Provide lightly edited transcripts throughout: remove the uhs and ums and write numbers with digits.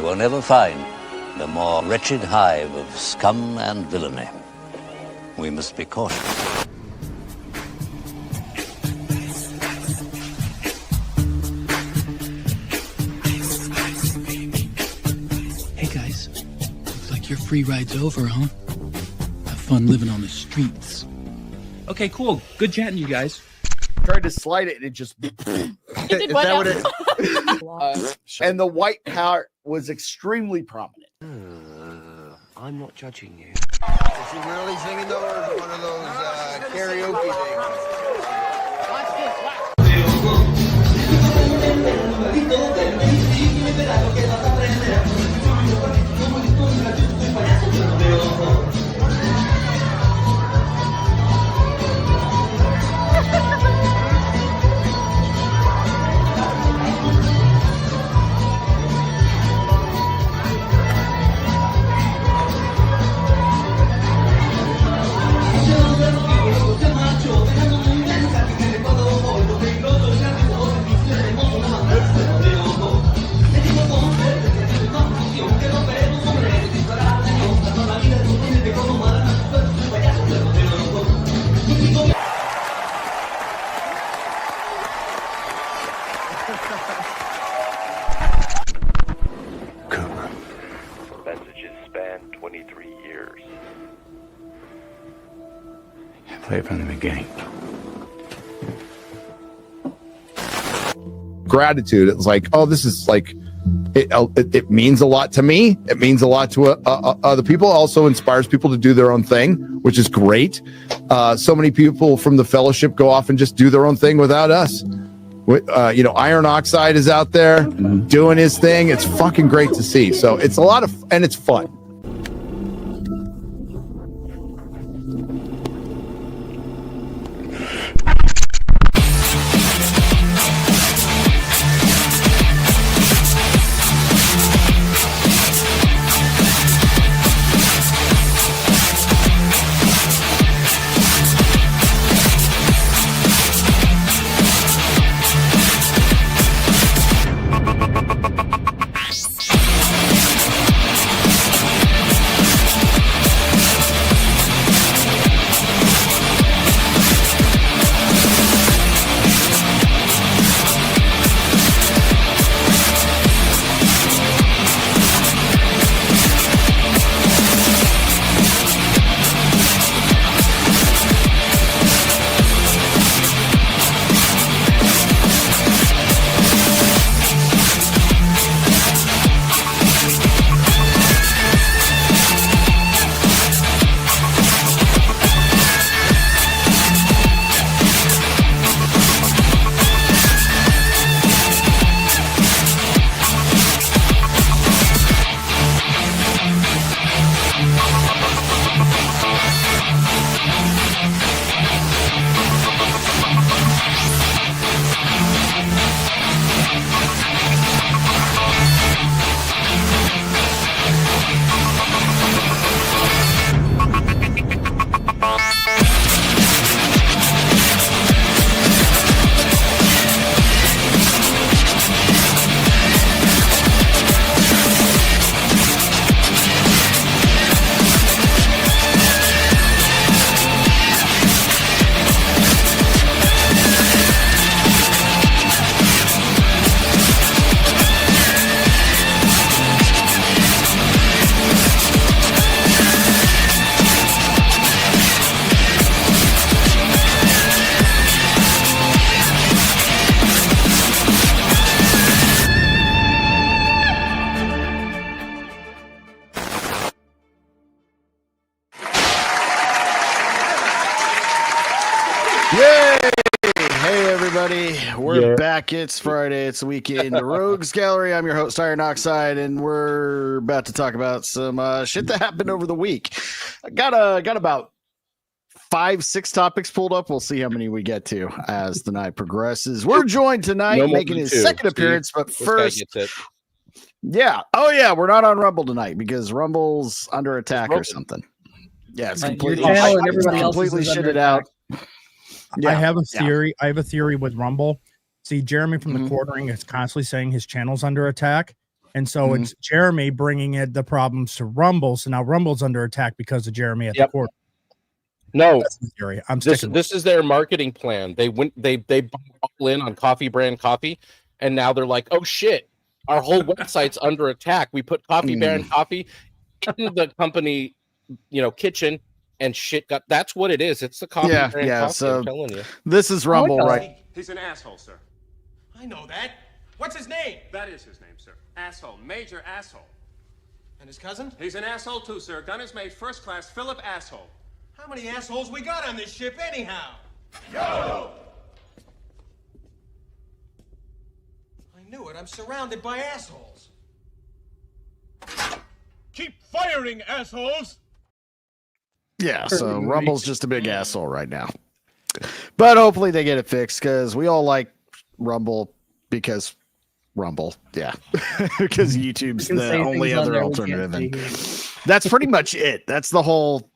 will never find a more wretched hive of scum and villainy. We must be cautious. Hey guys, looks like your free ride's over, huh? Have fun living on the streets. Okay, cool. Good chatting, you guys. Tried to slide it and it just. Is that what it? And the white part was extremely prominent. I'm not judging you. Is she really singing though, or is it one of those karaoke things? Messages span 23 years. Play from the beginning. Gratitude. It's like, oh, this is like, it means a lot to me. It means a lot to other people. Also inspires people to do their own thing, which is great. So many people from the fellowship go off and just do their own thing without us. Iron Oxide is out there doing his thing. It's fucking great to see. So it's a lot of, and it's fun. We're back. It's Friday. It's the weekend. The Rogues Gallery. I'm your host, Iron Oxide, and we're about to talk about some shit that happened over the week. I got about 5-6 topics pulled up. We'll see how many we get to as the night progresses. We're joined tonight, making his second appearance, but first, yeah. Oh yeah, we're not on Rumble tonight because Rumble's under attack or something. Yeah, it's completely shitted out. Yeah, I have a theory. I have a theory with Rumble. See, Jeremy from the Quartering is constantly saying his channel's under attack. And so it's Jeremy bringing the problems to Rumble. So now Rumble's under attack because of Jeremy at the court. No, theory. I'm this sticking. This is their marketing plan. They went. They all in on coffee brand coffee, and now they're like, oh shit, our whole website's under attack. We put coffee brand coffee in the company, kitchen, and shit got. That's what it is. It's the coffee brand coffee. So I'm telling you, this is Rumble, right? He's an asshole, sir. I know that. What's his name? That is his name, sir. Asshole. Major asshole. And his cousin? He's an asshole too, sir. Gun is made first class. Philip Asshole. How many assholes we got on this ship anyhow? Yo! I knew it. I'm surrounded by assholes. Keep firing, assholes! Yeah, so Rumble's just a big asshole right now. But hopefully they get it fixed because we all like Rumble because Rumble. Yeah. Because YouTube's the only other alternative. And that's pretty much it. That's the whole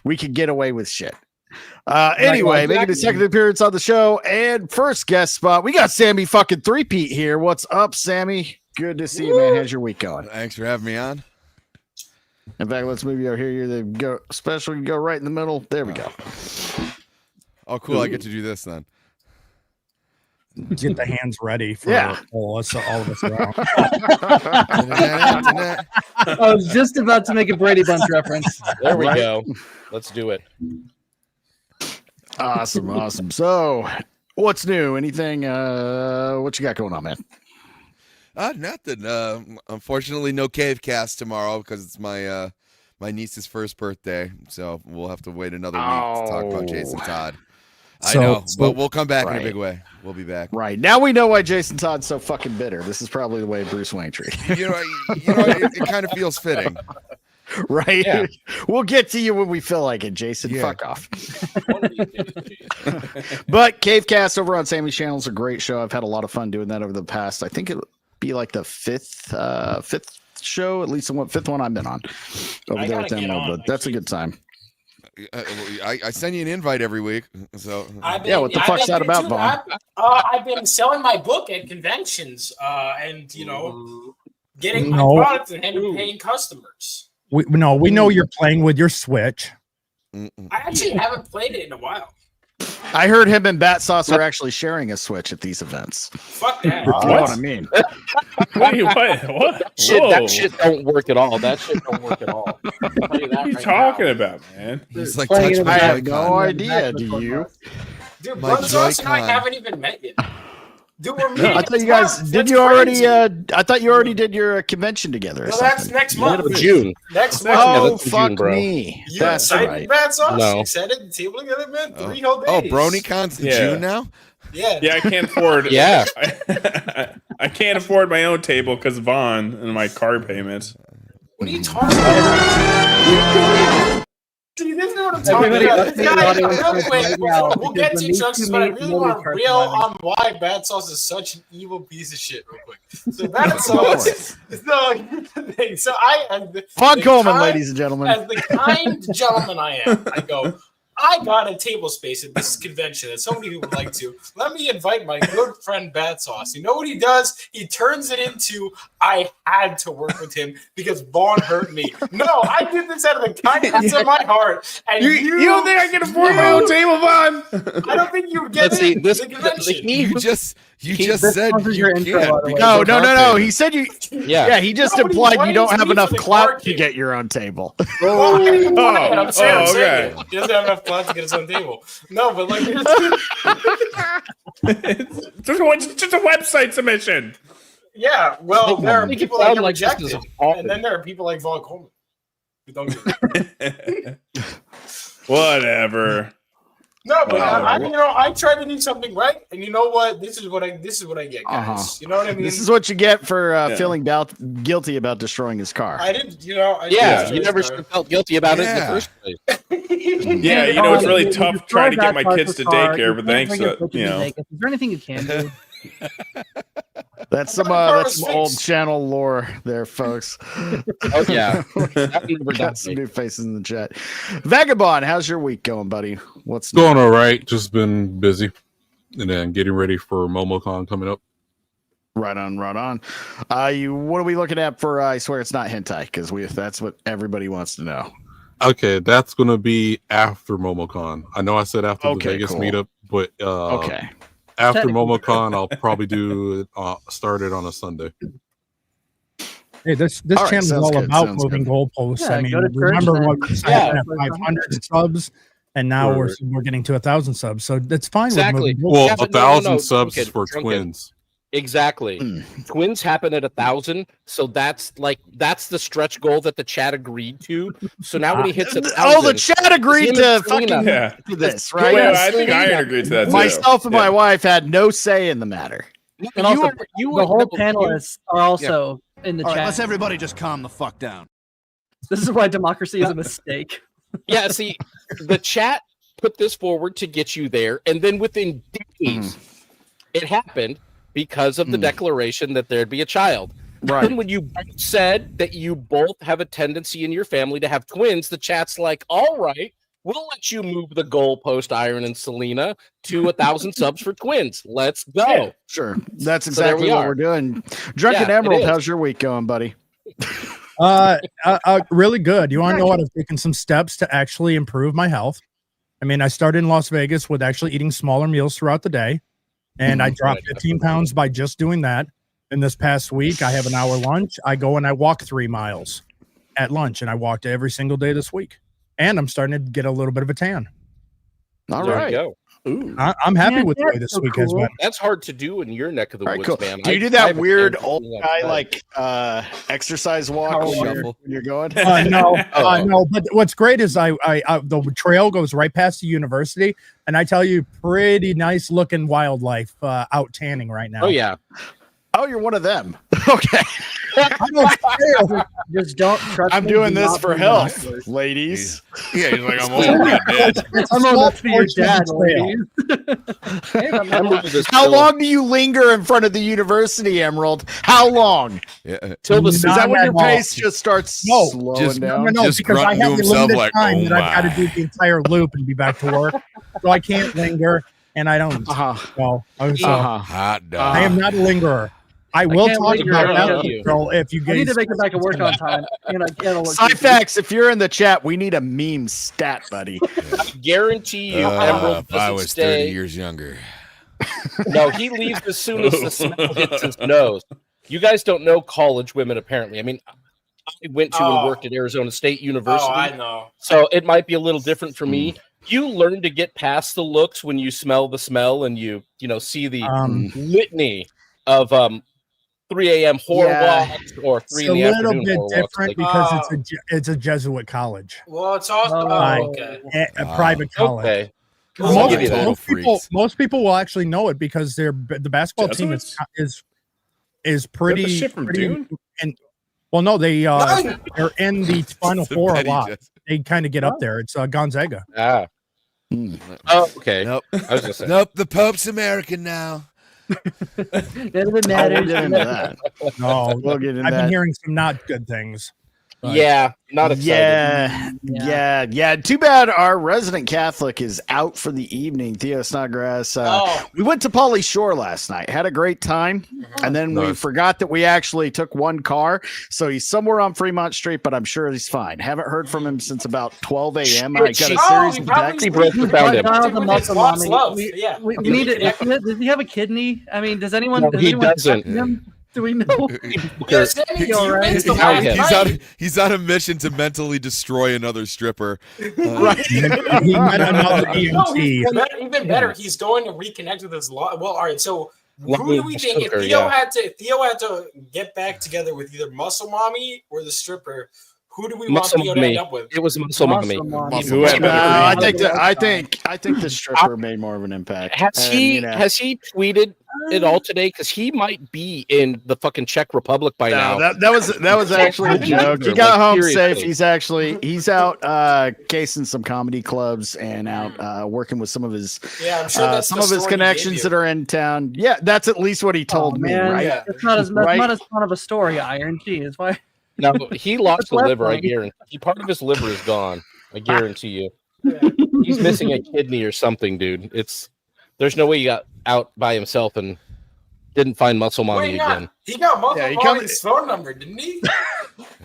we could get away with shit. Anyway, making his second appearance on the show and first guest spot, we got Sammy3peat here. What's up, Sammy? Good to see you, man. How's your week going? Thanks for having me on. In fact, let's move you over here. You're the go special. You go right in the middle. There we go. Oh, cool. I get to do this then. Get the hands ready for all of us around. I was just about to make a Brady Bunch reference. There we go. Let's do it. Awesome. So, what's new? Anything? What you got going on, man? Nothing. Unfortunately, no cave cast tomorrow because it's my my niece's first birthday. So we'll have to wait another week to talk about Jason Todd. I know, but we'll come back in a big way. We'll be back. Right. Now we know why Jason Todd's so fucking bitter. This is probably the way Bruce Wayne treated. It kind of feels fitting. Right? Yeah. We'll get to you when we feel like it, Jason. Yeah. Fuck off. But Cavecast over on Sammy's channel is a great show. I've had a lot of fun doing that over the past. I think it'll be like the fifth show, at least the fifth one I've been on over there with them. But that's a good time. I send you an invite every week. So what the fuck's that about, Vaughn? I've been selling my book at conventions, and getting my product and paying customers. We know you're playing with your Switch. I actually haven't played it in a while. I heard him and Battsauce are actually sharing a Switch at these events. Fuck that. You know what I mean? Wait, what? That shit don't work at all. That shit don't work at all. What are you talking about, man? It's like I have no idea. Do you? Dude, Battsauce and I haven't even met yet. Dude, we're meeting. I thought you guys did. You already? I thought you already did your convention together. No, that's next month. June. Next month. Oh, that's fuck June, bro. me. You That's right. Battsauce. No. You said it. The table together, man. 3 whole days. Oh, BronyCon's in June now? Yeah. Yeah, I can't afford. Yeah. I can't afford my own table because Vaughn and my car payments. What are you talking about? See, this is what I'm talking about. This guy, real quick, we'll get to each other, but I really want to reel on why Battsauce is such an evil piece of shit real quick. So Battsauce, so Vaughn Coleman, ladies and gentlemen. As the kind gentleman I am, I go, I got a table space at this convention that so many people would like to. Let me invite my good friend Battsauce. You know what he does? He turns it into, I had to work with him because Vaughn hurt me. No, I did this out of the kindness of my heart. And you don't think I can afford my own table, Vaughn? I don't think you get it. You just said you can't. No. He said you. Yeah. He just implied you don't have enough clout to get your own table. I'm saying he doesn't have enough clout to get his own table. No, but like it's just a website submission. Yeah, well, there are people that get rejected, and then there are people like Vaughn Coleman who don't get it. Whatever. No, but I try to do something right, and you know what? This is what I get, guys. You know what I mean? This is what you get for feeling guilty about destroying his car. I didn't, you never should have felt guilty about it in the first place. Yeah, it's really tough trying to get my kids to daycare, but thanks. Is there anything you can do? That's some old channel lore there, folks. Oh yeah, got some new faces in the chat. Vagabond, how's your week going, buddy? What's going all right? Just been busy, and then getting ready for MomoCon coming up. Right on. What are we looking at for? I swear it's not hentai because that's what everybody wants to know. Okay, that's gonna be after MomoCon. I know I said after the Okay, Vegas cool. meetup, but Okay. after Technically- MomoCon, I'll probably do start it on a Sunday. Hey, this All right, channel is sounds all good, about sounds moving good. goalposts. Yeah, I mean, go to church remember then. what we said Yeah. at 500 subs, and now Right. we're getting to 1,000 subs. So that's fine. Exactly. With moving Well, Yeah, goalposts. but no, 1,000 subs Drunken, for Drunken. twins. Exactly. Twins happen at 1,000, so that's the stretch goal that the chat agreed to. So now when he hits 1,000, Oh, the chat agreed him to and Selena- fucking Yeah. do this, Wait, right? I think Iron agreed to that too. Myself and my Yeah. wife had no say in the matter. And also, you the whole no, panelists are also in the All right, chat. let's everybody just calm the fuck down. This is why democracy is a mistake. Yeah, see, the chat put this forward to get you there, and then within days, it happened because of the declaration that there'd be a child. Right. Then when you both said that you both have a tendency in your family to have twins, the chat's like, all right, we'll let you move the goalpost, Iron and Selena, to 1,000 subs for twins. Let's go. Yeah, sure. That's So there exactly we what are. we're doing. Drunken Yeah, it Emerald, is. how's your week going, buddy? Really good. You want to know what? I've taken some steps to actually improve my health. I mean, I started in Las Vegas with actually eating smaller meals throughout the day, and I dropped 15 pounds by just doing that. And this past week, I have an hour lunch. I go and I walk 3 miles at lunch, and I walked every single day this week. And I'm starting to get a little bit of a tan. All There right. you go. I'm happy Man, with the way that's this so week has cool. been. That's hard to do in your neck of the All right, woods, cool. man. Do you do I that have a weird tendency old like guy that. exercise walk when you're going? No. But what's great is I the trail goes right past the university, and I tell you, pretty nice looking wildlife out tanning right now. Oh yeah. Oh, you're one of them. Okay. Just don't trust I'm me, doing do this not for be health, binoculars. ladies. Yeah, he's like, I'm old, I'm dead. I'm on this for your dad, trail. ladies. Hey, I'm I'm not- moving this How till- long do you linger in front of the university, Emerald? How long? Yeah. till the Is Not that when at your all. pace just starts slowing just- down? No, Just because I grunting to have the himself limited like, time "Oh that I've got to my." do the entire loop and be back to work, so I can't linger, and I don't. Uh-huh. Well, Hot dog. I am not a lingerer. I will can't talk linger about around that you. girl if you I need guys. to make it back to work on time. And I can't look Cyfax, if you're in the chat, we need a meme stat, buddy. I guarantee you, Emerald if I doesn't was stay. 30 years younger. No, he leaves as soon as the smell hits his nose. You guys don't know college women, apparently. I mean, I went to and worked at Arizona State University. Oh, I know. So it might be a little different for me. You learn to get past the looks when you smell the smell and you see the litany of 3 a.m. horror walks or 3 It's in a the little afternoon bit horror walks. different Like, because it's a Jesuit college, Well, it's also okay. a private college. okay. I'll give you that. Most people will actually know it because the basketball team is pretty. the shit from pretty Dune? And well, no, they're in the Final Four a Petty lot. Jesuit. They kind of get up there. It's Gonzaga. Ah. Oh, okay. Nope. I was gonna say. Nope. The Pope's American now. None of it Oh, matters. we'll get into that. No, We'll get into I've that. been hearing some not good things. But- Yeah, not excited. Yeah. Too bad our resident Catholic is out for the evening. Theo Snodgrass. We went to Pauly Shore last night. Had a great time, and then we Nice. forgot that we actually took one car. So he's somewhere on Fremont Street, but I'm sure he's fine. Haven't heard from him since about 12 a.m. I got a series of texts. He broke the found him. Dial the muscle Lots mommy. love. We, Yeah. we need to. Does he have a kidney? I mean, does anyone? No, does he anyone doesn't. check him? Do we know? Yeah, Sammy, He all right? you the Found wife, him. He's on a mission to mentally destroy another stripper. Right. He met another No, EMT. even better. He's going to reconnect with his law. Well, all right. So who do we think? If Hooker, Theo yeah. had to get back together with either Muscle Mommy or the stripper, who do we want Muscle Theo to Mommy. end up with? It was Muscle Mommy. I think the stripper made more of an impact. Has And, he you know, has he tweeted it all today? Because he might be in the fucking Czech Republic by now. No, that was actually a joke. He got home safe. He's out casing some comedy clubs and out working with some of his I'm sure that's some the of his story he connections gave that are in town. Yeah, that's at least what he told me, Man, right? Yeah. it's not as Right. not as fun of a story. Iron Geez, why? No, he lost the What's liver. I left of him? guarantee. Part of his liver is gone. I guarantee you. He's missing a kidney or something, dude. There's no way he got out by himself and Didn't find Muscle Mommy Wait, again. he got Muscle Yeah, he Mommy's phone number, didn't he?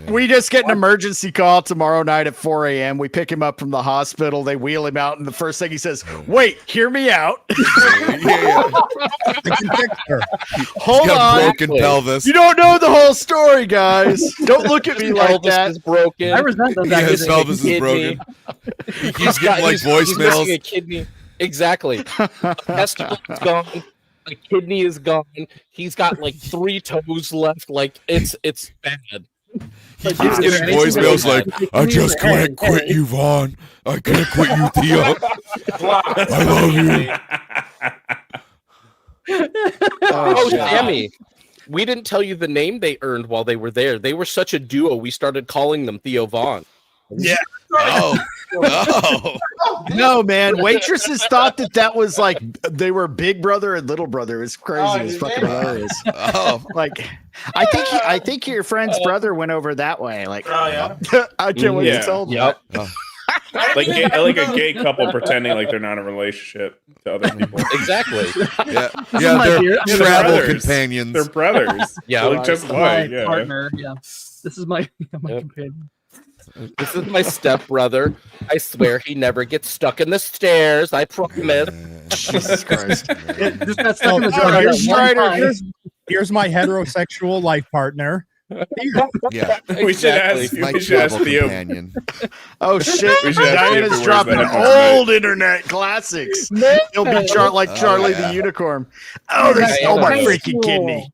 We just get an emergency call tomorrow night at 4 a.m. We pick him up from the hospital. They wheel him out, and the first thing he says, "Wait, hear me out." Hold on. Broken pelvis. You don't know the whole story, guys. Don't look at me like Pelvis that. is broken. I resent those. His pelvis is broken. He keeps getting like He's voicemails. missing a kidney. Exactly. A testicle is gone. A kidney is gone. He's got like 3 toes left. Like it's bad. He's getting voicemails like, "I just can't quit you, Vaughn. I can't quit you, Theo. I love you." Oh, Sammy. We didn't tell you the name they earned while they were there. They were such a duo. We started calling them Theo Vaughn. Yeah. Oh. Oh. No, man. Waitresses thought that was like they were big brother and little brother. It's crazy. It's fucking hilarious. Oh. Like, I think your friend's brother went over that way. Like, I can't wait to tell them. Yep. Like a gay couple pretending like they're not in a relationship to other people. Exactly. Yeah, they're travel brothers. companions. They're brothers. Yeah, They look just like My partner. Yeah. This is my companion. This is my stepbrother. I swear he never gets stuck in the stairs. I promise. Jesus Christ. Just got stuck in the jar. Here's my heterosexual life partner. Yeah, We should ask. my We should ask travel Theo. companion. Oh shit! We should ask Theo if he Diana's wears dropping that every old internet classics. He'll be Charlie yeah. the Unicorn. Oh, there's my freaking kidney.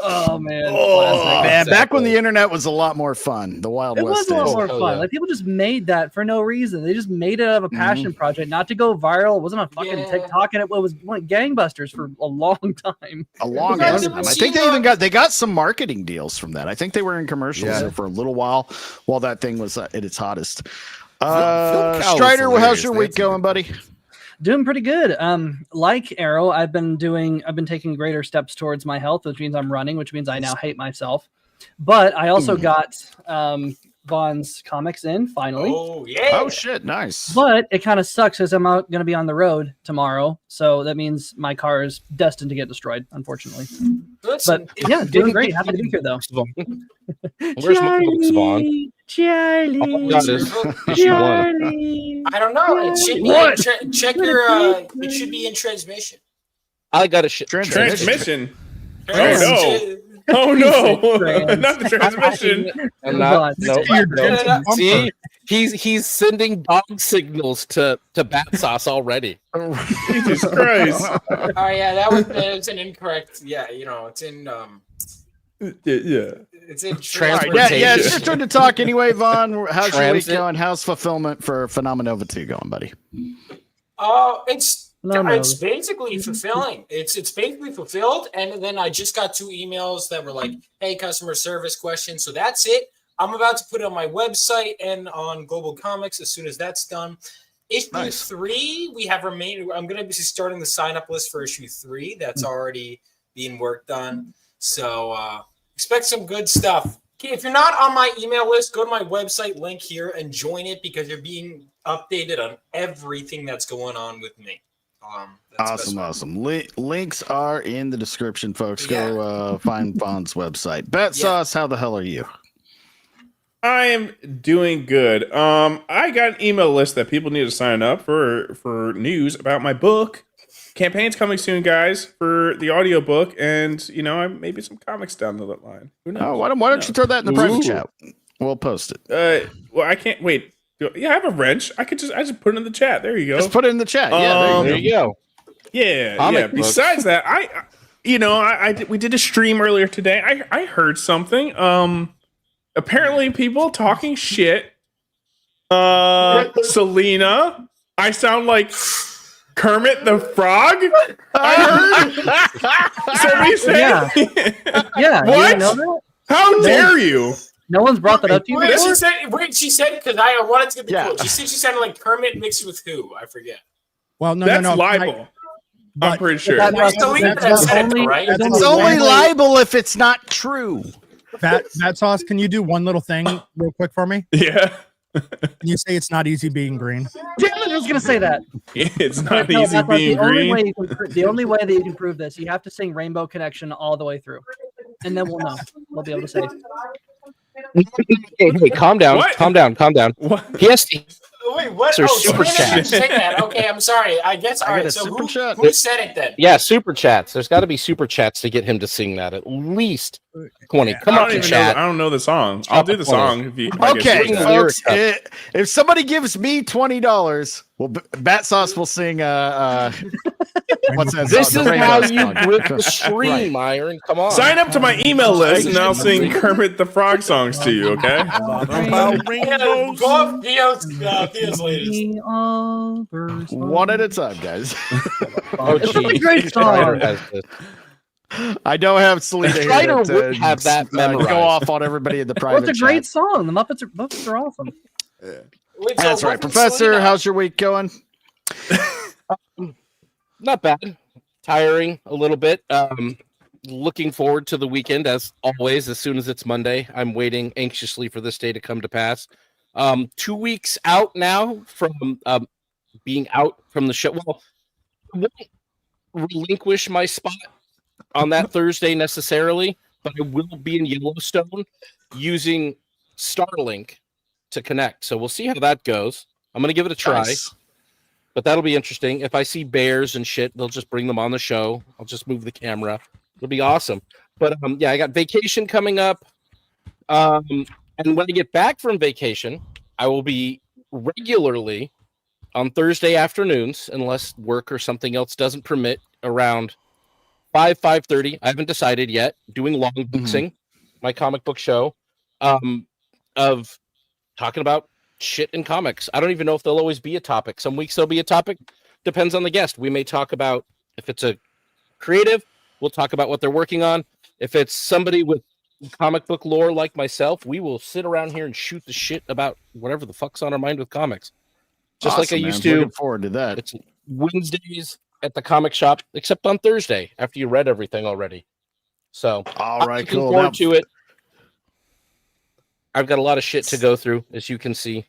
Oh man. Oh man! Exactly. Back when the internet was a lot more fun, the Wild It West was a lot days. more Oh, fun. yeah. Like people just made that for no reason. They just made it out of a passion project, not to go viral. It wasn't on fucking TikTok, and it went gangbusters for a long time. A long guys time. ever I seen think they got some marketing deals from that. I think they were in commercials there for a little while that thing was at its hottest. Phil Cow was Strider, how's hilarious. your week going, buddy? Doing pretty good. Like Arrow, I've been taking greater steps towards my health, which means I'm running, which means I now hate myself. But I also got Vaughn's comics in finally. Oh yeah. Oh shit, nice. But it kind of sucks because I'm going to be on the road tomorrow, so that means my car is destined to get destroyed, unfortunately. Listen, But yeah, doing great. Happy to be here though. Where's my books, Vaughn? Charlie, All I got is issue 1. I don't know. It should be check your. It should be in transmission. I got a shit. Transmission. Oh no! Not the transmission. I'm not. No. See, he's sending dog signals to Battsauce already. Jesus Christ! Oh yeah, that was an incorrect. Yeah, it's in. Yeah. It's in Transportation. Yeah, it's your turn to talk anyway, Vaughn. How's your week Transit. going? How's fulfillment for Phenomenova 2 going, buddy? It's basically fulfilling. It's basically fulfilled, and then I just got 2 emails that were like, "Hey, customer service question." So that's it. I'm about to put it on my website and on Global Comics as soon as that's done. Issue 3, we have remaining. I'm going to be starting the sign up list for issue 3. That's already being worked on. So expect some good stuff. If you're not on my email list, go to my website link here and join it because you're being updated on everything that's going on with me. Awesome. Links are in the description, folks. Go find Vaughn's website. Battsauce, how the hell are you? I am doing good. I got an email list that people need to sign up for news about my book. Campaign's coming soon, guys, for the audiobook, and maybe some comics down the line. Who knows? Oh, why don't you throw that in the private chat? We'll post it. Well, I can't wait. Yeah, I have a wrench. I just put it in the chat. There you go. Just put it in the chat. Yeah, there you go. Yeah, Comic books. Besides that, we did a stream earlier today. I heard something. Apparently, people talking shit. Selena, I sound like Kermit the Frog. I heard somebody say. Yeah. What? You know that? How dare you? No one's brought that up to you. Wait, before? she said because I wanted to get the quote. She said she sounded like Kermit mixed with who? I forget. Well, That's libel. I'm pretty sure. It's only libel if it's not true. Battsauce, can you do one little thing real quick for me? Yeah. Can you say it's not easy being green? Damn it, I was gonna say that. It's not No, easy that's not being the only green. way the only way that you can prove this, you have to sing Rainbow Connection all the way through, and then we'll know. We'll be able to say. Hey, calm down, What? calm down. PST. Wait, what? Sir, Oh, super Selena chat. didn't say that. Okay, I'm sorry. I guess. All right. So who said it then? Yeah, super chats. There's got to be super chats to get him to sing that. At least 20. Come I on, don't even chat. know. I don't know the song. I'll do the song if you. if I get Okay, super chat. folks. If somebody gives me $20, well, Battsauce will sing. What's that? This song? is The how Rainbow you song. grip the stream, Iron. Come on. Sign up to my email list, and I'll sing Kermit the Frog songs to you. Okay. Go Theo's latest. One at a time, guys. Oh, geez. Great song. I don't have Selena here Strider to, would have that memorized. go off on everybody in the private Well, it's a great chat. song. The Muppets are awesome. Wait, That's so right, what did Professor. Selena- How's your week going? Not bad. Tiring a little bit. Looking forward to the weekend as always. As soon as it's Monday, I'm waiting anxiously for this day to come to pass. 2 weeks out now from being out from the show. Well, I won't relinquish my spot on that Thursday necessarily, but I will be in Yellowstone using Starlink to connect. So we'll see how that goes. I'm going to give it a try. Nice. But that'll be interesting. If I see bears and shit, they'll just bring them on the show. I'll just move the camera. It'll be awesome. But yeah, I got vacation coming up. And when I get back from vacation, I will be regularly on Thursday afternoons, unless work or something else doesn't permit, around 5:30. I haven't decided yet. Doing long boxing, my comic book show, of talking about shit in comics. I don't even know if there'll always be a topic. Some weeks there'll be a topic. Depends on the guest. We may talk about, if it's a creative, we'll talk about what they're working on. If it's somebody with comic book lore like myself, we will sit around here and shoot the shit about whatever the fuck's on our mind with comics. Just like I used to. Looking forward to that. It's Wednesdays at the comic shop, except on Thursday after you read everything already. So, all right, looking cool. forward Now- to it. I've got a lot of shit to go through, as you can see.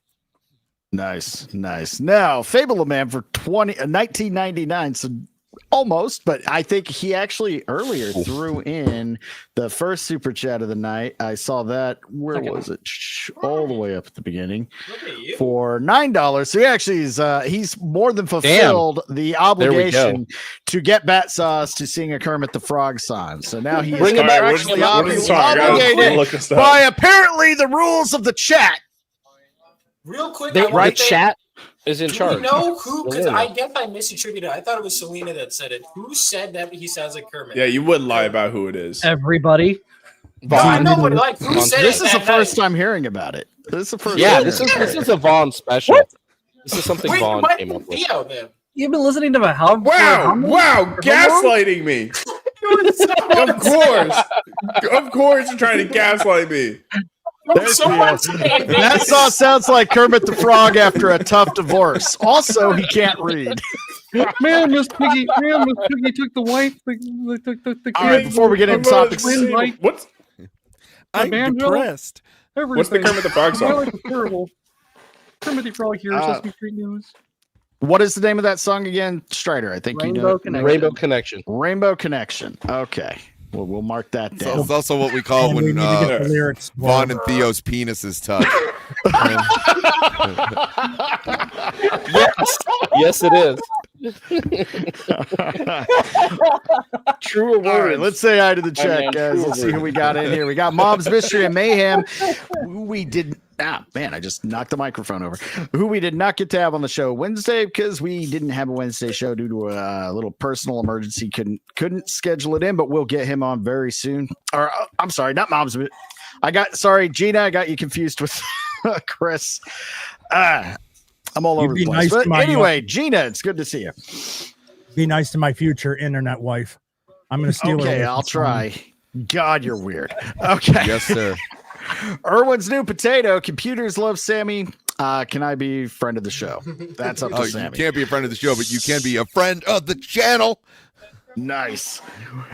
Nice. Now, Fable Man for 1999. So almost, but I think he actually earlier threw in the first super chat of the night. I saw that. Where was it? All the way up at the beginning for $9. So he actually is. He's more than fulfilled the obligation to get Battsauce to sing a Kermit the Frog song. So now he is actually obligated by apparently the rules of the chat. Real quick, They, I wanna right, think- chat is in Do charge. we know who? Because Selena. I guess I misattributed. I thought it was Selena that said it. Who said that he sounds like Kermit? Yeah, you wouldn't lie about who it is. Everybody. No, I know, but like, who said This it is the that first night? time hearing about it. This is the first. Yeah, time this hearing is a Vaughn special. This is something Wait, Vaughn what? came up with. Theo, then. You've been listening to how? Wow, gaslighting me. Of course, you're trying to gaslight me. There's that song sounds like Kermit the Frog after a tough divorce. Also, he can't read. Man, Miss Piggy took the wife. The All right, before we get into topics, What's I'm depressed. What's the Kermit the Frog song? Terrible. Kermit the Frog here. Sesame Street News. what is the name of that song again? Strider, I think Rainbow you know. Connection. Rainbow Connection. Rainbow Connection. Okay. Well, we'll mark that down. It's also what we call And we when need to get the lyrics. Vaughn and Theo's penises touch. Yes, it is. True All right, let's say hi to the chat, man, guys. true Let's see who we got in here. We got Mom's Mystery and Mayhem. Who we did man, I just knocked the microphone over. Who we did not get to have on the show Wednesday because we didn't have a Wednesday show due to a little personal emergency. Couldn't schedule it in, but we'll get him on very soon. Or I'm sorry, not Mom's. Gina, I got you confused with Chris. I'm all over the place. Nice But anyway, Gina, it's good to see you. Be nice to my future internet wife. I'm going to steal her. Okay, I'll try. God, you're weird. Okay. Yes, sir. Irwin's new potato. Computers love Sammy. Can I be friend of the show? That's up to You Sammy. can't be a friend of the show, but you can be a friend of the channel. Nice.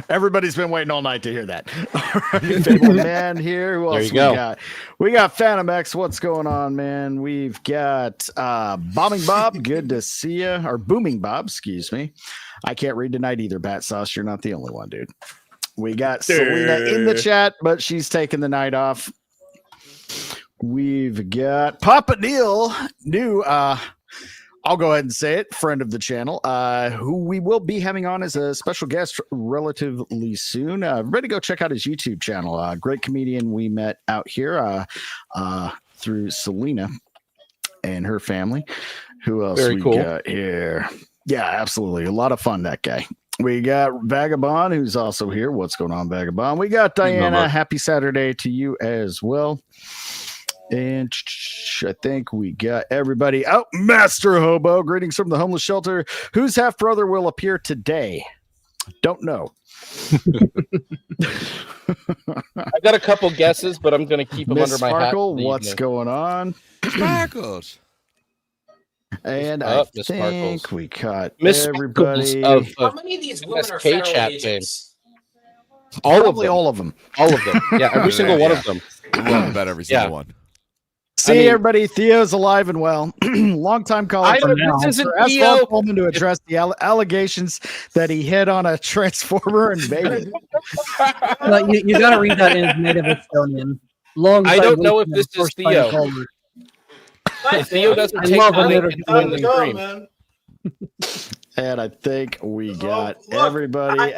Everybody's been waiting all night to hear that. All right, Fable Man here. Who else you go. got? We got Phantom X. What's going on, man? We've got Bombing Bob. Good to see you. Or Booming Bob, excuse me. I can't read tonight either, Battsauce. You're not the only one, dude. We got Selena in the chat, but she's taking the night off. We've got Papa Neil, new I'll go ahead and say it, friend of the channel, who we will be having on as a special guest relatively soon. Ready to go check out his YouTube channel. Great comedian we met out here through Selena and her family. Who else Very we cool. got here? Yeah, absolutely. A lot of fun, that guy. We got Vagabond, who's also here. What's going on, Vagabond? We got Diana. Happy Saturday to you as well. And I think we got everybody out. Master Hobo, greetings from the homeless shelter. Whose half brother will appear today? Don't know. I got a couple guesses, but I'm going to keep them Miss under my hat. Sparkle, what's going on? Sparkles. And Oh, I Miss think Sparkles. we got Miss everybody. Sparkles of How many of these women are SK federal chat agents? All Probably of them. all of them. All of them. Yeah, every single one of them. Love about every single one. See, everybody, Theo's alive and well. Long-time caller for now. This isn't Ask Theo. Vaughn Coleman to address the allegations that he hit on a transformer and baby. You got to read that in native Estonian. I don't know if this is Theo. If Theo doesn't I take love the it. link and join the stream. Man. And I think we got look, everybody.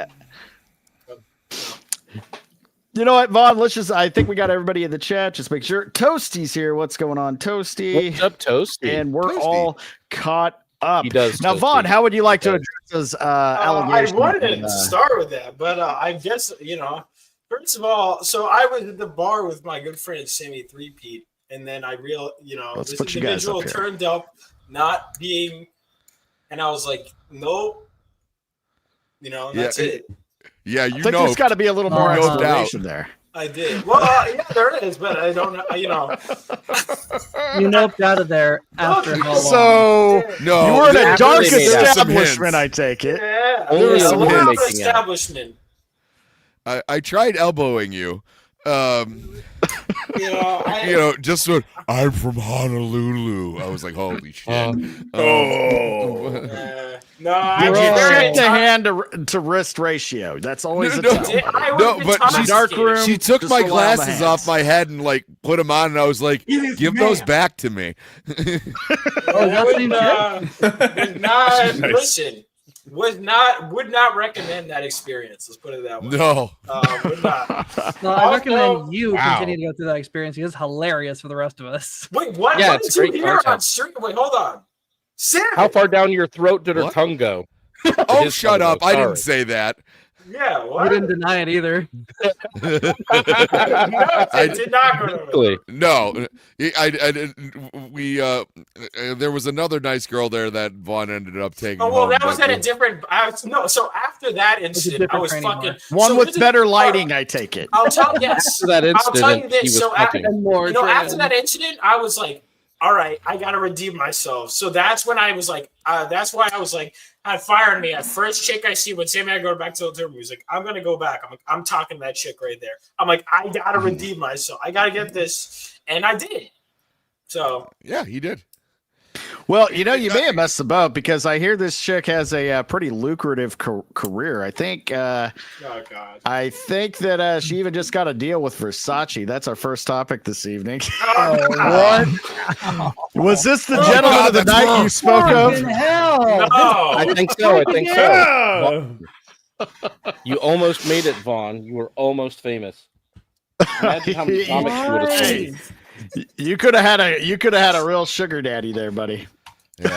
You know what, Vaughn? I think we got everybody in the chat. Just make sure. Toasty's here. What's going on, Toasty? What's up, Toasty? And we're Toasty. all caught up. He does. Now, Toasty. Vaughn, how would you like He to does. address those I allegations? wanted to start with that, but I guess, first of all, so I was at the bar with my good friend Sammy3peat, and then I Let's this put you guys up individual here. turned up not being, and I was like, no, that's it. Yeah, I you think know. there's got to be a little more no doubt. explanation there. I did. Well, yeah, there is, but I don't know, You noped out of there after how long? So No, you were in a there- dark there was some establishment, hints. I take it. Yeah, Only there was some a hair lot of making out. establishment. I tried elbowing you. Just when I'm from Honolulu. I was like, holy shit. No, I Did was you very check the hand to wrist ratio? That's always a tell. I No, was but intoxicated. dark room. She took Just my rely on the glasses hands. off my head and like put them on, and I was like, "Give those back to me." Oh, that's would not listen. Would not recommend that experience. Let's put it that way. No. Would not. No, I Also- recommend you Wow. continue to go through that experience. It's hilarious for the rest of us. Wait, what? Yeah, What it's did you great hear content. on stream? Wait, hold on. Sam. How far down your throat did her What? tongue go? Oh, His shut tongue up! go, I didn't sorry. say that. Yeah, You what? didn't deny it either. No, it did not go to Really? No, we there was another nice girl there that Vaughn ended up taking. Oh well, home, that was but- at a different. So after that incident, I different was training fucking bar. One so with this is- better lighting, I take it. I'll tell yes. After that I'll tell you incident, he this. was So after, fucking. More after that incident, I was like, all right, I gotta redeem myself. So that's when I was like, that's why I was like, had fire in me. At first chick I see when Sammy and I go back to the hotel room, he's like, I'm gonna go back. I'm like, I'm talking to that chick right there. I'm like, I gotta redeem myself. I gotta get this, and I did. So Yeah, he did. Well, you may have messed the boat because I hear this chick has a pretty lucrative career. I think. oh god. I think that she even just got a deal with Versace. That's our first topic this evening. What? Was this the gentleman of the that's night wrong. you spoke of? Fucking hell! No. I think so. I think so. Yeah. You almost made it, Vaughn. You were almost famous. Imagine how many comics you would have sold. You could have had a real sugar daddy there, buddy.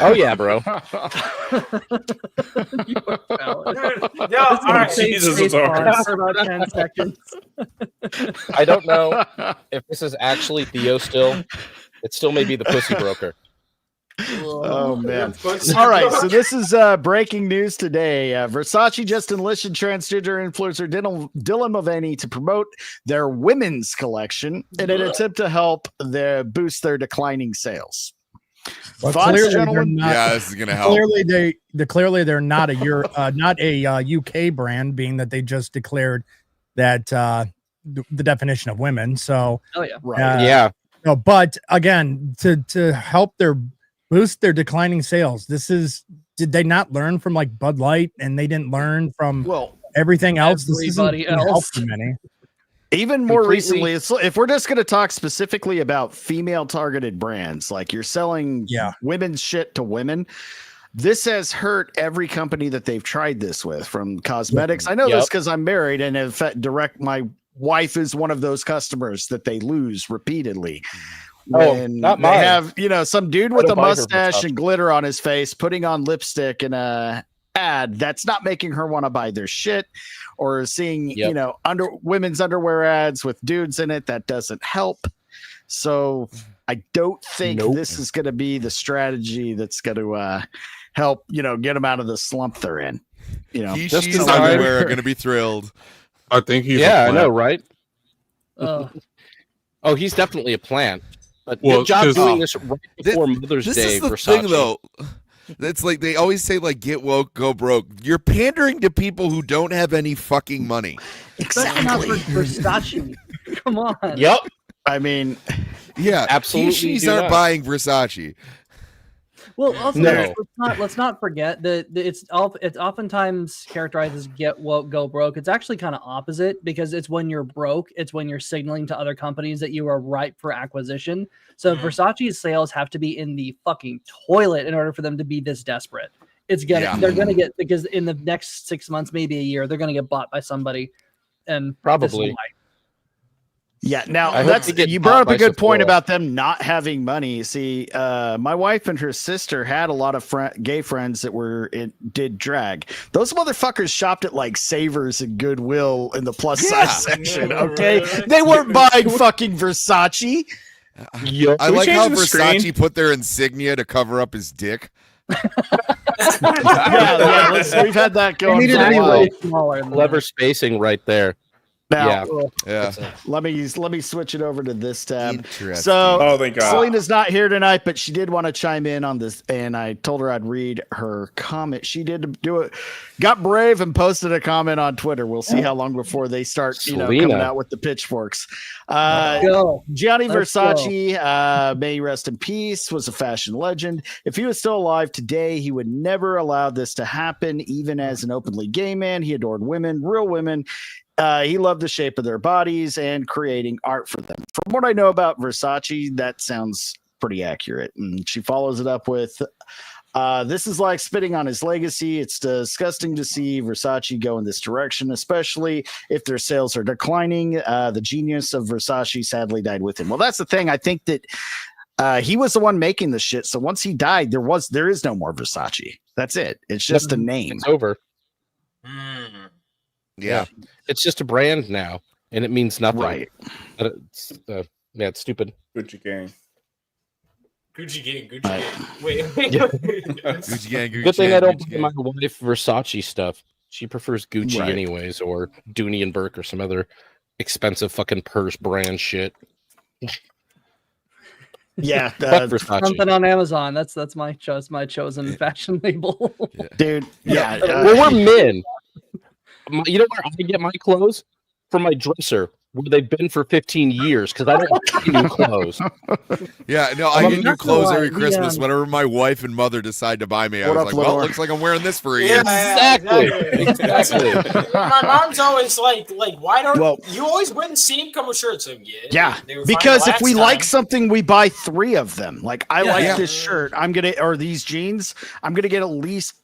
Oh yeah, bro. No, all right. Jesus is ours. For about 10 seconds. I don't know if this is actually Theo still. It still may be the pussy broker. Oh man! All right, so this is breaking news today. Versace just enlisted transgender influencer Dylan Mulvaney to promote their women's collection in an attempt to help boost their declining sales. Well, Thoughts, clearly gentlemen? they're not- Yeah, this is gonna help. Clearly they're not a UK brand, being that they just declared that the definition of women. So Oh yeah. Yeah. No, but again, to help boost their declining sales, did they not learn from like Bud Light, and they didn't learn from everything else? This isn't Everybody gonna help else. them any. Even more Completely. recently, if we're just going to talk specifically about female targeted brands, like you're selling women's shit to women, this has hurt every company that they've tried this with, from cosmetics. I know this because I'm married, and in fact, my wife is one of those customers that they lose repeatedly. When not they mine. have, some dude with don't a buy her mustache Versace. and glitter on his face putting on lipstick in a ad that's not making her want to buy their shit, or seeing, women's underwear ads with dudes in it. That doesn't help. So I don't think this is going to be the strategy that's going to help, get them out of the slump they're in. He, Just she's to underwear are going to be thrilled. I think he's. Yeah, a I know, right? Oh, he's definitely a plant. But Well, good job 'cause- doing this right before Mother's This Day. is the Versace. thing, though. It's like they always say, like, get woke, go broke. You're pandering to people who don't have any fucking money. Especially not for Versace. Come on. Yep. I mean, yeah, absolutely. She's aren't buying Versace. Well, also No. let's not forget that it's oftentimes characterized as get woke, go broke. It's actually kind of opposite, because it's when you're broke, it's when you're signaling to other companies that you are ripe for acquisition. So Versace's sales have to be in the fucking toilet in order for them to be this desperate. They're gonna get, because in the next 6 months, maybe a year, they're gonna get bought by somebody, and Probably. this is why. Yeah, now I hope they get you brought up bought a by good point Sephora. about them not having money. See, my wife and her sister had a lot of gay friends that did drag. Those motherfuckers shopped at like Savers and Goodwill in the plus size section. Okay, they weren't buying fucking Versace. I like how change the screen? Versace put their insignia to cover up his dick. We've had that going for a Be while. way smaller than Clever spacing right there. Now, Yeah. let me switch it over to this tab. Interesting. So, Oh, thank God. Selena's not here tonight, but she did want to chime in on this, and I told her I'd read her comment. She did do it, got brave, and posted a comment on Twitter. We'll see how long before they start, coming Selena. out with the pitchforks. Go. Gianni Let's Versace, may he rest in peace, was a fashion legend. If he was still alive today, he would never allow this to happen. Even as an openly gay man, he adored women, real women. He loved the shape of their bodies and creating art for them. From what I know about Versace, that sounds pretty accurate. And she follows it up with, this is like spitting on his legacy. It's disgusting to see Versace go in this direction, especially if their sales are declining. The genius of Versace sadly died with him. Well, that's the thing. I think that he was the one making the shit. So once he died, there is no more Versace. That's it. It's just a name. It's over. Yeah. It's just a brand now, and it means nothing. Right. It's, it's stupid. Gucci gang. Gucci gang, Gucci gang. Wait. Gucci gang, Gucci Good thing gang, I don't Gucci buy my gang. wife Versace stuff. She prefers Gucci Right. anyways, or Dooney and Burke, or some other expensive fucking purse brand shit. Yeah, Fuck Versace. Something on Amazon. That's my chosen fashion label. dude. Yeah. Well, we're men. You know where I get my clothes? From my dresser, where they've been for 15 years, because I don't buy new clothes. Yeah, no, I Well, get new that's clothes why every we, Christmas. Whenever my wife and mother decide to buy me, I What was up, like, well, Lenore? looks like I'm wearing this for a Yeah, year. Exactly. My mom's always like, why don't Well- you always wear the same couple shirts? Like, Yeah, they were fine because if last we time. like something, we buy 3 of them. Like I like Yeah. this shirt, or these jeans, I'm gonna get at least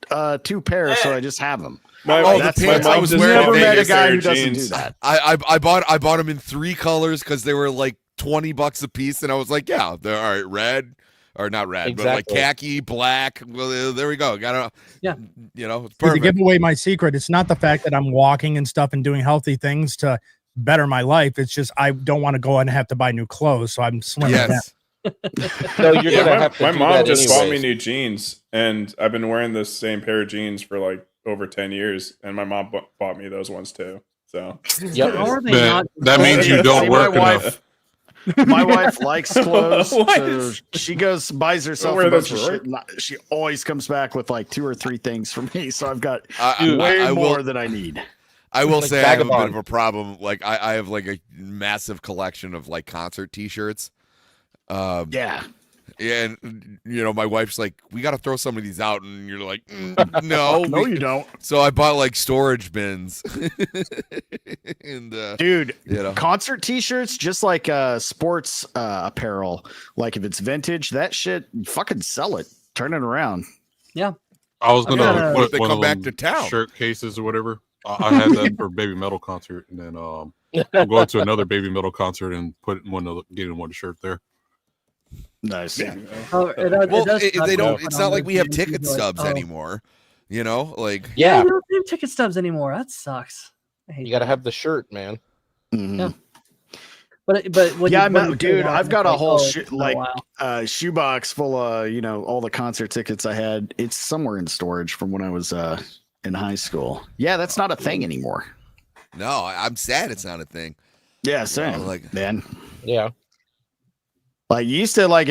2 pairs, so I just have them. My, Oh, the that's pants my I mom's was just wearing Never in met a Vegas, guy who their doesn't do jeans. that. I bought them in 3 colors because they were like $20 a piece, and I was like, yeah, they're all right, red. Or not red, but like Exactly. khaki, black. Well, there we go. Got to, Yeah. It's To perfect. give away my secret, it's not the fact that I'm walking and stuff and doing healthy things to better my life. It's just I don't want to go and have to buy new clothes, so I'm slimming down. Yes. No, you're Yeah, gonna have to my do mom that just bought me anyways. new jeans, and I've been wearing the same pair of jeans for like over 10 years, and my mom bought me those ones too. So Yep. How are they Man, not? that means you See, don't my work wife- enough. My wife likes clothes, What? so she goes buys herself Wear a bunch those of for shit. And she always comes back with like 2 or 3 things for me, so I've got Dude, way I more will- than I need. I will Like say I have a bit Vagabond. of a problem. Like I have like a massive collection of like concert T-shirts. Yeah. Yeah, and you know, my wife's like, "We got to throw some of these out," and you're like, "No, No, you don't." So I bought like storage bins. And Dude, you know, concert T-shirts, just like sports apparel. Like if it's vintage, that shit, fucking sell it, turn it around. Yeah. I was gonna Yeah, put they one come of back them to town. shirt cases or whatever. I had that for Baby Metal concert, and then I'm going to another Baby Metal concert and getting one shirt there. Nice. Yeah. Oh, Well, they don't. It's not like we have ticket stubs Oh. anymore. You know, like Yeah, we don't have ticket stubs anymore. That sucks. I hate you got to have the shirt, man. Yeah. But when Yeah, you, when you dude, say that, I've got it's a whole it's been a while. shoebox full of all the concert tickets I had. It's somewhere in storage from when I was in high school. Yeah, that's not a thing anymore. no, I'm sad it's not a thing. Yeah, same. You know, like Man, Yeah. like you used to like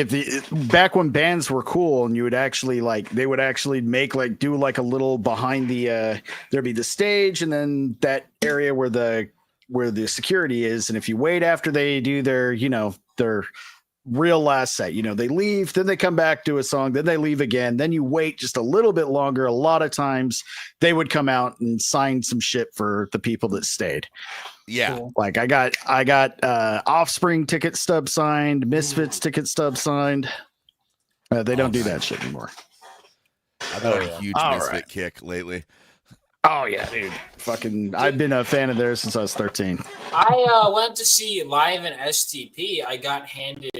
back when bands were cool and you would actually they would actually make do like a little behind the there'd be the stage and then that area where the security is, and if you wait after they do their their real last set, they leave, then they come back, do a song, then they leave again, then you wait just a little bit longer. A lot of times they would come out and sign some shit for the people that stayed. Yeah. Cool. Like I got Offspring ticket stub signed, Misfits ticket stub signed. They don't do that shit anymore. I've had a huge All Misfit right. kick lately. Oh yeah, dude. Fucking I've been a fan of theirs since I was 13. I went to see live in STP. I got handed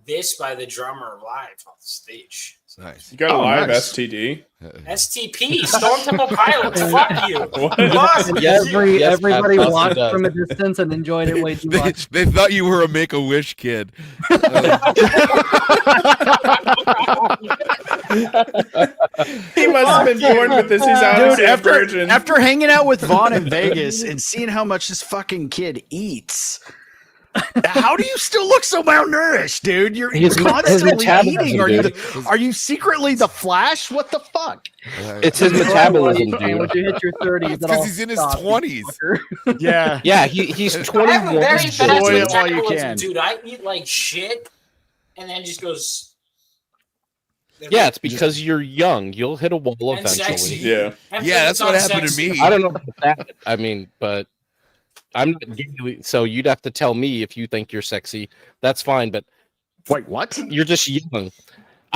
this by the drummer live on the stage. Nice. You got a live nice. STD. STP, Stone Temple Pilots. Fuck you. What? Awesome. Everybody Battsauce watched does. from a distance and enjoyed it way too much. They thought you were a Make-A-Wish kid. He must have been born with this. He's Dude, obviously a virgin. after hanging out with Vaughn in Vegas and seeing how much this fucking kid eats, how do you still look so malnourished, dude? You're His constantly metabolism, eating. dude. Are you secretly the Flash? What the fuck? It's his metabolism, And when dude. you hit your 30s, Because he's in his 20s. Yeah. Yeah, he's I have a 21. very Shit. fast Enjoy it while you metabolism, can. dude. I eat like shit, and then just goes. Yeah, it's because you're young. You'll hit a wall And sexy. eventually. Yeah. And Yeah, that's it's what not happened to sexy. me. I don't know about that. I mean, but I'm not gay, so you'd have to tell me if you think you're sexy. That's fine, but Wait, what? you're just young.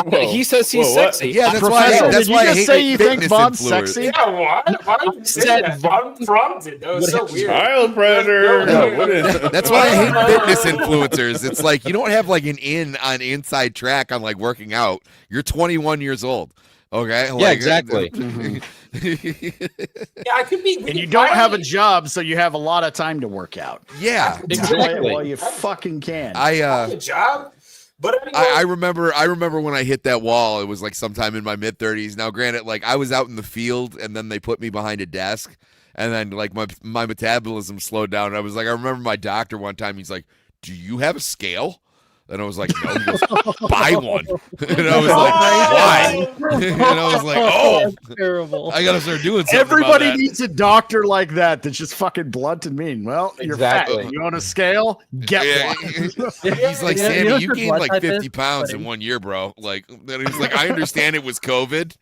Whoa. He says he's Whoa, what? sexy. Yeah, that's Professor, why. That's did why you I just hate say you think fitness Vaughn's influencers. sexy? Yeah, what? Why would you say Said that? Vaughn. I'm prompted. That was so weird. Child predator. No. What is? That's why I hate fitness influencers. It's like you don't have like an inside track on like working out. You're 21 years old. Okay. Yeah, exactly. Yeah, I could be. And you don't have a job, so you have a lot of time to work out. Yeah. Enjoy it Exactly. while you fucking can. I a job, but I remember when I hit that wall. It was like sometime in my mid 30s. Now, granted, like I was out in the field, and then they put me behind a desk, and then like my metabolism slowed down. And I was like, I remember my doctor one time. He's like, "Do you have a scale?" And I was like, "No." He goes, "Buy one." And I was like, "Why?" And I was like, "Oh, That's terrible. I gotta start doing something." Everybody about that. needs a doctor like that that's just fucking blunt and mean. Well, you're Exactly. fat. You on a scale? Get Yeah. one. He's like, You know "Sammy, what you your gained blood like type is, 50 pounds in buddy? 1 year, bro." Like, then he's like, "I understand it was COVID.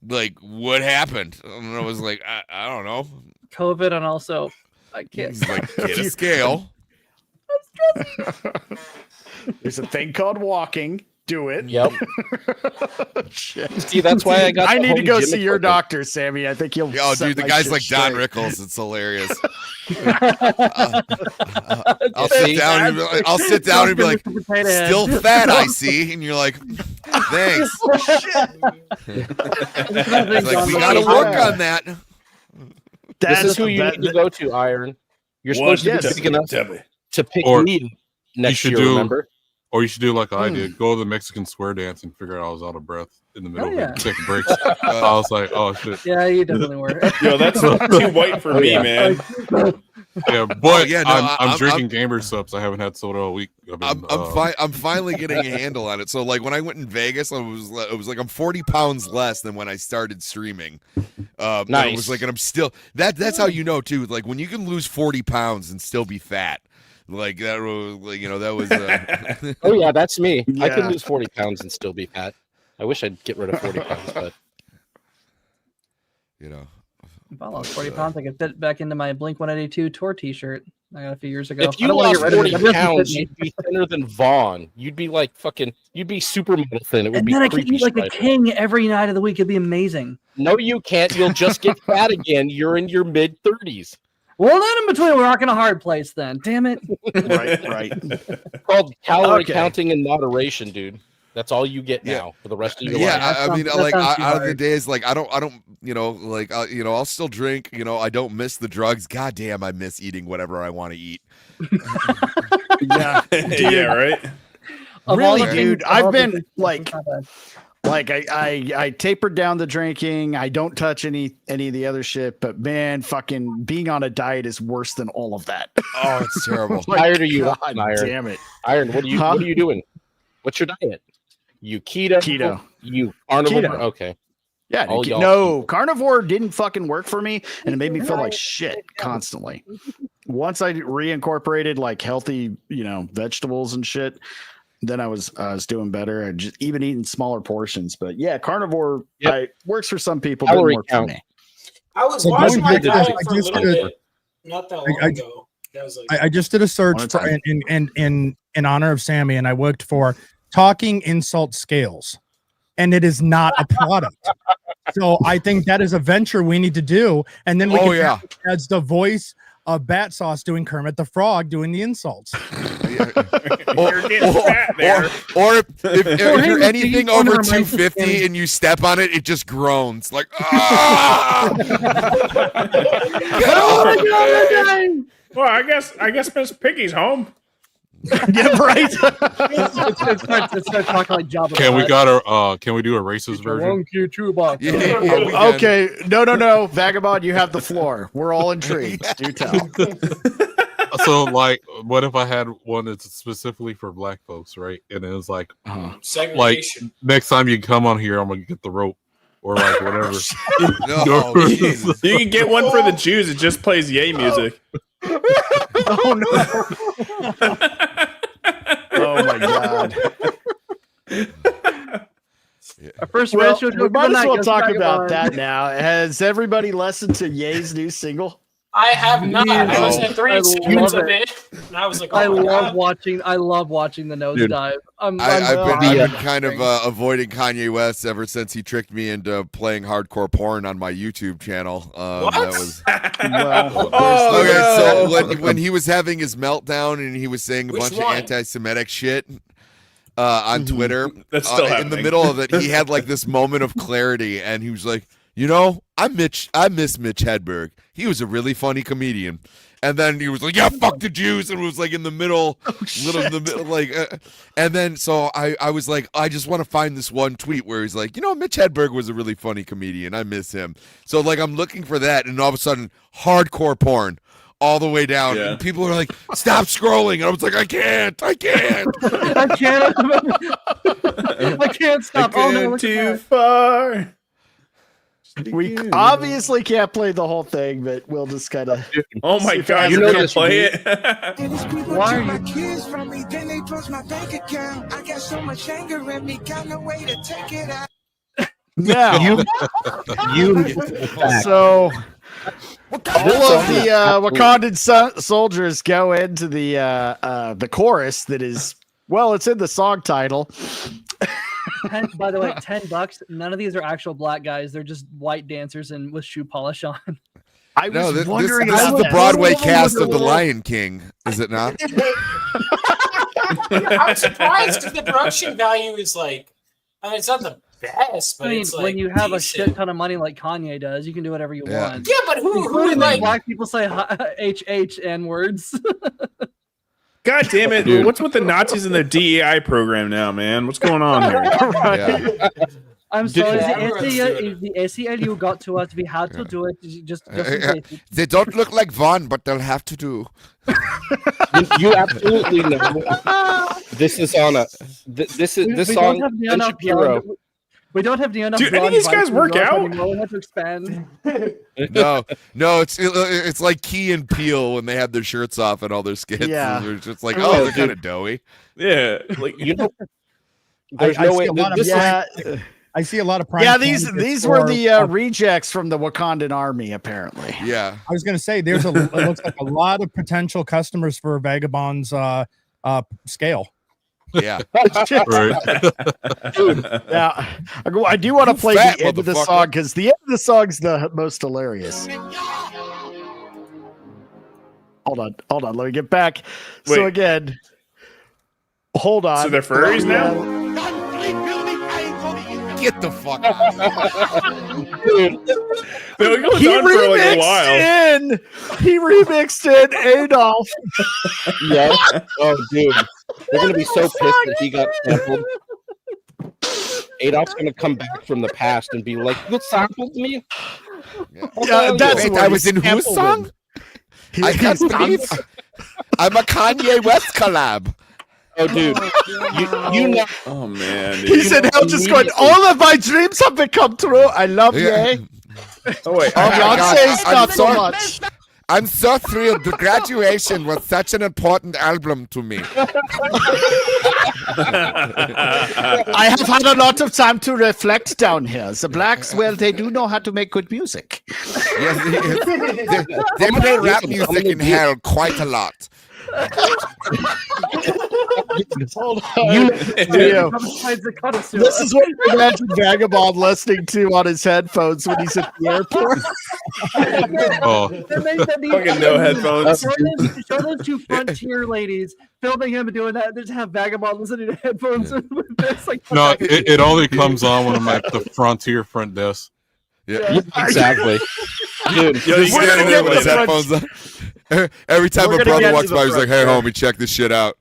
Like, what happened?" And I was like, I don't know." COVID, and also I can't. He's like, "Get a scale." There's a thing called walking. Do it. Yep. Shit. See, that's why I got. I the need to home go gym see your equipment. doctor, Sammy. I think you'll. Oh, set dude, the my guy's shit like Don straight. Rickles. It's hilarious. I'll See? sit down and be like, Potato head. "Still fat, I see," and you're like, "Thanks." It's like, "We gotta work on that." This is who you need to go to, Iron. You're supposed to be big enough to pick Or me next you should year. do- Remember? Or you should do like I did. Go to the Mexican square dance and figure out I was out of breath in the middle Oh, of yeah. it. Taking breaks. I was like, oh shit. Yeah, you definitely were. Yo, that's too white for me, yeah. man. Yeah, but I'm drinking gamer subs. I haven't had soda all week. I'm finally getting a handle on it. So like when I went in Vegas, it was like I'm 40 pounds less than when I started streaming. Nice. It was like, and I'm still that's how you know too. Like when you can lose 40 pounds and still be fat. Like that was like, that was. Oh yeah, that's me. Yeah. I could lose 40 pounds and still be fat. I wish I'd get rid of 40 pounds, but If I lost 40 pounds, I could fit back into my Blink 182 tour T-shirt I got a few years ago. If you lost 40 pounds, you'd be thinner than Vaughn. You'd be like you'd be supermodel thin. It would be. And then I could eat like a king every night of the week. It'd be amazing. No, you can't. You'll just get fat again. You're in your mid-30s. Well, then in between, we're not in a hard place then. Damn it. Right. It's called calorie counting in moderation, dude. That's all you get now for the rest of your life. I mean, like out of the days, like I don't, I'll still drink. I don't miss the drugs. God damn, I miss eating whatever I want to eat. Yeah, right. Really, dude. I've been like I tapered down the drinking. I don't touch any of the other shit. But man, fucking being on a diet is worse than all of that. Oh, it's terrible. How tired are you? God Iron? Damn it, Iron. What are you doing? What's your diet? You keto? You carnivore? Keto. Okay. Yeah. No, carnivore didn't fucking work for me, and it made me feel like shit constantly. Once I reincorporated like healthy, vegetables and shit, then I was doing better. I just even eating smaller portions. But yeah, carnivore works for some people, doesn't work for me. I was watching my diet for a little bit, not that long ago. I just did a search in honor of Sammy, and I looked for talking insult scales, and it is not a product. So I think that is a venture we need to do, and then we can as the voice of Battsauce doing Kermit the Frog doing the insults. Or if you're anything over 250 and you step on it, it just groans like ah! Oh my God, well, I guess Miss Piggy's home. Yeah, right. It starts talking like Jabba. Can we do a racist version? Okay. No. Vagabond, you have the floor. We're all intrigued. Do tell. So, like, what if I had one that's specifically for black folks, right? And it was like, segregation. Next time you come on here, I'm gonna get the rope or like whatever. You can get one for the Jews. It just plays yay music. Oh no! Oh my God! Our first we joke might as well talk Vagabond. about that now. Has everybody listened to Ye's new single? I have not. I listened to 3 seconds of it, and I was like, I love watching the nosedive. I've been kind of avoiding Kanye West ever since he tricked me into playing hardcore porn on my YouTube channel. What? That was so when he was having his meltdown and he was saying a bunch of anti-Semitic shit on Twitter, that's still in the middle of it, he had like this moment of clarity, and he was like, I miss Mitch Hedberg. He was a really funny comedian. And then he was like, yeah, fuck the Jews. And it was like in the middle, and then so I was like, I just want to find this one tweet where he's like, Mitch Hedberg was a really funny comedian. I miss him. So like, I'm looking for that. And all of a sudden, hardcore porn all the way down. Yeah. And people are like, stop scrolling. And I was like, I can't. I can't stop. Too far. We obviously can't play the whole thing, but we'll just kind of. Oh my God! You can't play it. Why are you? Kids from me, then they close my bank account. I got so much anger in me, got no way to take it out. Now, so all of the Wakandan soldiers go into the chorus that is, well, it's in the song title. By the way, $10. None of these are actual black guys. They're just white dancers and with shoe polish on. I was wondering. This is the Broadway cast of The Lion King, is it not? I'm surprised because the production value is like, it's not the best, but it's like when you have a shit ton of money like Kanye does, you can do whatever you want. Yeah, but who like black people say HH and words? God damn it! Dude. What's with the Nazis and their DEI program now, man? What's going on here? I'm sorry, Did- the ACLU got to us. We had to do it. Just in case. They don't look like Vaughn, but they'll have to do. You absolutely know. This is on a. This song. Ben Shapiro. We don't have the enough. Do any of these guys work out? We have to expand. No, it's like Key and Peele when they have their shirts off and all their skits. Yeah. They're just like, oh, they're kind of doughy. Yeah, like You know, there's no way. I see a lot of these were the rejects from the Wakandan army, apparently. Yeah. I was going to say it looks like a lot of potential customers for Vagabond's scale. Yeah. Dude, now, I do want to play the end of the song because the end of the song's the most hilarious. Hold on. Let me get back. Wait. So again, hold on. So they're furries now? Get the fuck out. He remixed in Adolf. Yeah. Oh, dude. They're going to be so pissed that he got sampled. Adolf's going to come back from the past and be like, you sampled me? Yeah, that's I was in whose song? I can't believe I'm a Kanye West collab. Oh, dude. You know. Oh, man. Dude. He said, "Hell, just going, all of my dreams have become true. I love you." Oh, wait. Beyonce's not so much. I'm so thrilled. The graduation was such an important album to me. I have had a lot of time to reflect down here. The blacks, well, they do know how to make good music. Yes, they play rap music in hell quite a lot. Hold on. This is what I imagine Vagabond listening to on his headphones when he's at the airport. Fucking no headphones. Show those two frontier ladies filming him and doing that. Just have Vagabond listening to headphones. No, it only comes on when I'm at the Frontier front desk. Yeah, exactly. Dude, he's standing there with his headphones on. Every time a brother walks by, he's like, "Hey, homie, check this shit out."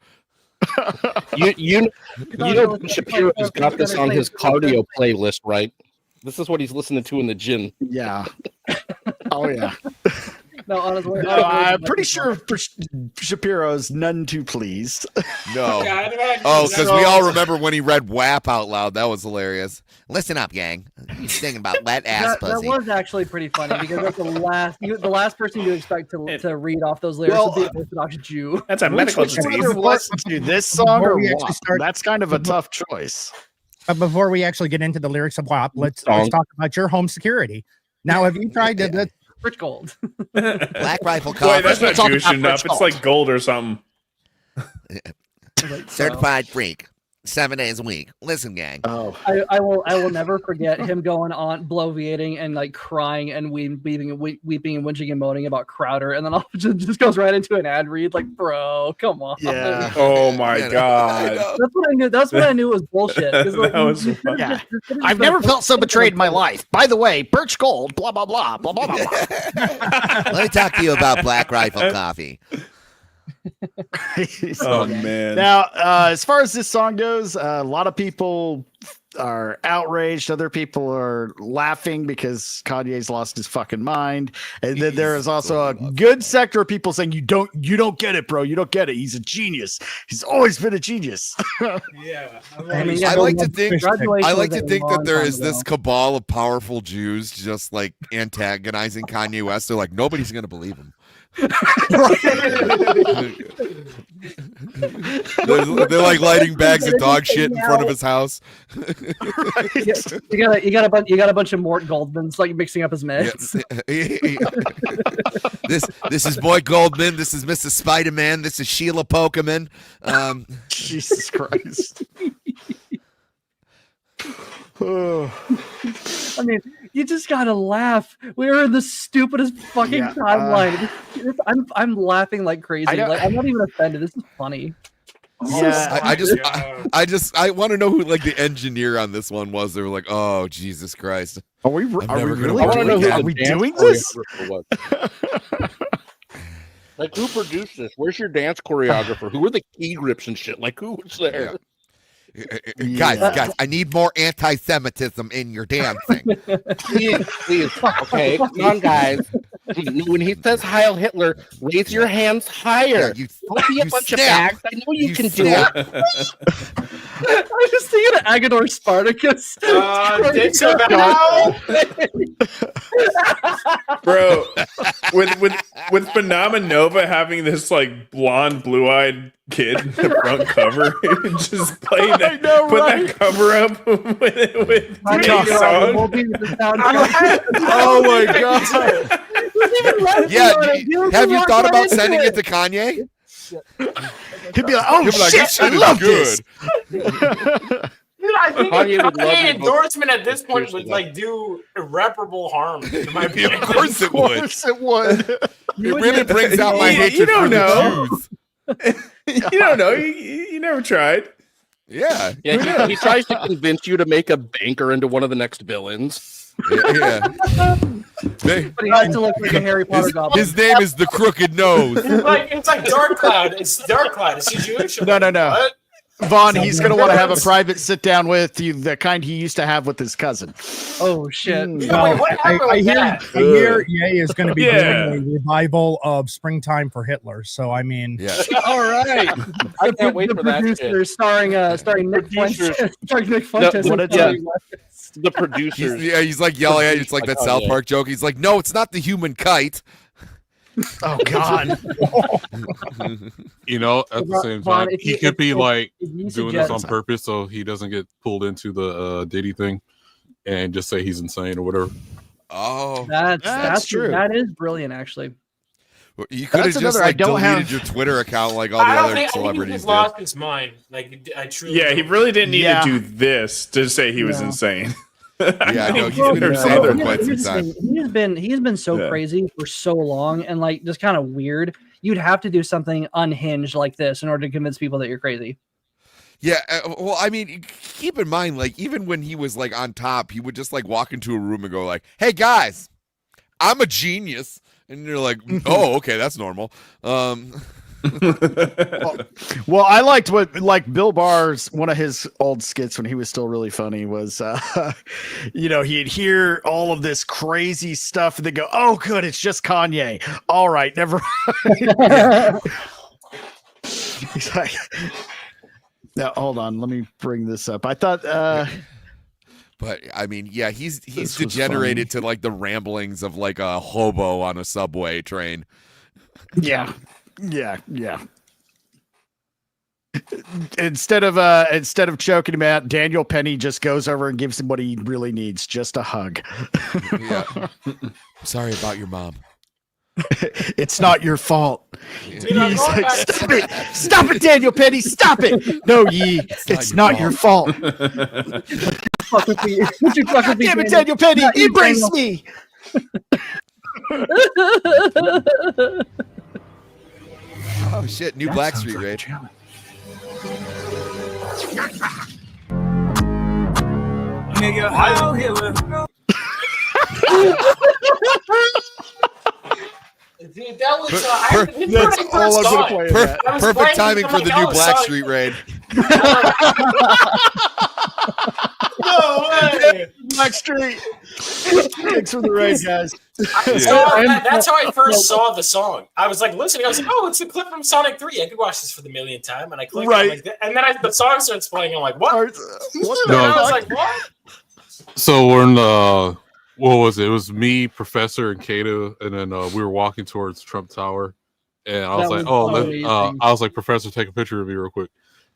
You know, Shapiro's got this on his cardio playlist, right? This is what he's listening to in the gym. Yeah. Oh yeah. No, honestly, I'm pretty sure Shapiro's none too pleased. No. Oh, because we all remember when he read WAP out loud. That was hilarious. Listen up, gang. He's thinking about wet ass that pussy. was actually pretty funny because that's the last person you'd expect to read off those lyrics would be an Orthodox Jew. That's a medical disease. Listen to this song or WAP? That's kind of a tough choice. But before we actually get into the lyrics of WAP, let's talk about your home security. Now, have you tried to Rich Gold? Black Rifle Coffee. Wait, that's not Jewish enough. It's like gold or something. Certified freak. 7 days a week. Listen, gang. Oh, I will never forget him going on bloviating and like crying and weeping and whinging and moaning about Crowder, and then all just goes right into an ad read. Like, bro, come on. Yeah. Oh my god. That's what I knew. That's what I knew was bullshit. Like, That was so funny. Yeah. I've never felt so betrayed in my life. By the way, Birch Gold, blah, blah, blah, blah, blah, blah, blah. Let me talk to you about Black Rifle Coffee. Oh man. Now, as far as this song goes, a lot of people are outraged. Other people are laughing because Kanye's lost his fucking mind. And then there is also a good sector of people saying, you don't get it, bro. You don't get it. He's a genius. He's always been a genius. Yeah. I like to think that there is this cabal of powerful Jews just like antagonizing Kanye West. They're like, nobody's gonna believe him. they're like lighting bags of dog shit in front of his house. You got a bunch of Mort Goldmans like mixing up his meds. This is Boy Goldman. This is Mrs. Spider-Man. This is Sheila Pokemon. Jesus Christ. I mean, you just gotta laugh. We are in the stupidest fucking timeline. I'm laughing like crazy. Like, I'm not even offended. This is funny. Yeah, I want to know who like the engineer on this one was. They were like, "Oh, Jesus Christ, are we doing this? Like, who produced this? Where's your dance choreographer? Who are the key grips and shit? Like, who was there? Guys, I need more anti-Semitism in your dancing. Please. Okay, come on, guys. When he says Heil Hitler, raise your hands higher. Don't be a bunch of bags. I know you can do it. I was thinking of Agador Spartacus. Bro, with Phenomenova having this like blonde, blue-eyed kid in the front cover, just play that, that cover up with today's song. Oh my god! Yeah, have you thought about sending it to Kanye? He'd be like, "Oh shit, I love this." Dude, I think a Kanye endorsement at this point would like do irreparable harm to my Of course it would. It really brings out my hatred You don't for know. the Jews. You don't know. You never tried. Yeah. Yeah, he tries to convince you to make a banker into one of the next villains. Yeah. But he has to look like a Harry Potter goblin. His name is the Crooked Nose. It's like Dark Cloud. It's Dark Cloud. Is he Jewish? No. What? Vaughn, he's going to want to have a private sit down with you, the kind he used to have with his cousin. Oh shit! I hear Ye is going to be doing a revival of Springtime for Hitler. So I mean, All right. I can't wait for that. Producer starring Nick Fuentes. Starring Nick Fuentes. The producers. He's like yelling at you. It's like that South Park joke. He's like, "No, it's not the human kite." Oh God! You know, at the same Vaughn, time, if he you- could be if- like if you doing this on suggest- purpose so he doesn't get pulled into the Diddy thing and just say he's insane or whatever. Oh, That's true. That is brilliant, actually. You could have That's just another- I like don't deleted have- your Twitter account like all the I don't other think celebrities he's did. lost his mind. Like I truly. Yeah, he really didn't need Yeah. to do this to say he was insane. Yeah, no, he's Well, been yeah. insane for Yeah. quite some time. He's been so crazy for so long and like just kind of weird. You'd have to do something unhinged like this in order to convince people that you're crazy. Yeah, well, I mean, keep in mind, like, even when he was like on top, he would just like walk into a room and go like, "Hey guys, I'm a genius," and you're like, "Oh, okay, that's normal." Well, I liked what Bill Barr's one of his old skits when he was still really funny was, he'd hear all of this crazy stuff and then go, "Oh, good, it's just Kanye. All right, never mind." He's like, now hold on, let me bring this up. I thought, but I mean, yeah, he's This was degenerated to like the ramblings of like a hobo on a subway train. yeah. Instead of choking him out, Daniel Penny just goes over and gives him what he really needs, just a hug. Yeah. Sorry about your mom. It's not your fault. Yeah. He's like, stop it, Daniel Penny, stop it. No, Yee, it's not your fault. Damn it, Damn it, Daniel Penny, embrace me. Oh shit, new Blackstreet raid. Nigga, Heil Hitler. Dude, that was That's all I'm gonna play. Perfect timing for the new Blackstreet raid. No way. Blackstreet. Thanks for the raid, guys. That's how I first saw the song. I was like listening. I was like, "Oh, it's a clip from Sonic 3. I could watch this for the millionth time." And I clicked, Right. and then the song starts playing. I'm like, "What? What the No. hell?" I was like, "What?" So we're in the what was it? It was me, Professor, and Kato, and then we were walking towards Trump Tower, and I was That like, was I was like, Professor, take a picture of me real quick.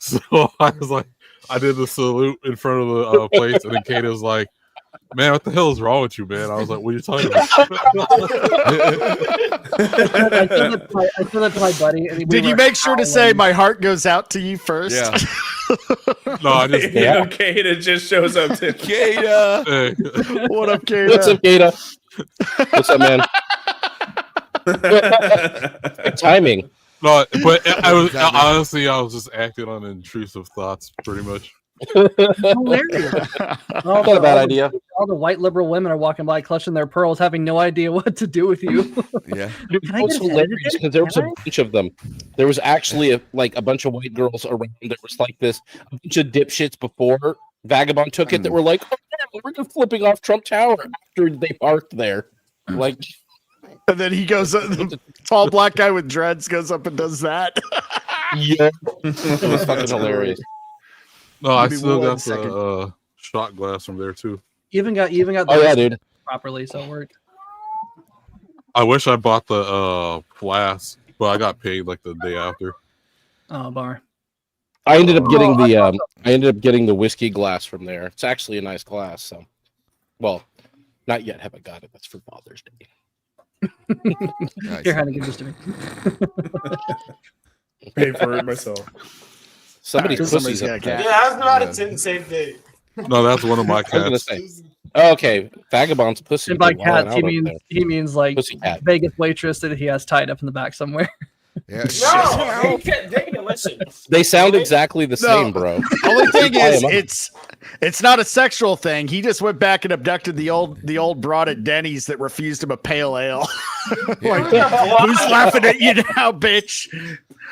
So I was like, I did the salute in front of the place, and then Kato was like, "Man, what the hell is wrong with you, man?" I was like, "What are you talking about?" I said that to my buddy. And Did you make sure to say my heart goes out to you first? Yeah. No, I just Kata just shows up to Kata. Hey. What up, Kata? What's up, Gata? What's up, man? Good timing. No, but I was honestly, I was just acting on intrusive thoughts, pretty much. Hilarious. Not a bad idea. All the white liberal women are walking by, clutching their pearls, having no idea what to do with you. Yeah. Dude, Can I it was get an hilarious edit? because there was a Can bunch of them. There was actually a bunch of white girls around. There was like a bunch of dipshits before Vagabond took it that were like, "Oh, yeah, we're just flipping off Trump Tower after they parked there." Like, and then he goes, the tall black guy with dreads goes up and does that. yeah, it was fucking hilarious. No, I Give me still one got second. the shot glass from there too. You even got the Oh yeah, dude. properly, so it worked. I wish I bought the flask, but I got paid like the day after. Oh, bar. I ended up getting the whiskey glass from there. It's actually a nice glass. So, well, not yet. Haven't got it. That's for Father's Day. Nice. Here, how to give this to me. Pay for it myself. Somebody's pussy's got a up there. cat. Yeah, I was about to say the same thing. No, that's one of my I was gonna cats. say. Oh, okay, Vagabond's pussy. And by been wilding cats, out up there. he means like Pussycat. Vegas waitress that he has tied up in the back somewhere. Yeah. No, they can listen. They sound exactly the same, bro. Only thing Tie is, 'em up. it's not a sexual thing. He just went back and abducted the old broad at Denny's that refused him a pale ale. Like, who's laughing at you now, bitch?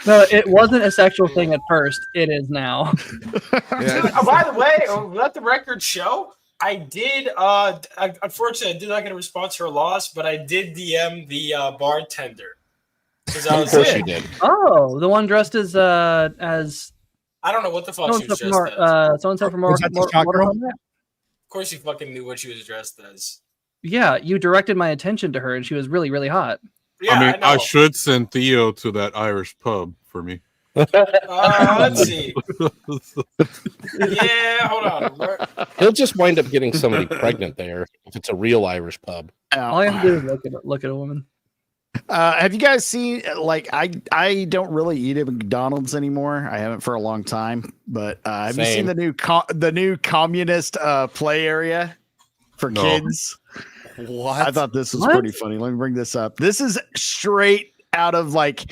No, it wasn't a sexual thing at first. It is now. By the way, let the record show. I did. Unfortunately, I did not get a response to her loss, but I did DM the bartender. Of course you did. Oh, the one dressed as I don't know what the fuck she was dressed as. so and so from Mortal Kombat. Of course, you fucking knew what she was dressed as. Yeah, you directed my attention to her, and she was really, really hot. Yeah, I mean, I I know. should send Theo to that Irish pub for me. Let's see. Yeah, hold on. He'll just wind up getting somebody pregnant there if it's a real Irish pub. All you have to do is look at a woman. Have you guys seen, like, I don't really eat at McDonald's anymore. I haven't for a long time, but have you seen the new communist play area for kids? What? I thought this was pretty funny. Let me bring this up. This is straight out of like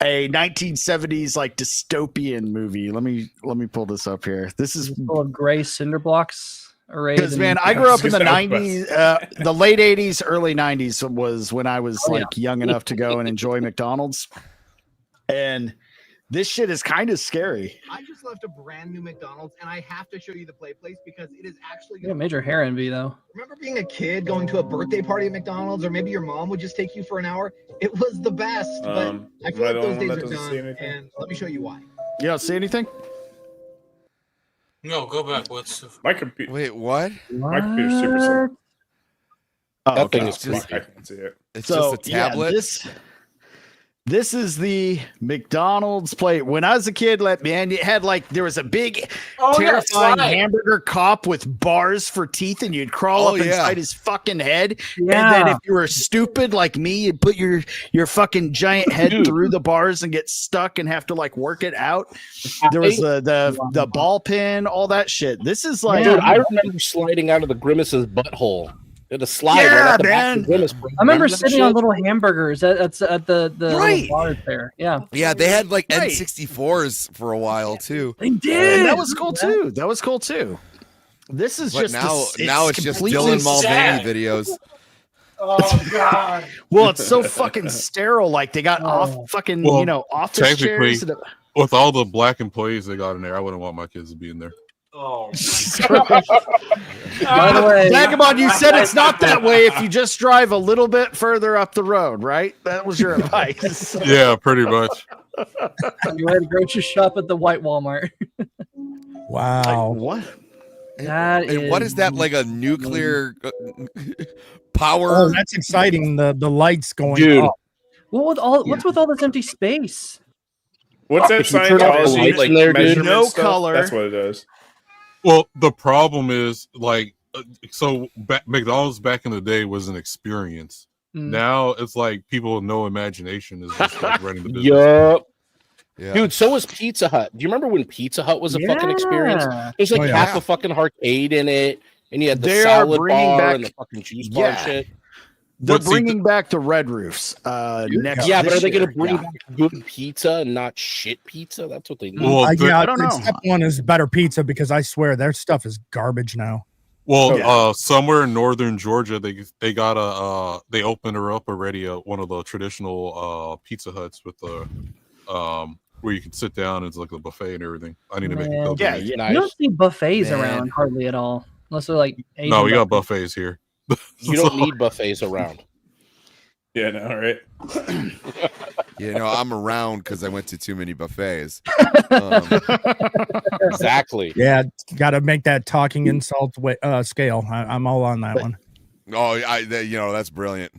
a 1970s like dystopian movie. Let me pull this up here. This is full of gray cinder blocks. because, man, I grew up in the 90s, the late 80s, early 90s was when I was young enough to go and enjoy McDonald's. And this shit is kind of scary. I just left a brand new McDonald's and I have to show you the play place because it is actually Yeah, major hair envy though. Remember being a kid going to a birthday party at McDonald's, or maybe your mom would just take you for an hour? It was the best, but I feel like those days are done. And let me show you why. You don't see anything? No, go back. What's my computer? Wait, what? My computer's super slow. Oh, That thing okay. is creepy. I can see it. It's So, just a tablet. Yeah, this is the McDonald's plate. When I was a kid, man, it had like there was a big, terrifying hamburger cop with bars for teeth, and you'd crawl up inside his fucking head. Yeah. And then if you were stupid like me, you'd put your fucking giant head through the bars and get stuck and have to like work it out. There was the ball pin, all that shit. This is like, Dude, I remember sliding out of the Grimace's butthole. It had a slide Yeah, right out the back man. of the Grimace. I remember that sitting shit? on little hamburgers at the Right. little bars there. Yeah. Yeah, they had like Right. N64s for a while too. They did. and that was cool too. That was cool too. This is But just now it's just completely Dylan Mulvaney sad. videos. Oh God. Well, it's so fucking sterile. Like they got off fucking, Well, office technically, chairs. And with all the black employees they got in there, I wouldn't want my kids to be in there. Oh. By the way, Vagabond, you said it's not that way if you just drive a little bit further up the road, right? That was your advice. Yeah, pretty much. you had to grocery shop at the white Walmart. Wow. What? And what is that, like a nuclear power? Oh, that's exciting. The lights going Dude. off. What's with all this empty space? What's that If you turn off the Scientology lights in there, dude, measurement no stuff? color. That's what it is. Well, the problem is like, so McDonald's back in the day was an experience. Mm. Now it's like people with no imagination is just like running the business. Yup. Yeah. Dude, so was Pizza Hut. Do you remember when Pizza Hut was a fucking experience? There's like half a fucking arcade in it, and you had the They are salad bringing bar back- and the fucking juice bar and shit. They're But see, bringing back the Red Roofs next. Yeah, but are this they going year. to bring Yeah. back good pizza and not shit pizza? That's what they need. Well, I don't know. Step one is better pizza because I swear their stuff is garbage now. Well, somewhere in northern Georgia, they got they opened her up already. One of the traditional Pizza Huts with the where you can sit down. It's like a buffet and everything. I need to make a Man. pilgrimage. You don't see buffets Man. around hardly at all, unless they're like Asian No, we got buffets here. You don't need buffets around. Yeah, no, right. I'm around because I went to too many buffets. Exactly. Yeah, got to make that talking insult scale. I'm all on that one. Oh, that's brilliant.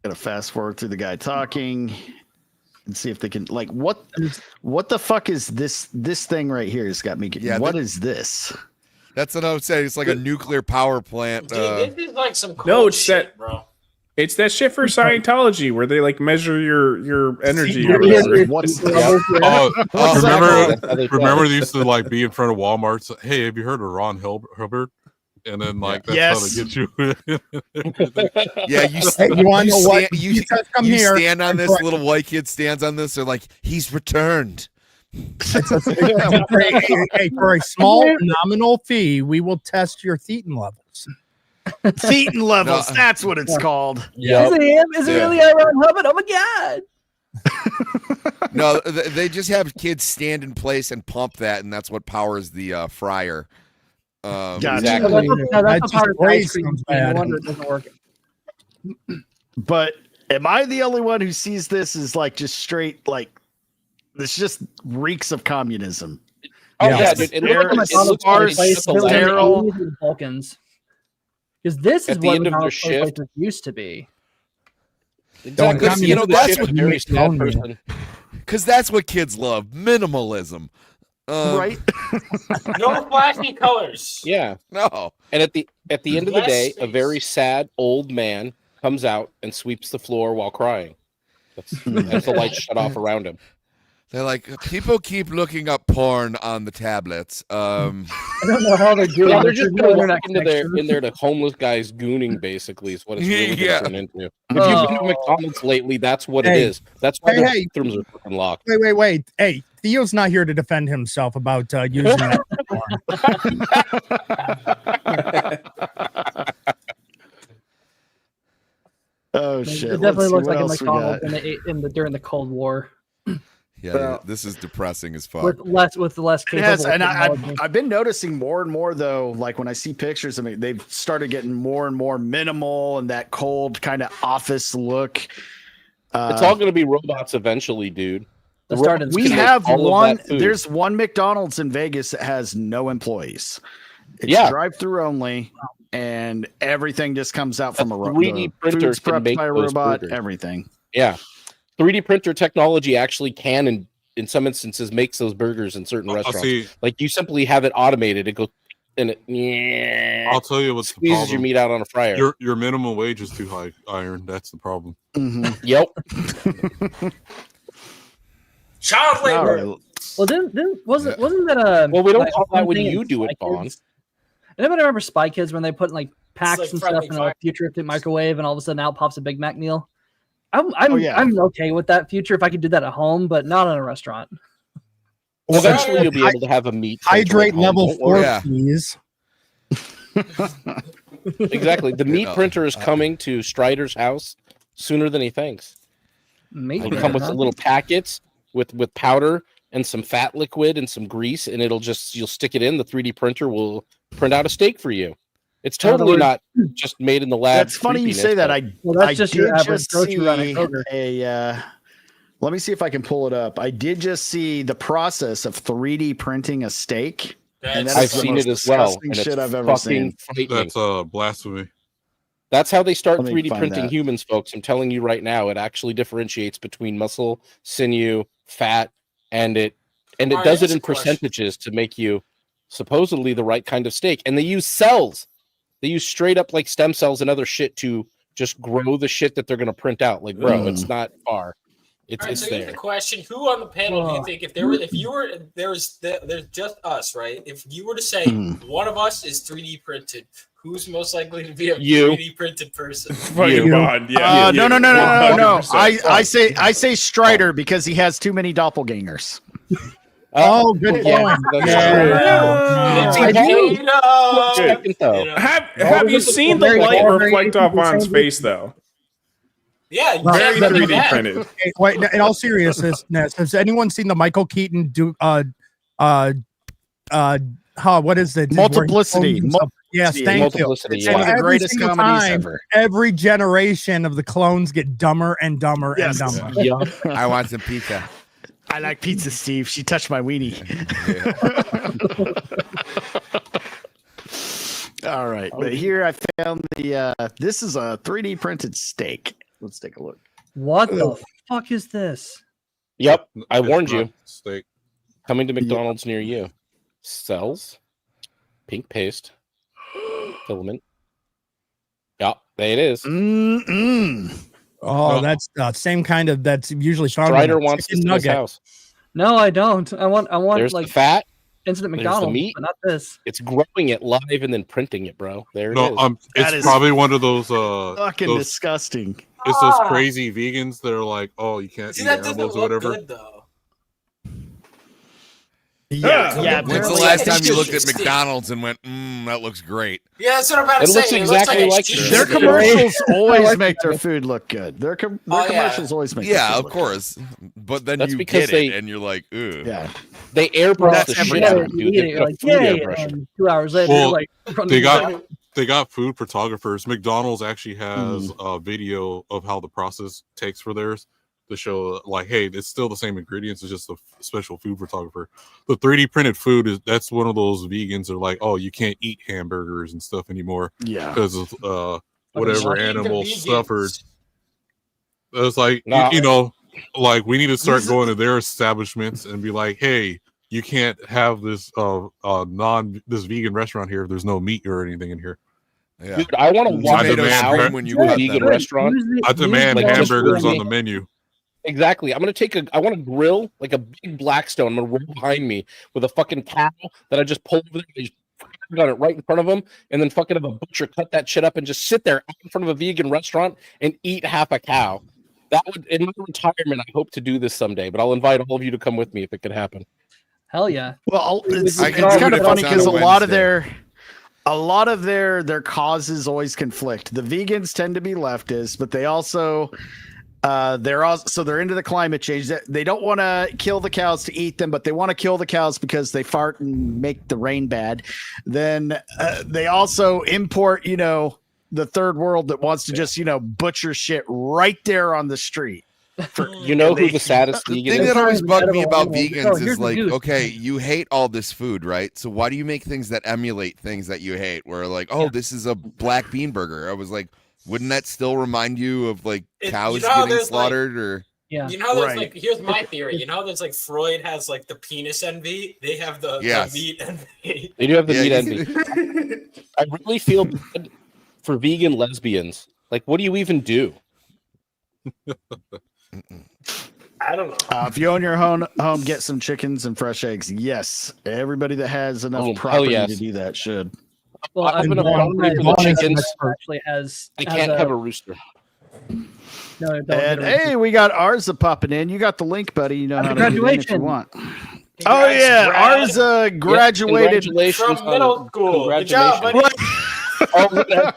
Gotta fast forward through the guy talking and see if they can what the fuck is this thing right here? Has got me. What is this? That's what I would say. It's like a nuclear power plant. Dude, this is like some cool No, it's shit, that, bro. It's that shit for Scientology where they like measure your energy. Or What's remember they used to like be in front of Walmart. So, hey, have you heard of Ron Hubbard? And then like that's how they get you. Yeah, you stand on this. Little white kid stands on this. They're like, he's returned. For a small nominal fee, we will test your thetan levels. Thetan levels. That's what it's called. Yeah. Is it him? Is it really Ron Hubbard? Oh my god. No, they just have kids stand in place and pump that, and that's what powers the fryer. Exactly. That's the part of ice cream. No wonder it doesn't work. But am I the only one who sees this as like just straight this just reeks of communism? Oh yeah, dude, it looks like sterile Balkans. Because this is what McDonald's shift used to be. Exactly. That's what very sad person. Because that's what kids love: minimalism. Right? No flashy colors. Yeah. No. And at the end of the day, a very sad old man comes out and sweeps the floor while crying. As the lights shut off around him. They're like, people keep looking up porn on the tablets. I don't know how they're doing. Yeah, they're just going to walk in there to homeless guys gooning, basically, is what it's really going to turn into. If you've been to McDonald's lately, that's what it is. That's why the bathrooms are fucking locked. Wait. Hey, Theo's not here to defend himself about using that. Oh shit! It definitely looks like a McDonald's during the Cold War. Yeah, this is depressing as fuck. With less capable. Yes, and I've been noticing more and more though. Like when I see pictures, I mean, they've started getting more and more minimal and that cold kind of office look. It's all going to be robots eventually, dude. We have one. There's one McDonald's in Vegas that has no employees. It's drive-through only, and everything just comes out from a 3D printer prepped make by a those robot. burgers. Everything. Yeah. 3D printer technology actually can, in some instances, makes those burgers in certain restaurants. Like you simply have it automated. It goes and it. I'll tell you what's the squeezes problem. your meat out on a fryer. Your minimum wage is too high, Iron. That's the problem. Mm-hmm. Yep. Child labor. Well, wasn't that a? Well, we don't call that when you do it, Vaughn. Anybody remember Spy Kids when they put like packs like and stuff friendly in a fire. futuristic microwave, and all of a sudden out pops a Big Mac meal? I'm okay with that future if I could do that at home, but not in a restaurant. Well, eventually you'll be able to have a meat hydrate level 4, please. Exactly. The meat printer is coming to Strider's house sooner than he thinks. It'll come with little packets with powder and some fat liquid and some grease, and you'll stick it in. The 3D printer will print out a steak for you. It's totally not just made in the lab. That's funny you say that. I just your average grocery run at Kroger. Let me see if I can pull it up. I did just see the process of 3D printing a steak. And I've seen it as well. And shit it's I've ever seen. frightening. That's blasphemy. That's how they start Let me 3D find printing that. humans, folks. I'm telling you right now, it actually differentiates between muscle, sinew, fat, and it does it in percentages to make you supposedly the right kind of steak. And they use cells. They use straight up like stem cells and other shit to just grow the shit that they're going to print out. Like, bro, it's not far. It's All right, it's so here's there. the question: who on the panel do you think, there's just us, right? If you were to say one of us is 3D printed, who's most likely to be a You. 3D printed person? Fucking Vaughn, yeah. No. 100%. I say Strider because he has too many doppelgangers. Oh, good point. Have you seen the light reflect off Vaughn's face though? Yeah, you Very can't do 3D that. printed. Okay, wait, in all seriousness, has anyone seen the Michael Keaton do what is it? Multiplicity. Yes, thank Multiplicity, you. yeah. One of the Every greatest single comedies time, ever. every generation of the clones get dumber and dumber Yes. and dumber. Yeah. I want some pizza. I like pizza, Steve. She touched my weenie. All right, but here I found the. This is a 3D printed steak. Let's take a look. What the fuck is this? Yep, I warned you. Steak. Coming to McDonald's near you. Cells, pink paste, filament. Yep, there it is. Oh, that's same kind of. That's usually found. Strider in a wants chicken this in his nugget. house. No, I don't. I want There's like the fat. instant There's McDonald's, the meat. but not this. It's growing it live and then printing it, bro. There it is. That It's is probably one of those Fucking those, disgusting. it's those crazy vegans that are like, oh, you can't See, eat that doesn't animals or look whatever. good though. Yeah. When's the last time you looked at McDonald's and went, that looks great? Yeah, that's what I'm about to It say. looks exactly it looks like cheese. Their commercials always make their food look good. Their yeah. commercials always make. Yeah, their food of look course. But then That's you because get it, they- and you're like, ooh. good. Yeah. They airbrush the That's shit every out time. of them, dude. You're They're like, a food yay, airbrush. and 2 hours later, Well, you're like, they got food photographers. McDonald's actually has a video of how the process takes for theirs to show, like, hey, it's still the same ingredients. It's just a special food photographer. The 3D printed food that's one of those vegans that are like, oh, you can't eat hamburgers and stuff anymore. Yeah. Because of whatever animal suffered. It's like Nah. you know, like we need to start going to their establishments and be like, hey, you can't have this this vegan restaurant here if there's no meat or anything in here. Yeah. Dude, I want to walk Tomatoes now cream when you to a cut vegan them. restaurant. I demand Like, just hamburgers really on the menu. Exactly. I'm gonna I want to grill like a big Blackstone. I'm gonna roll behind me with a fucking cow that I just pulled over there. I just got it right in front of them, and then fucking have a butcher cut that shit up and just sit there in front of a vegan restaurant and eat half a cow. That would, in my retirement, I hope to do this someday. But I'll invite all of you to come with me if it could happen. hell yeah. Well, it's I can do kind it of if funny it's on because a a lot of their causes always conflict. The vegans tend to be leftists, but they also they're into the climate change. They don't want to kill the cows to eat them, but they want to kill the cows because they fart and make the rain bad. Then they also import, the third world that wants to just, butcher shit right there on the street. You know who the saddest The vegan thing is? that always bugged me about Oh, vegans here's is the like, goose. okay, you hate all this food, right? So why do you make things that emulate things that you hate? Where like, oh, this is a black bean burger. I was like, wouldn't that still remind you of like cows you know how getting there's, slaughtered or? Yeah. You know, there's Right. like, here's my theory. You know, there's like Freud has like the penis envy. They have the meat envy. They do have the Yeah, meat you- envy. I really feel bad for vegan lesbians. Like, what do you even do? I don't know. If you own your home, get some chickens and fresh eggs. Yes, everybody that has enough hell property yes. to do that should. Well, I have enough Vaughn- property for the Vaughn is chickens. actually has. I can't have a rooster. No, don't And get a- hey, we got Arza popping in. You got the link, buddy. You know how to get in if you Graduation. want. Congrats, Oh yeah, Brad. Arza graduated. Congratulations From middle school. Good job, buddy.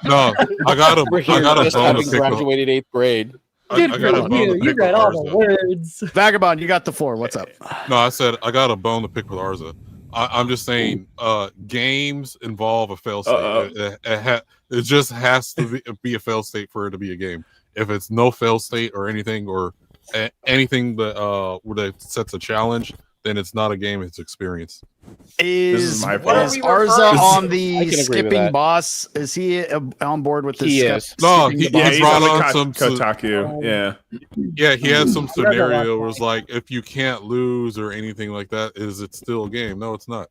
No, I got a We're here I got a just bone to having pick with. graduated 8th grade. I Good got a for bone you. to You pick read with all the Arza. words. Vagabond, you got the floor. What's up? No, I said I got a bone to pick with Arza. I'm just saying, games involve a fail state. It just has to be a fail state for it to be a game. If it's no fail state or anything anything that sets a challenge, then it's not a game. It's experience. Is my fault. Arza on I the can agree with skipping that. boss? Is he on board with this? He is. No, skipping he- the boss? he he's brought on on the some- Kotaku. Yeah. Yeah, he had some Yeah, scenario where it's like, if you can't lose or anything like that, is it still a game? No, it's not.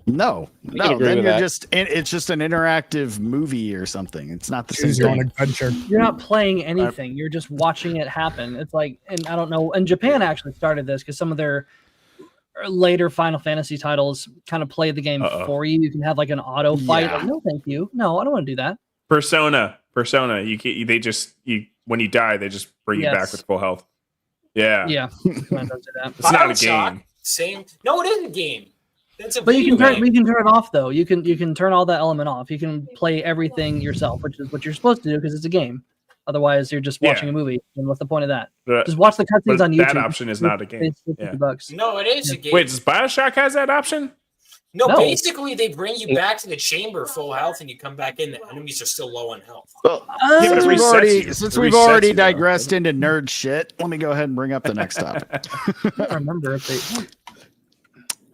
No. agree Then with you're that. it's just an interactive movie or something. It's not the same Choose your own thing. adventure. You're not playing anything. You're just watching it happen. It's like, and I don't know. And Japan actually started this because some of their later Final Fantasy titles kind of play the game for you. You can have like an auto fight. Yeah. Like, no, thank you. No, I don't want to do that. Persona. When you die, they just bring you back with full health. Yeah. Yeah. It's not a game. Same. No, it is a game. It's a But you video can turn it off though. You can turn all that element off. You can play everything yourself, which is what you're supposed to do because it's a game. Otherwise, you're just watching a movie. And what's the point of that? Just watch the cutscenes on YouTube. That option is not a game. $50. No, it is a game. Wait, does Bioshock has that option? No, basically they bring you back to the chamber full health, and you come back in. The enemies are still low on health. Well, since we've already digressed into nerd shit, let me go ahead and bring up the next topic. I don't remember if they.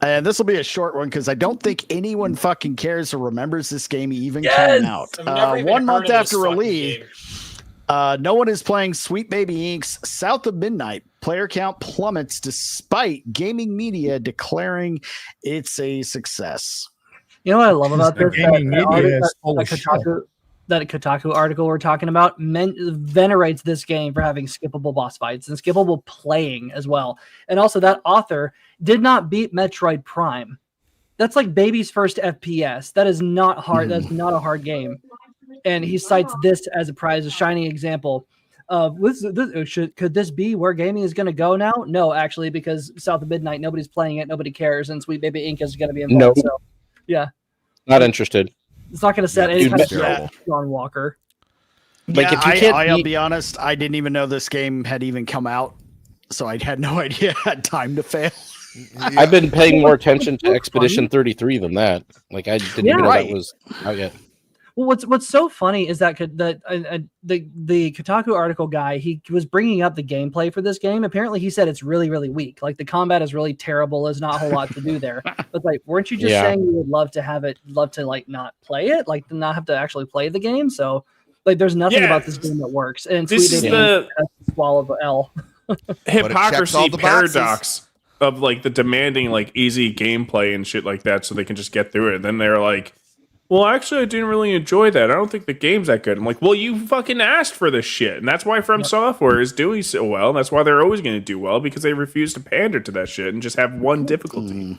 And this will be a short one because I don't think anyone fucking cares or remembers this game even coming out. I've never even 1 heard month of this after fucking release, no one is playing Sweet Baby Inc.'s South of Midnight. Player count plummets despite gaming media declaring it's a success. You know what I love about this? Gaming media is full of That Kotaku article we're talking about venerates this game for having skippable boss fights and skippable playing as well. And also that author did not beat Metroid Prime. That's like baby's first FPS. That is not hard. That's not a hard game. And he cites this as a prize, a shining example of could this be where gaming is going to go now? No, actually, because South of Midnight, nobody's playing it, nobody cares, and Sweet Baby Inc. is going to be involved. Nope. So, yeah, Not interested. it's not going to set any Dude, kind of terrible. John Walker. Like, Yeah, if you can't I'll beat- be honest, I didn't even know this game had even come out, so I had no idea I had time to fail. I've been paying more attention to Expedition 33 than that. Like, I didn't even know that was out yet. Well, what's so funny is that the Kotaku article guy, he was bringing up the gameplay for this game. Apparently, he said it's really, really weak. Like the combat is really terrible. There's not a whole lot to do there. But like, weren't you just saying you would love to like not play it, like to not have to actually play the game? So like, there's nothing about this game that works. And This is the swallow the L. hypocrisy the boxes. paradox of like the demanding like easy gameplay and shit like that so they can just get through it. And then they're like, well, actually, I didn't really enjoy that. I don't think the game's that good. I'm like, well, you fucking asked for this shit. And that's why From Software is doing so well. And that's why they're always going to do well, because they refuse to pander to that shit and just have one difficulty.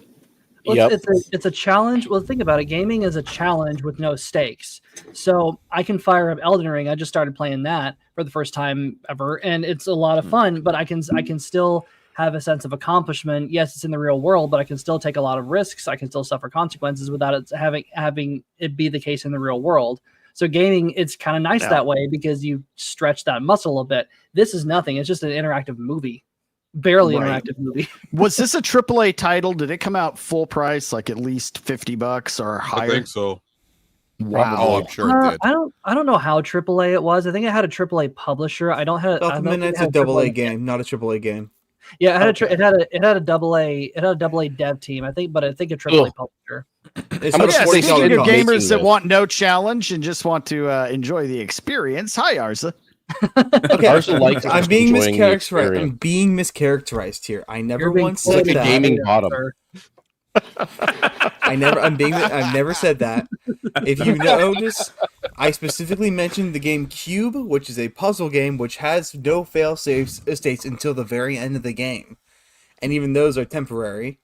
Well, it's a challenge. Well, think about it. Gaming is a challenge with no stakes. So I can fire up Elden Ring. I just started playing that for the first time ever, and it's a lot of fun. But I can still have a sense of accomplishment. Yes, it's in the real world, but I can still take a lot of risks. I can still suffer consequences without it having it be the case in the real world. So gaming, it's kind of nice that way because you stretch that muscle a bit. This is nothing. It's just an interactive movie. Barely interactive movie. Was this a AAA title? Did it come out full price, like at least $50 or higher? I think so. Wow. Oh, I'm sure it did. I don't know how AAA it was. I think it had a AAA publisher. I don't have. South of Midnight's a AA game, not a AAA game. Yeah, it had a double A dev team. I think a AAA publisher. Speaking of gamers that want no challenge and just want to enjoy the experience. Hi, Arza. Okay, I'm being enjoying the mischaracterized. I'm being mischaracterized here. I never once said that. Gaming bottom. I've never said that. If you notice, I specifically mentioned the game Cube, which is a puzzle game which has no fail safe states until the very end of the game, and even those are temporary.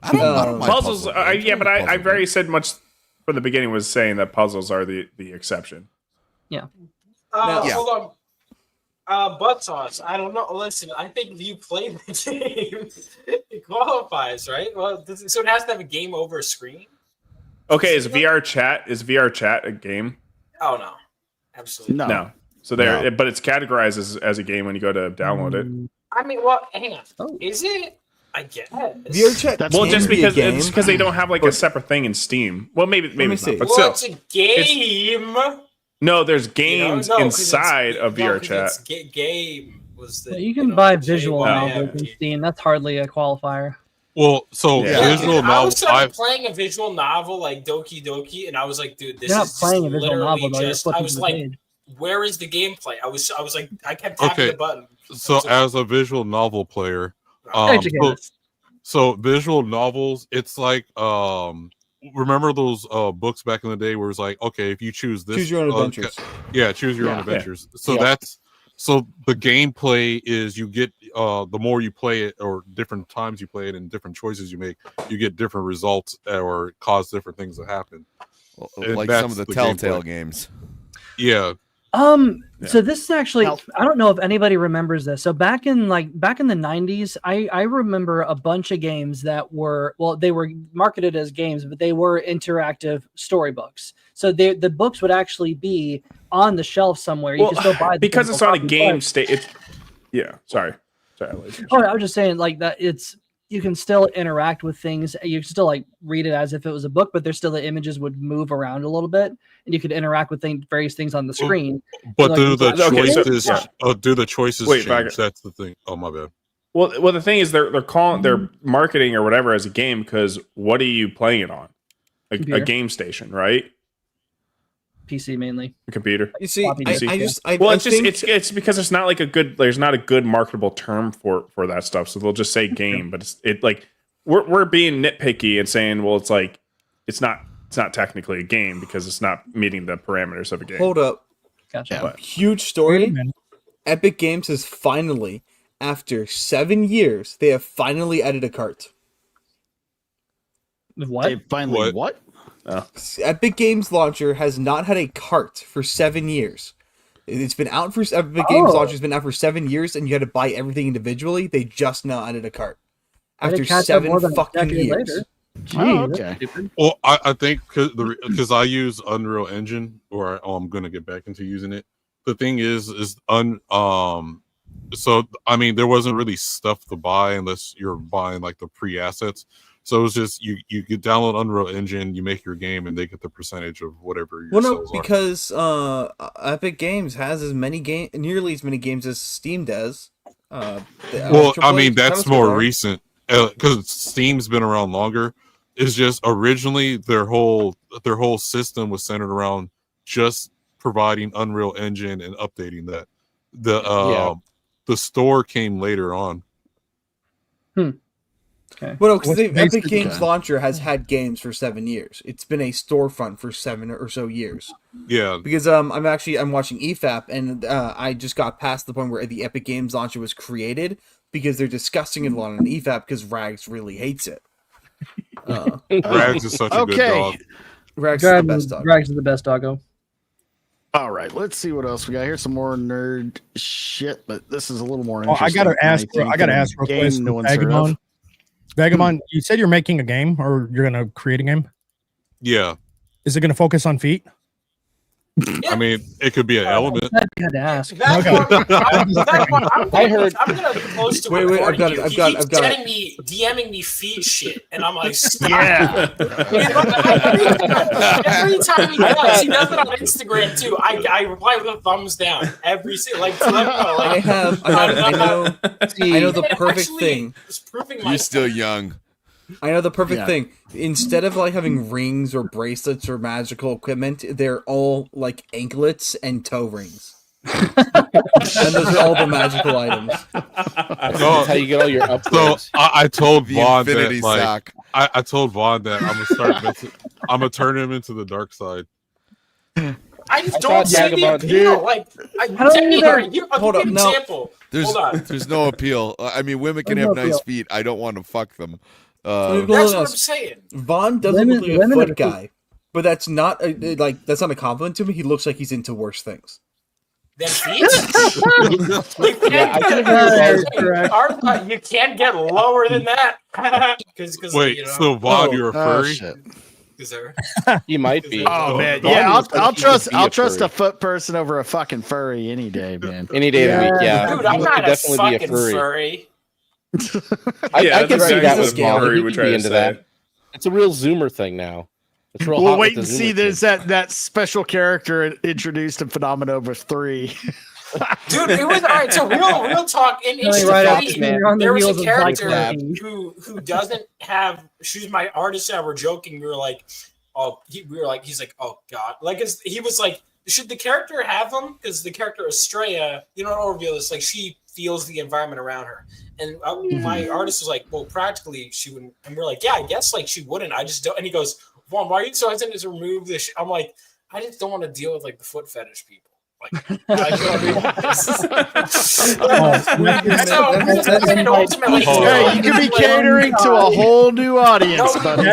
I don't mind puzzles. But I very said much from the beginning was saying that puzzles are the exception. Yeah. Hold on. Battsauce, I don't know. Listen, I think you played the game. It qualifies, right? Well, so it has to have a game over screen? Okay, is VR chat a game? Oh, no. Absolutely No. So there, but it's categorized as a game when you go to download it. I mean, well, hang on. Is it? I guess. VR chat. Well, just because they don't have like a separate thing in Steam. Well, maybe it's not. But still, it's a game. No, there's games inside of VR chat. Game was the. You can buy visual novels in Steam. That's hardly a qualifier. Well, so visual I novel. was playing a visual novel like Doki Doki, and I was like, dude, this You're not is playing a visual literally novel, though. You're just. flipping I was the like, page. where is the gameplay? I was like, I kept tapping the button. So as a visual novel player, So visual novels, it's like remember those books back in the day where it's like, okay, if you choose this, Choose your own adventures. Yeah, choose your own adventures. So Yeah. so the gameplay is you get the more you play it, or different times you play it, and different choices you make, you get different results or cause different things to happen. And Like that's some of the gameplay. Telltale games. Yeah. So this is actually, I don't know if anybody remembers this. So back in the 90s, I remember a bunch of games that were, well, they were marketed as games, but they were interactive storybooks. So the books would actually be on the shelf somewhere. You can still buy them because it's on a game state. It's sorry. Oh, I was just saying like that. You can still interact with things. You can still like read it as if it was a book, but there's still the images would move around a little bit, and you could interact with various things on the screen. But So, do the like, choices Wait, change? That's the thing. Oh, my bad. Well, the thing is, they're marketing or whatever as a game because what are you playing it on? A Computer. game station, right? PC mainly. A computer. You see, it's because it's not like there's not a good marketable term for that stuff, so they'll just say game, but it's like we're being nitpicky and saying, well, it's like it's not technically a game because it's not meeting the parameters of a game. Hold up. Gotcha. But- Huge story. Epic Games has finally, after 7 years, they have finally added a cart. What? They finally what? Epic Games Launcher has not had a cart for 7 years. It's been out for Epic Games Launcher's been out for 7 years, and you had to buy everything individually. They just now added a cart after 7 fucking years. Okay. Well, I think because I use Unreal Engine, or I'm going to get back into using it. The thing is so I mean, there wasn't really stuff to buy unless you're buying like the pre-assets. So it was just you could download Unreal Engine, you make your game, and they get the percentage of whatever your sales are. Because Epic Games has nearly as many games as Steam does. Well, I mean, that's more recent because Steam's been around longer. It's just originally their whole system was centered around just providing Unreal Engine and updating that. The store came later on. Okay. Well, no, because Epic Games Launcher has had games for 7 years. It's been a storefront for 7 or so years. Yeah. Because I'm watching EFAP, and I just got past the point where the Epic Games Launcher was created because they're discussing it a lot on EFAP because Rags really hates it. Rags is such a good dog. Rags is the best dog. Rags is the best doggo. All right, let's see what else we got here. Some more nerd shit, but this is a little more Oh, interesting. I gotta ask real quick. No one's heard of. Vagabond, you said you're making a game, or you're gonna create a game? Yeah. Is it gonna focus on feet? I mean, it could be an element. I had to ask. I heard. I'm gonna post to Wait, I've got it. He keeps DMing me feet shit, and I'm like, stop. Yeah. Every time he does it on Instagram too. I reply with a thumbs down every single I know the perfect thing. You're still young. I know the perfect thing. Instead of like having rings or bracelets or magical equipment, they're all like anklets and toe rings. And those are all the magical items. That's how you get all your upgrades. So I told The Vaughn Infinity that Sock. I told Vaughn that I'm gonna turn him into the dark side. I just don't see the appeal. Like, I'll give you an example. Hold on. There's no appeal. I mean, women can have nice feet. I don't want to fuck them. That's what I'm saying. Vaughn doesn't look like a foot guy, but that's not that's not a compliment to me. He looks like he's into worse things. Then feet? You can't get lower than that. Wait, so Vaughn, you're a furry? You might be. Oh man, yeah, I'll trust a foot person over a fucking furry any day, man. Any day of the week, yeah. Dude, I'm not a definitely fucking be a furry. furry. I can see that with Vaughn. Vaughn. He could be into that. It's a real Zoomer thing now. It's real. We'll hot wait with and the see. Zoomer There's thing. that special character introduced in Phenomenova 3. Dude, it was all right. So real talk. In man. There was a character who doesn't have shoes. My artist and I were joking. We were like, he's like, oh god, like he was like, should the character have them? Because the character Estrella, you don't reveal this. Like she feels the environment around her. And my artist was like, well, practically she wouldn't. And we're like, yeah, I guess like she wouldn't. I just don't. And he goes, Vaughn, why are you so hesitant to remove this? I'm like, I just don't want to deal with like the foot fetish people. Like, you know what I mean? Hey, you could be catering to a whole new audience, buddy.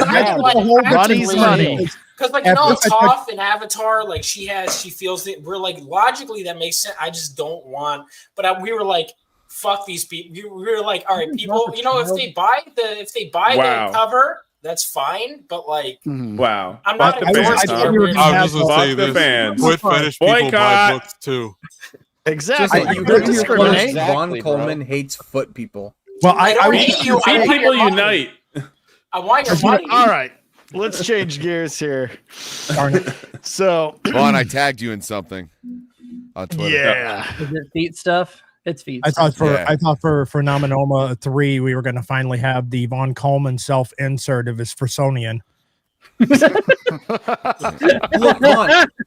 Money's money. Because like Toph in Avatar, like she feels it. We're like logically that makes sense. I just don't want. But we were like, fuck these people. We were like, all right, people. You know, if they buy the cover, that's fine. But like, wow, I'm not endorsing. I was just gonna say this. Foot fetish people buy books too. Exactly. You heard discriminate. Vaughn Coleman hates foot people. Well, I hate you. Feet people unite. I want your money. All right. Let's change gears here. So, Vaughn, I tagged you in something on Twitter. Yeah. Is it feet stuff? It's feet. I thought for Nominoma 3 we were going to finally have the Vaughn Coleman self insert of his Fursonian. Look,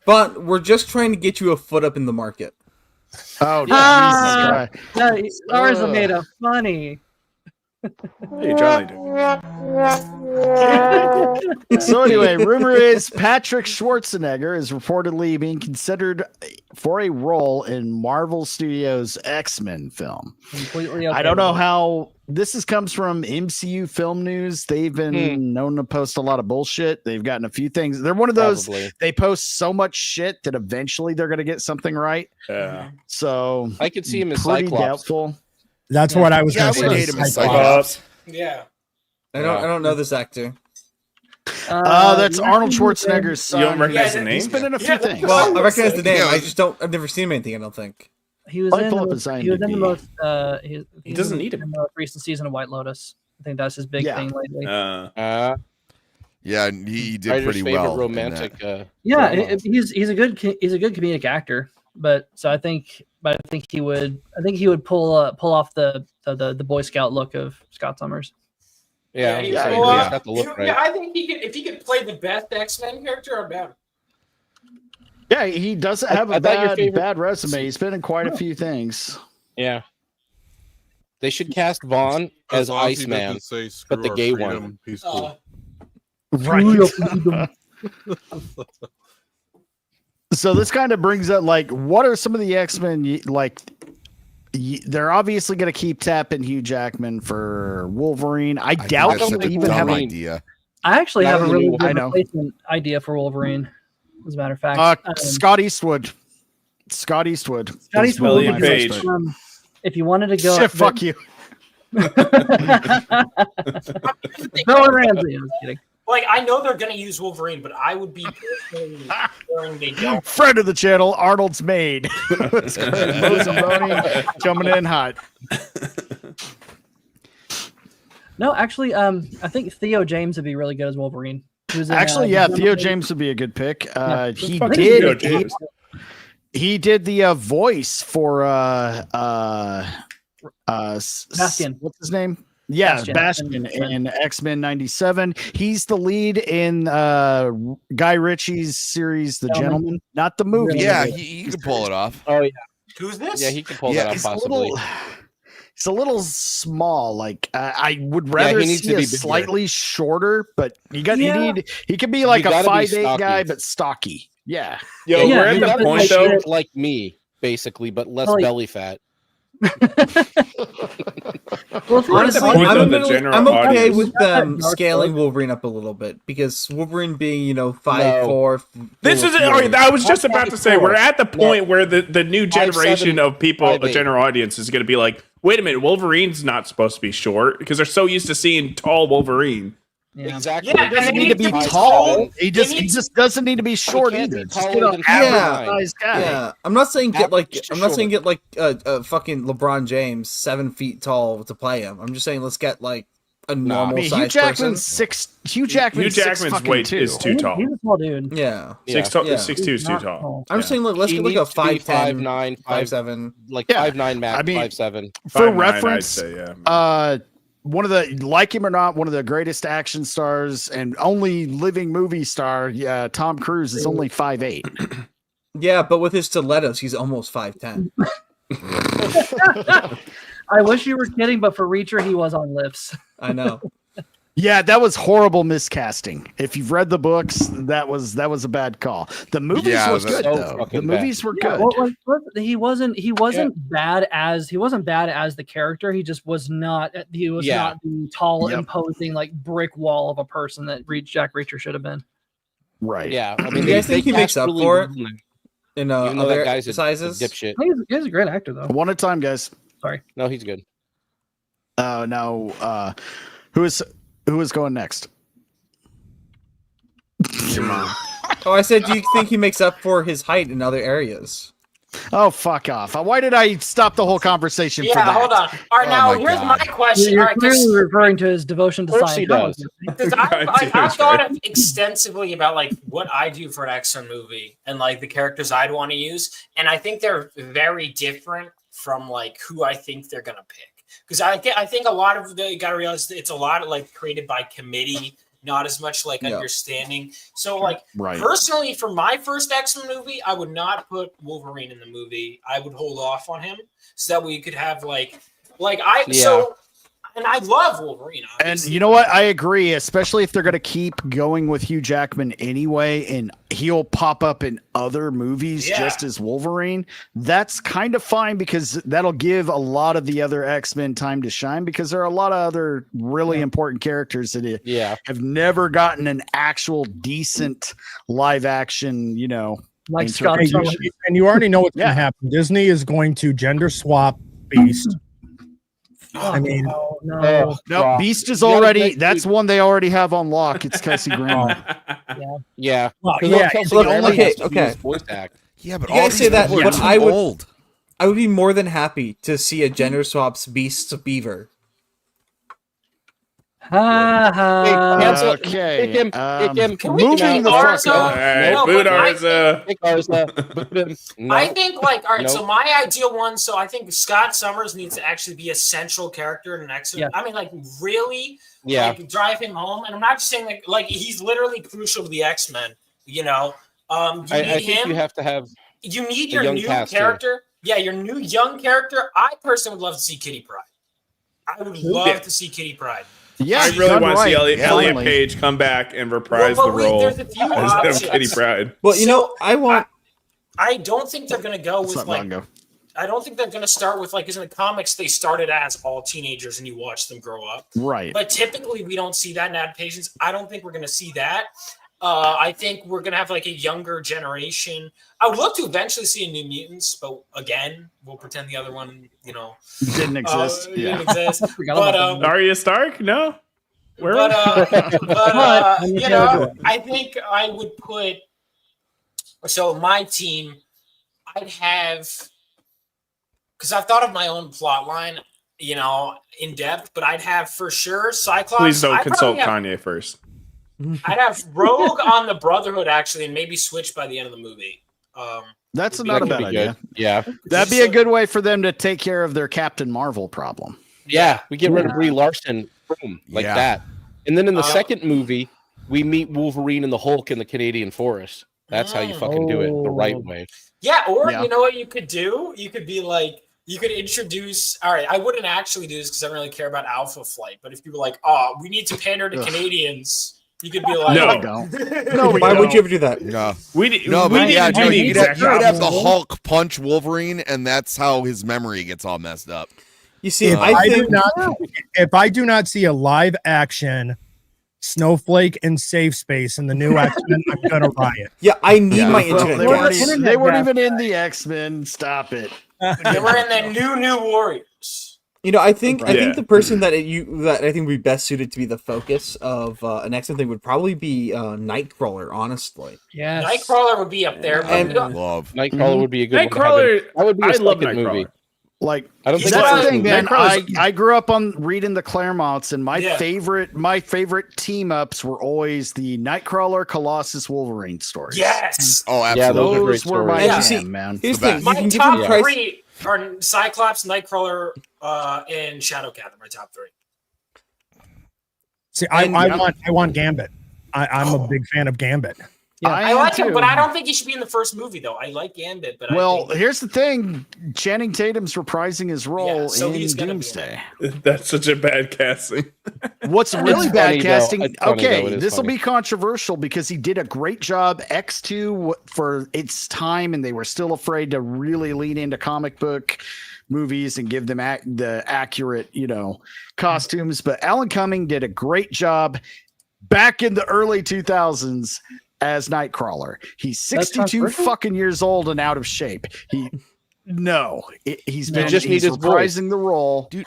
Vaughn, we're just trying to get you a foot up in the market. Oh, Jesus Christ. No, ours are made of money. Hey, Jolly. So anyway, rumor is Patrick Schwarzenegger is reportedly being considered for a role in Marvel Studios' X-Men film. Completely. I don't know how this comes from MCU Film News. They've been known to post a lot of bullshit. They've gotten a few things. They're one of those. They post so much shit that eventually they're going to get something right. Yeah. So I could see him as pretty Cyclops. Doubtful. That's what I was going to would say. hate him as Cyclops. Yeah. I don't know this actor. That's Arnold Schwarzenegger's son. You don't recognize the name? He's been in a few things. Well, I recognize the name. I've never seen him anything. I don't think. He was in the most. He doesn't need him. In the most recent season of White Lotus. I think that's his big thing lately. Yeah, he did pretty well. Romantic. He's a good comedic actor. But I think he would pull off the Boy Scout look of Scott Summers. Yeah, he's got the look right. Yeah, I think if he could play the best X-Men character, I'm down. Yeah, he doesn't have a bad resume. He's been in quite a few things. Yeah. They should cast Vaughn as Iceman, but the gay one. He's cool. Right. So this kind of brings up, like, what are some of the X-Men, like, they're obviously going to keep tapping Hugh Jackman for Wolverine. I doubt they'll even have an idea. I actually have a really good replacement idea for Wolverine, as a matter of fact. Scott Eastwood. Scott Eastwood. If you wanted to go... Shit, fuck you. Bill Ramsey. I was kidding. Like, I know they're going to use Wolverine, but I would be personally ensuring they don't. Friend of the channel, Arnold's maid. Coming in hot. No, actually, I think Theo James would be really good as Wolverine. Theo James would be a good pick. He did the voice for Bastian. What's his name? Yeah, Bastian in X-Men 97. He's the lead in Guy Ritchie's series The Gentleman, not the movie. Yeah, he can pull it off. Oh yeah. Who's this? Yeah, he can pull that off possibly. He's a little small. Like I would rather see a slightly shorter, but he can be like a 5'8" guy, but stocky. Yeah. We're at the point though, like me, basically, but less belly fat. Honestly, I'm okay with them scaling Wolverine up a little bit because Wolverine being 5'4". This is I was just about to say we're at the point where the new generation of people, the general audience, is going to be like, wait a minute, Wolverine's not supposed to be short because they're so used to seeing tall Wolverine. Yeah. Exactly. Yeah, he doesn't need to be tall. He just doesn't need to be short either. Just get an average guy. Yeah, I'm not saying get like a fucking LeBron James 7 feet tall to play him. I'm just saying let's get like a normal size person. Hugh Jackman's weight is too tall. He's a small dude. Yeah, 6'2" is too tall. I'm just saying let's get like a 5'10", 5'9", 5'7", like 5'9" max, 5'7". For reference, one of the, like him or not, one of the greatest action stars and only living movie star, Tom Cruise, is only 5'8". Yeah, but with his stilettos, he's almost 5'10". I wish you were kidding, but for Reacher, he was on lifts. I know. Yeah, that was horrible miscasting. If you've read the books, that was a bad call. The movies were good though. The movies were good. He wasn't bad as the character. He just was not. He was not the tall, imposing like brick wall of a person that Jack Reacher should have been. Right. Yeah. I mean, I think he makes up for it in other guy's sizes. Dipshit. He's a great actor though. One at a time, guys. Sorry. No, he's good. Who is going next? Your mom. Oh, I said, do you think he makes up for his height in other areas? Oh, fuck off. Why did I stop the whole conversation for Yeah, that? hold on. All right, now here's my question. You're All right, clearly referring to his devotion to Of course he science. does. I've thought extensively about like what I do for an X-Men movie and like the characters I'd want to use, and I think they're very different from like who I think they're gonna pick. Because I think a lot of you gotta realize it's a lot of like created by committee, not as much like understanding. So like personally, for my first X-Men movie, I would not put Wolverine in the movie. I would hold off on him so that we could have and I love Wolverine. Obviously. And you know what? I agree, especially if they're going to keep going with Hugh Jackman anyway, and he'll pop up in other movies just as Wolverine. That's kind of fine because that'll give a lot of the other X-Men time to shine because there are a lot of other really important characters that have never gotten an actual decent live action, like Scott. And you already know what's going to happen. Disney is going to gender swap Beast. I mean, no, Beast is already. That's one they already have on lock. It's Kelsey Grammer. Yeah. Well, okay. Voice act. Yeah, but you guys say that, but I would be more than happy to see a gender swaps Beast's Beaver. Okay. Moving the fuck All right, boot Arza. I think so my ideal one, so I think Scott Summers needs to actually be a central character in an X-Men. I mean, like really drive him home. And I'm not just saying like he's literally crucial to the X-Men, I think you have to have you need your new character. Yeah, your new young character. I personally would love to see Kitty Pryde. I would love to see Kitty Pryde. Yeah, I really want to see Elliot Page come back and reprise the role there's a few as Kitty Pryde. Well, I don't think they're going to go with I don't think they're going to start with because in the comics they started as all teenagers and you watch them grow up. Right. But typically we don't see that in adaptations. I don't think we're going to see that. I think we're going to have a younger generation. I would love to eventually see a New Mutants, but again, we'll pretend the other one, didn't exist. Didn't exist. But Arya Stark, no. I think I would put. So my team, I'd have because I've thought of my own plot line, in depth, but I'd have for sure Cyclops. Please don't consult Kanye first. I'd have Rogue on the Brotherhood actually, and maybe switch by the end of the movie. That's not a bad idea. Yeah, that'd be a good way for them to take care of their Captain Marvel problem. Yeah, we get rid of Brie Larson, boom, that, and then in the second movie, we meet Wolverine and the Hulk in the Canadian forest. That's how you fucking do it the right way. Yeah, or you know what you could do? You could be like. You could introduce. All right, I wouldn't actually do this because I don't really care about Alpha Flight. But if people are like, we need to pander to Canadians, you could be like, no. Why would you ever do that? No, we you'd have the Hulk punch Wolverine, and that's how his memory gets all messed up. You see, if I do not see a live action Snowflake in Safe Space in the new X-Men, I'm gonna riot. Yeah, I need my internet. They weren't even in the X-Men. Stop it. They were in the new Warriors. I think the person that I think would be best suited to be the focus of an X-Men thing would probably be Nightcrawler. Honestly, yeah, Nightcrawler would be up there. Love Nightcrawler would be a good Nightcrawler. One. Would be I love Nightcrawler movie. Like I don't think that's the thing, man. I grew up on reading the Claremonts, and my favorite team ups were always the Nightcrawler, Colossus, Wolverine stories. Yes. Oh, absolutely. Those were my jam, man. Here's the thing. My top three are Cyclops, Nightcrawler, and Shadowcat. My top three. See, I want Gambit. I'm a big fan of Gambit. Yeah, I like him, but I don't think he should be in the first movie, though. I like Gambit, but here's the thing: Channing Tatum's reprising his role in Doomsday. That's such a bad casting. What's really bad casting? Okay, this will be controversial because he did a great job. X2 for its time, and they were still afraid to really lean into comic book movies and give them the accurate, costumes. But Alan Cumming did a great job back in the early 2000s as Nightcrawler. He's 62 fucking years old and out of shape. He's reprising the role. Dude,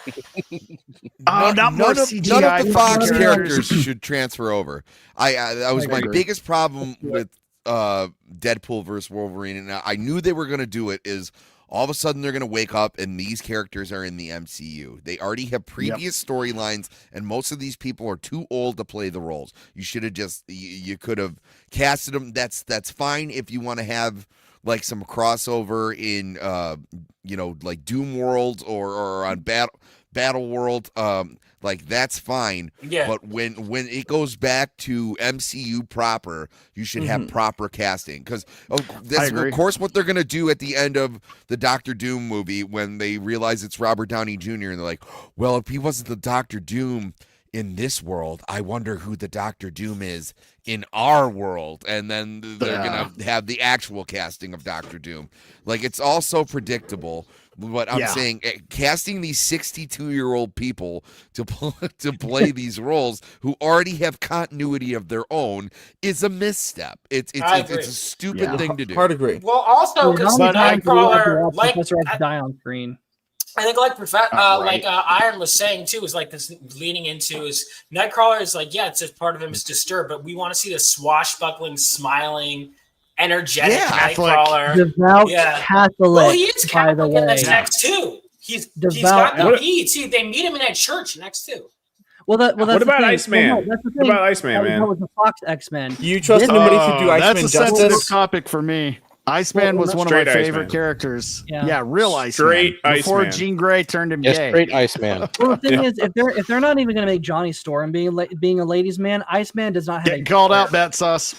not more CGI. None of the Fox characters should transfer over. That was my biggest problem with Deadpool versus Wolverine, and I knew they were going to do it. Is all of a sudden they're going to wake up and these characters are in the MCU. They already have previous storylines, and most of these people are too old to play the roles. You should have you could have casted them. That's fine if you want to have like some crossover in like Doom World or on Battle World. Like that's fine. Yeah. But when it goes back to MCU proper, you should have proper casting, because that's of course what they're gonna do at the end of the Doctor Doom movie when they realize it's Robert Downey Jr. and they're like, well, if he wasn't the Doctor Doom in this world, I wonder who the Doctor Doom is in our world. And then they're gonna have the actual casting of Doctor Doom. Like, it's all so predictable. But I'm saying casting these 62-year-old people to play these roles who already have continuity of their own is a misstep. It's a stupid thing to do. Hard agree. Well, also because Nightcrawler, like, die on screen. I think Iron was saying too, is like this leaning into is Nightcrawler is like, it's just part of him is disturbed, but we want to see the swashbuckling, smiling, energetic Nightcrawler. Devout Catholic. Well, he is by the Catholic in way. this next too. He's Devout. got the beads. See, they meet him in that church next too. Well, that's what about Iceman? Well, no, that's the what thing. about Iceman, man? That was the Fox X-Men. You trust nobody to do Iceman That's a justice? sensitive topic for me. Iceman was one of my favorite characters. Yeah. Real Iceman. Straight Before Iceman. Jean Grey turned him gay. Straight Iceman. Well, the thing is, if they're not even going to make Johnny Storm being a ladies' man, Iceman does not have Get called out, Battsauce.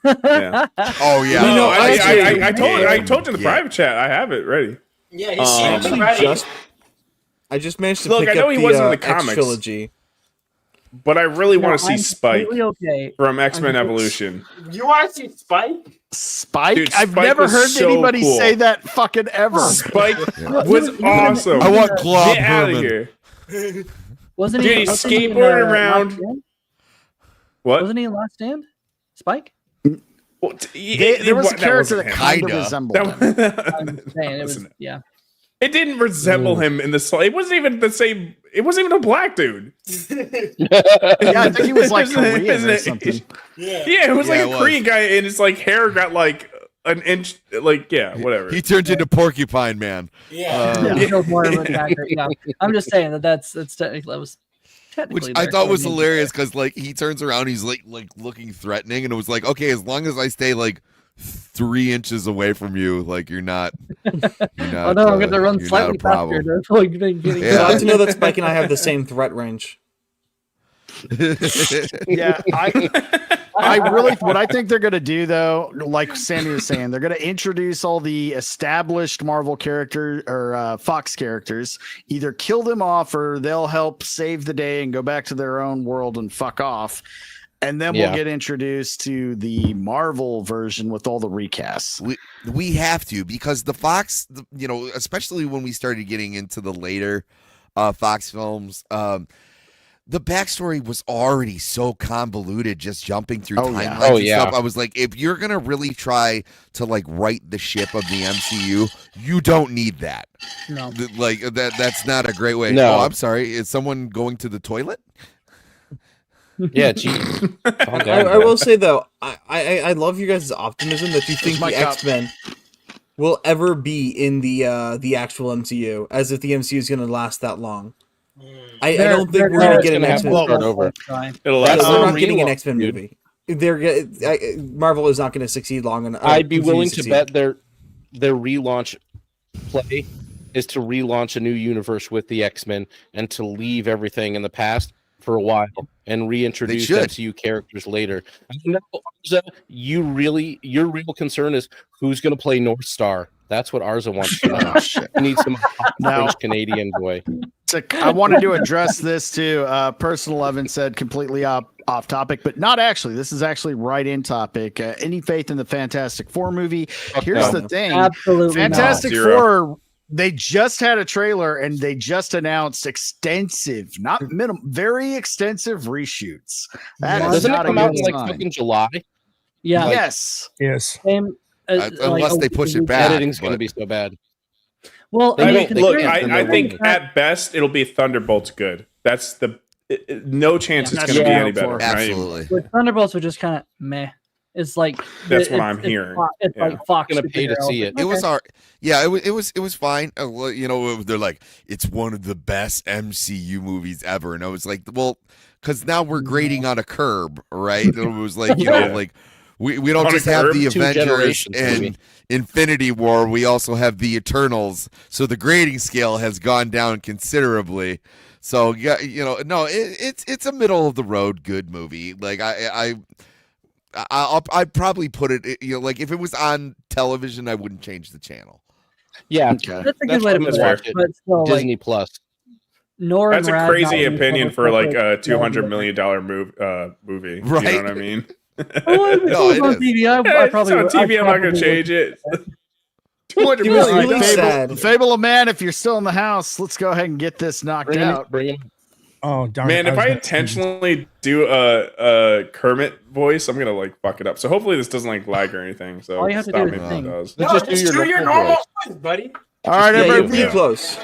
Yeah. Oh yeah. No, I told you in the private chat. I have it ready. Yeah, he's ready. I just managed to Look, pick I know up he the wasn't in the X comics. trilogy. But I really want to see I'm Spike okay. from X-Men Evolution. You want to see Spike? Spike? Dude, I've Spike never was heard so anybody cool. say that fucking ever. Spike was awesome. I want Glob Get out of Herman. here. Wasn't Dude, he? he's wasn't he in, skateboarding Last around. Stand? What? Wasn't he in Last Stand? Spike? Well, There was a character that kind of Kinda. resembled him. I'm saying it was. Listen. Yeah. It didn't resemble him in the it wasn't even the same. It wasn't even a black dude. Yeah, I think he was like Korean or something. Yeah, it was like a Korean guy, and his like hair got like an inch. Like whatever. He turned into Porcupine Man. More of an actor. Yeah. I'm just saying that's technically that was technically. Which I thought was hilarious because like he turns around, he's like looking threatening, and it was like, okay, as long as I stay like 3 inches away from you, like you're not. Oh no, I'm going to run slightly faster. That's like getting Glad to know that Spike and I have the same threat range. Yeah, I really what I think they're gonna do though, like Sammy was saying, they're gonna introduce all the established Marvel characters or Fox characters, either kill them off or they'll help save the day and go back to their own world and fuck off. And then we'll get introduced to the Marvel version with all the recasts. We have to, because the Fox, especially when we started getting into the later Fox films, the backstory was already so convoluted, just jumping through timelines and stuff. I was like, if you're gonna really try to like right the ship of the MCU, you don't need that. No, like that's not a great way. No. Oh, I'm sorry. Is someone going to the toilet? Yeah, geez. I will say though, I love you guys' optimism that you think the X-Men will ever be in the actual MCU, as if the MCU is going to last that long. I don't think we're going to get an X-Men over. It'll They're last. not getting an X-Men movie. Marvel is not going to succeed long enough. I'd be willing to bet their relaunch play is to relaunch a new universe with the X-Men and to leave everything in the past for a while and reintroduce MCU characters later. I know, Arza, your real concern is who's going to play North Star. That's what Arza wants to know. He needs some French Canadian boy. I wanted to address this too. Personal Evan said completely off topic, but not actually. This is actually right in topic. Any faith in the Fantastic Four movie? Here's the thing. Absolutely Fantastic not. Four, they just had a trailer and they just announced extensive, not minimum, very extensive reshoots. Doesn't it come out in like fucking July? Yeah. Yes. Same, unless they push it back. Editing's going to be so bad. Well, I think at best it'll be Thunderbolts good. That's no chance it's going to be any better. Absolutely. With Thunderbolts, are just kind of meh. It's like that's what I'm hearing. It's like Fox going to pay to see it. It was it was fine. You know, they're like, it's one of the best MCU movies ever, and I was like, well, because now we're grading on a curb, right? It was like, you know, like we don't just have the Avengers and Infinity War, we also have the Eternals, so the grading scale has gone down considerably. So yeah, you know, no, it's a middle of the road good movie. Like I'd probably put it, you know, like if it was on television, I wouldn't change the channel. Yeah, that's a good way to put it. But still, Disney Plus. That's a crazy opinion for like a $200 million movie. Right? You know what I mean? No, it's on TV. I probably it's on TV. I'm not going to change it. 200 million. Really sad. Fable of Man, if you're still in the house, let's go ahead and get this knocked out. Bring him. Oh, darn Man, if I intentionally do a Kermit voice, I'm gonna like fuck it up. So hopefully this doesn't like lag or anything. So all you have to stop do me is if it sing. does. No, just do your normal voice, buddy. All right, Yeah, you're everybody. pretty close.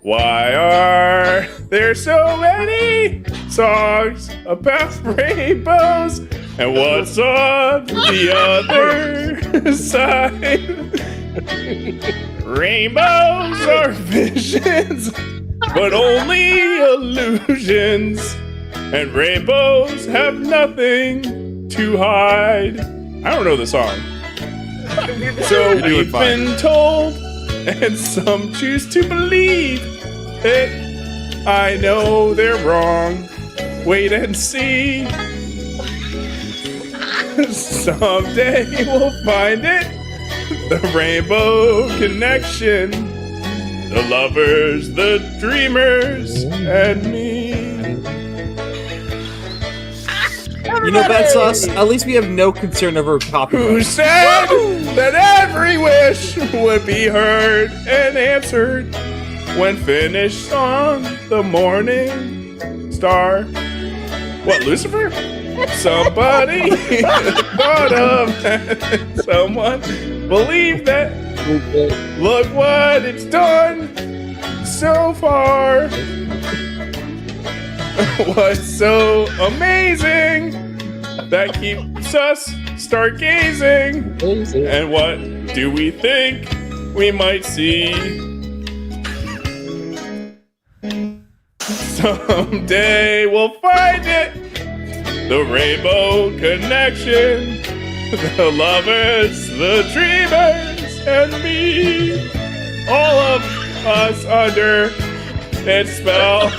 Why are there so many songs about rainbows? And what's on the other side? Rainbows are visions, but only illusions. And rainbows have nothing to hide. I don't know the song. So we've been told, and some choose to believe it. I know they're wrong. Wait and see. Someday we'll find it. The rainbow connection. The lovers, the dreamers, and me. You know, Battsauce, at least we have no concern over copyright. Who said that every wish would be heard and answered when finished on the morning star? What, Lucifer? Somebody thought of that. Someone believed that. Look what it's done so far. What's so amazing that keeps us stargazing? And what do we think we might see? Someday we'll find it. The rainbow connection. The lovers, the dreamers, and me. All of us under its spell.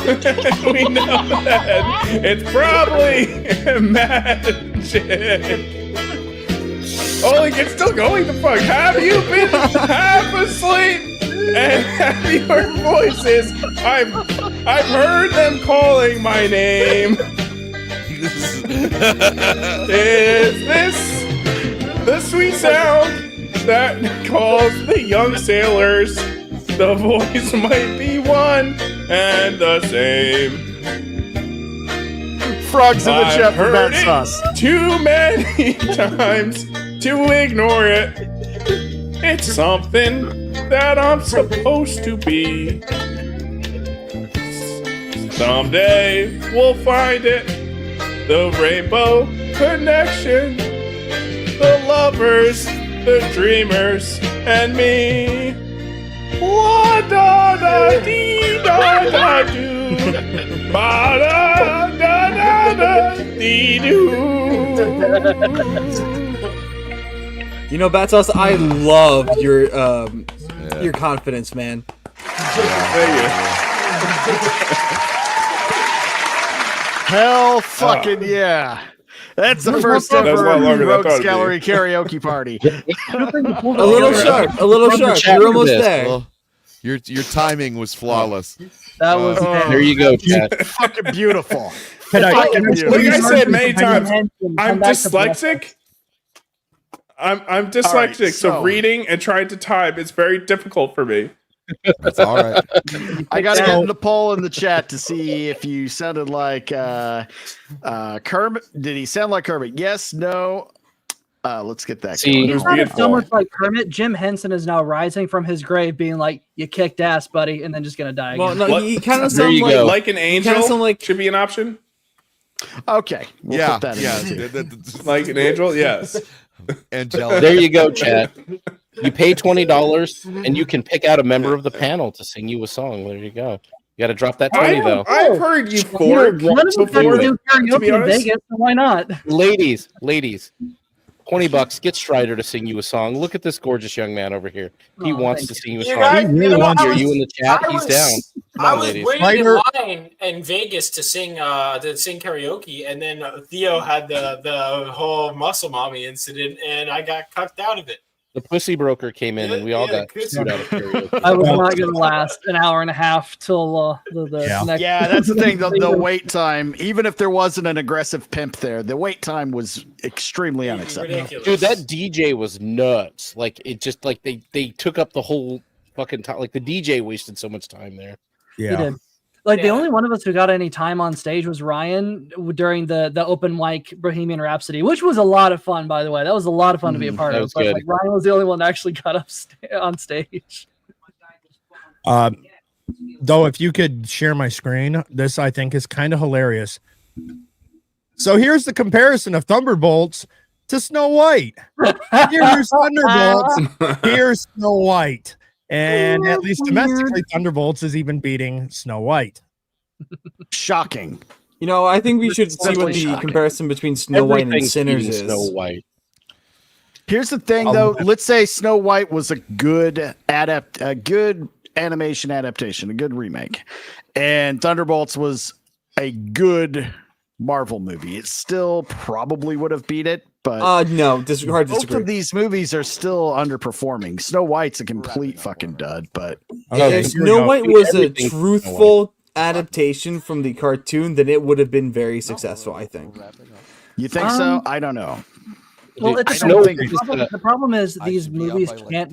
We know that it's probably magic. Oh, it's still going the fuck. Have you been half asleep? And have your voices? I've heard them calling my name. Is this the sweet sound that calls the young sailors? The voice might be one and the same. Frogs in the I've chat for heard Battsauce. it too many times to ignore it. It's something that I'm supposed to be. Someday we'll find it. The rainbow connection. The lovers, the dreamers, and me. La da da dee da da do. Ba da da da da You know, Battsauce, I love your confidence, man. Hell fucking yeah. That's the first That was a ever lot longer than I Rogues thought it'd be. Gallery karaoke party. A little sharp, a little sharp. You're almost there. Well, your timing was flawless. That was There you go, Chad. Fucking beautiful. Like beautiful. I said many times, I'm Come back to dyslexic. I'm dyslexic, right, so so- reading and trying to type is very difficult for me. That's all right. I got to get in the poll in the chat to see if you sounded like Kermit. Did he sound like Kermit? Yes, no. Let's get that. See, going. He's not so much like Kermit. Jim Henson is now rising from his grave, being like, "You kicked ass, buddy," and then just gonna die Well, again. no, he kind of There sounds you like go. Like an angel kinda sound like- should be an option. Okay. We'll Yeah, put that in yeah. there, too. Like an angel, yes. Angelic. There you go, Chad. You pay $20 and you can pick out a member of the panel to sing you a song. There you go. You got to drop that 20 though. I've heard euphoric One of them tried before. to do To be karaoke in honest, Vegas, so why not? Ladies, $20. Get Strider to sing you a song. Look at this gorgeous young man over here. He wants to sing you a You song. guys- you know, Hear I was- you in the chat. I He's was- down. Come I on, was ladies. waiting in line in Vegas to sing karaoke, and then Theo had the whole muscle mommy incident, and I got cucked out of it. The pussy broker came in and we all got sued out of karaoke. I was not going to last an hour and a half till the next. Yeah, that's the thing. The wait time, even if there wasn't an aggressive pimp there, the wait time was extremely unacceptable. Dude, that DJ was nuts. Like it just like they took up the whole fucking time. Like the DJ wasted so much time there. He did. Like the only one of us who got any time on stage was Ryan during the open mic Bohemian Rhapsody, which was a lot of fun, by the way. That was a lot of fun to be a part that of. was But good. like, Ryan was the only one that actually got up on stage. Though, if you could share my screen, this I think is kind of hilarious. So here's the comparison of Thunderbolts to Snow White. Here's Thunderbolts. Here's Snow White. And at least domestically, Thunderbolts is even beating Snow White. Shocking. You know, I think we should see what the Shocking. comparison between Snow White and Everything's Sinners beating is. Snow White. Here's the thing, though. Let's say Snow White was a good animation adaptation, a good remake, and Thunderbolts was a good Marvel movie. It still probably would have beat it, but no, hard to both disagree. of these movies are still underperforming. Snow White's a complete fucking dud, but If Snow White was a truthful adaptation from the cartoon, then it would have been very successful, I think. You think so? I don't know. Well, Dude, it's I don't think the problem is these movies can't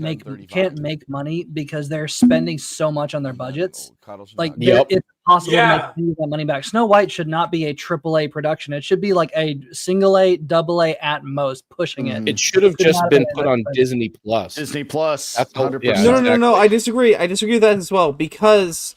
make money because they're spending so much on their budgets. Like Yep. it's impossible Yeah. to make any of that money back. Snow White should not be a AAA production. It should be like a single A, double A at most, pushing it. It should have Should just not been have put been on that. Disney Plus. Disney Plus, That's all- 100%. yeah. No, I disagree. I disagree with that as well because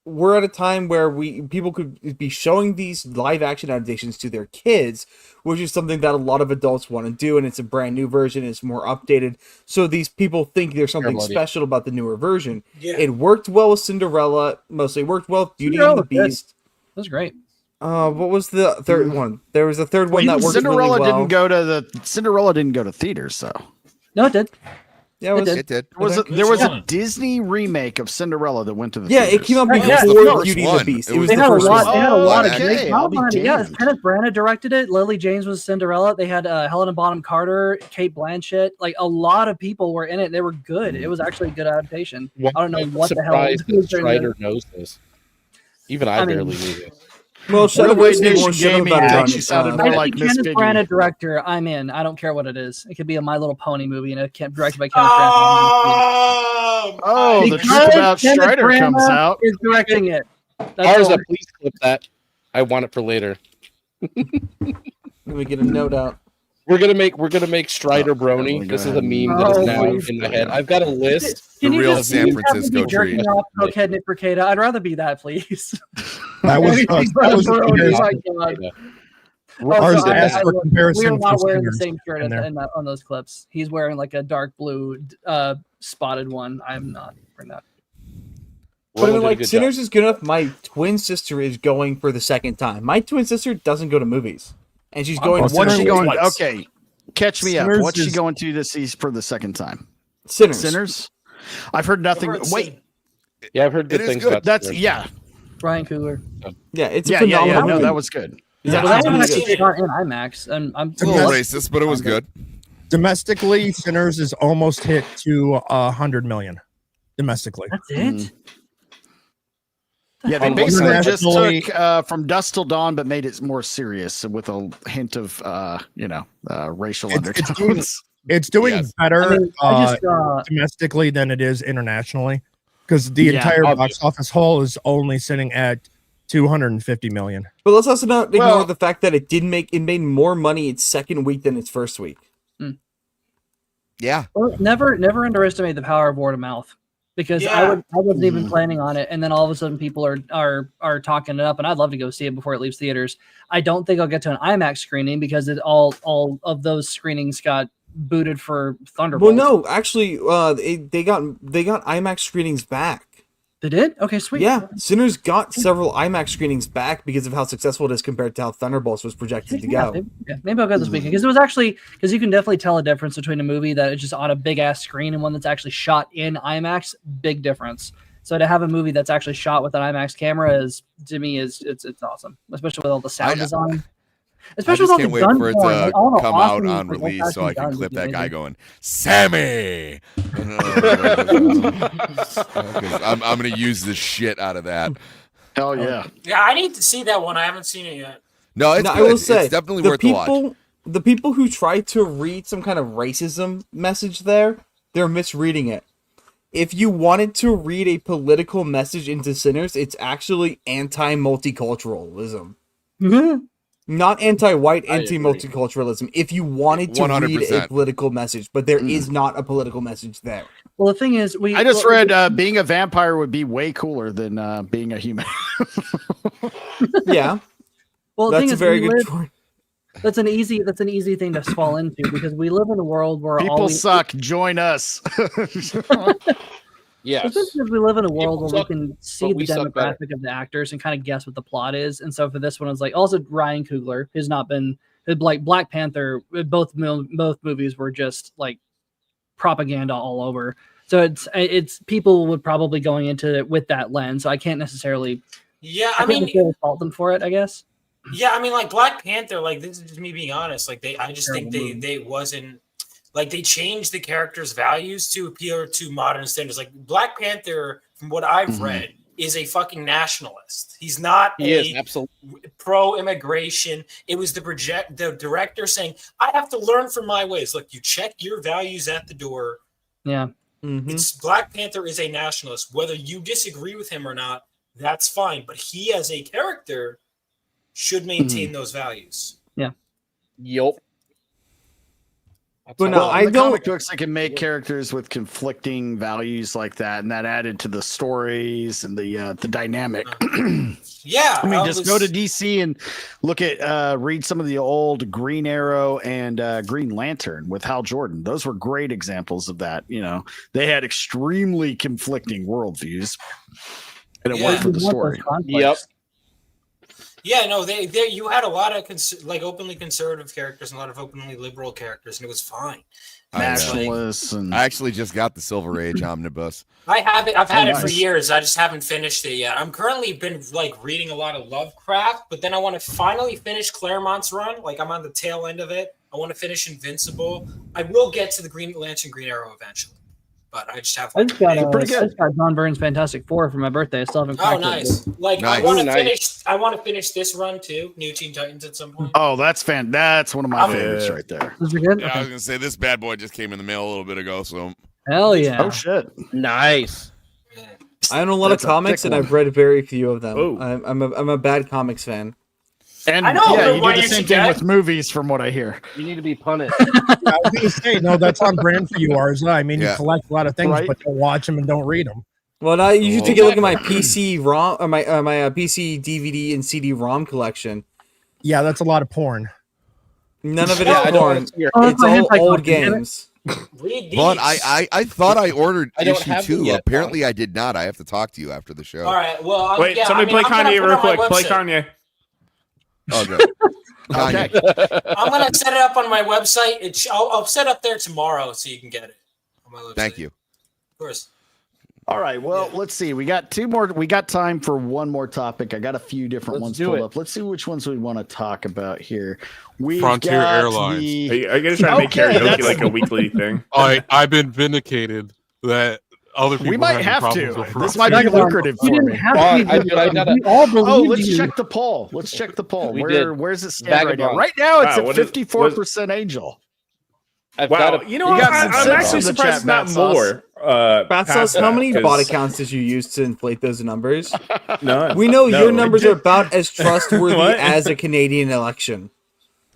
we're at a time where people could be showing these live action adaptations to their kids, which is something that a lot of adults want to do, and it's a brand new version, it's more updated. So these people think there's something Bloody. special about the newer version. Yeah. It worked well with Cinderella, mostly worked well with Beauty and the Cinderella was good. Beast. That was great. What was the third one? There was a third one that worked Cinderella really well. Cinderella didn't go to theaters, so No, it did. Yeah, it did. There was a Disney remake of Cinderella that went to the Yeah, theaters. it came out Right, before yeah, Beauty and the Beast. It was They the had a first lot. one. They had a lot of okay, great I'll be talent. Yeah, damned. Kenneth Branagh directed it. Lily James was Cinderella. They had Helena Bonham Carter, Kate Blanchett. Like a lot of people were in it. They were good. It was actually a good adaptation. I don't know what the hell. Surprised that Strider knows this. Even I I mean- barely knew this. Well, Shadow Way Boys did more Nation shit Gaming about it. actually sounded more like Miss Kenneth Piggy. Branagh director. I'm in. I don't care what it is. It could be a My Little Pony movie and it can't directed by Kenneth Branagh. Oh, the Because truth about Kenneth Strider Branagh comes out. Is directing it. That's Arza, all. please clip that. I want it for later. Let me get a note out. We're gonna make Strider Brony. This is a meme that is now in my head. I've got a list. Can The you real just San please have me Francisco be jerking tree. off cokehead Nick Bricada? I'd rather be that, please. That was Oh my God. Ours so asked for we comparison are not for wearing the Sinners same shirt in there. on those clips. He's wearing like a dark blue spotted one. I'm not wearing that. But I mean, like, Sinners is good enough. My twin sister is going for the second time. My twin sister doesn't go to movies, and she's going. What's she going? Twice. Okay, catch me Sinners up. What's she is- going to see for the second time? Sinners. Sinners. I've heard nothing. Wait, Yeah, I've heard good it is things good. about That's Sinners. yeah. Ryan Coogler. Yeah, it's a Yeah. phenomenal No, movie. that was good. Yeah, Yeah, well, that one it's actually good. shot in IMAX, and I'm It's a little racist, but it was good. Domestically, Sinners is almost hit to 100 million. Domestically, That's it. Yeah, they On basically just internationally- took From Dusk Till Dawn, but made it more serious with a hint of racial undertones. it's doing Yes. better I mean, I just, domestically than it is internationally, because the Yeah, entire box obviously. office haul is only sitting at 250 million. But let's also not ignore Well- the fact that it made more money its second week than its first week. Yeah. Well, never underestimate the power of word of mouth, because I wasn't even planning on it, and then all of a sudden people are talking it up, and I'd love to go see it before it leaves theaters. I don't think I'll get to an IMAX screening because all of those screenings got booted for Thunderbolt. Well, no, actually, they got IMAX screenings back. They did? Okay, sweet. Yeah, Sinners got several IMAX screenings back because of how successful it is compared to how Thunderbolts was projected to go. Maybe I'll go this weekend, because it was actually, because you can definitely tell a difference between a movie that is just on a big ass screen and one that's actually shot in IMAX. Big difference. So to have a movie that's actually shot with an IMAX camera is, to me, it's awesome, especially with all the sound design. Especially I just with all can't the wait for it gun to porn, all the come out awesome, on like, release so I can guns clip is that guy amazing. going, Sammy! 'Cause I'm going to use the shit out of that. Hell yeah. Yeah, I need to see that one. I haven't seen it yet. No, it's Now, good. I will say, it's definitely the worth the watch. The people who try to read some kind of racism message there, they're misreading it. If you wanted to read a political message into Sinners, it's actually anti-multiculturalism. Not anti-white, anti-multiculturalism. If you wanted to read a 100%. political message, but there is not a political message there. Well, the thing is, I just read being a vampire would be way cooler than being a human. Yeah. Well, the That's thing a is, very we good live- point. That's an easy thing to fall into, because we live in a world where People suck. Join us. Yes. Especially because we live in a world where suck, we can see but the we suck better. demographic of the actors and kind of guess what the plot is. And so for this one, it's like also Ryan Coogler has not been like Black Panther. Both movies were just like propaganda all over. So it's people would probably going into it with that lens. So I can't necessarily. Yeah, I can't necessarily fault them for it, I guess. Yeah, I mean, like Black Panther, like this is just me being honest. Like I just think they wasn't like they changed the characters' values to appeal to modern standards. Like Black Panther, from what I've read, is a fucking nationalist. He's not absolutely pro-immigration. It was the director saying, "I have to learn from my ways." Look, you check your values at the door. Yeah, it's Black Panther is a nationalist. Whether you disagree with him or not, that's fine. But he, as a character, should maintain those values. Yeah. Yup. But no, I don't. Comic books, they can make characters with conflicting values like that, and that added to the stories and the dynamic. Yeah, I mean, just go to DC and look at read some of the old Green Arrow and Green Lantern with Hal Jordan. Those were great examples of that. You know, they had extremely conflicting worldviews, and it worked for the story. Yep. Yeah, no, they you had a lot of openly conservative characters and a lot of openly liberal characters, and it was fine. Nationalists. I actually just got the Silver Age omnibus. I have it. I've had it for nice. years. I just haven't finished it yet. I'm currently been reading a lot of Lovecraft, but then I want to finally finish Claremont's run. Like I'm on the tail end of it. I want to finish Invincible. I will get to the Green Lantern, Green Arrow eventually, but I just have. I just got John Byrne's Fantastic Four for my birthday. I still haven't cracked nice. it. I want to finish. I want to finish this run too. New Teen Titans at some point. Oh, that's That's one of my favorites right there. Is it good? Yeah, I was gonna say this bad boy just came in the mail a little bit ago, so Hell yeah! Oh shit! Nice. I own a lot of comics, and I've read very few of them. I'm a bad comics fan. And I know, yeah, but you why do the you same should thing get- with movies, from what I hear. You need to be punished. I was going to say, no, that's on brand for you, Arza. I mean, Yeah. you collect a lot of things, Right. but don't watch them and don't read them. Well, now you should take a look at my PC ROM, or my PC DVD and CD-ROM collection. Yeah, that's a lot of porn. None of it Yeah, I is don't porn. wanna see your- Oh, It's my all hentai old collection, damn it. games. Read these. But I thought I ordered I don't issue have them 2. yet, Apparently, I did not. I have to talk to you after the show. All right. Well, Wait, yeah, somebody I mean, play I'm gonna Kanye put it real on my quick. Play website. Kanye. Oh, good. Okay. I'm gonna set it up on my website. I'll set up there tomorrow so you can get it on my website. Thank you. Of course. All right. Well, let's see. We got 2 more. We got time for one more topic. I got a few different ones pulled up. Let's see which ones we want to talk about here. We've Frontier got Airlines. I gotta try to make karaoke like a weekly thing. I've been vindicated that other people We might having have problems to. with This might be Frontier. lucrative You for didn't me. have to be we all believe let's you. check the poll. Let's check the poll. We did. Where's it stand right now? Vagabond. Right now, it's Wow, at 54% Angel. I've Wow, got you know You what? got some I'm sense actually in the surprised chat, it's not Battsauce. more. Battsauce, past how that, many 'cause- bot accounts did you use to inflate those numbers? None. We know No, your I numbers did- are about as trustworthy What? as a Canadian election.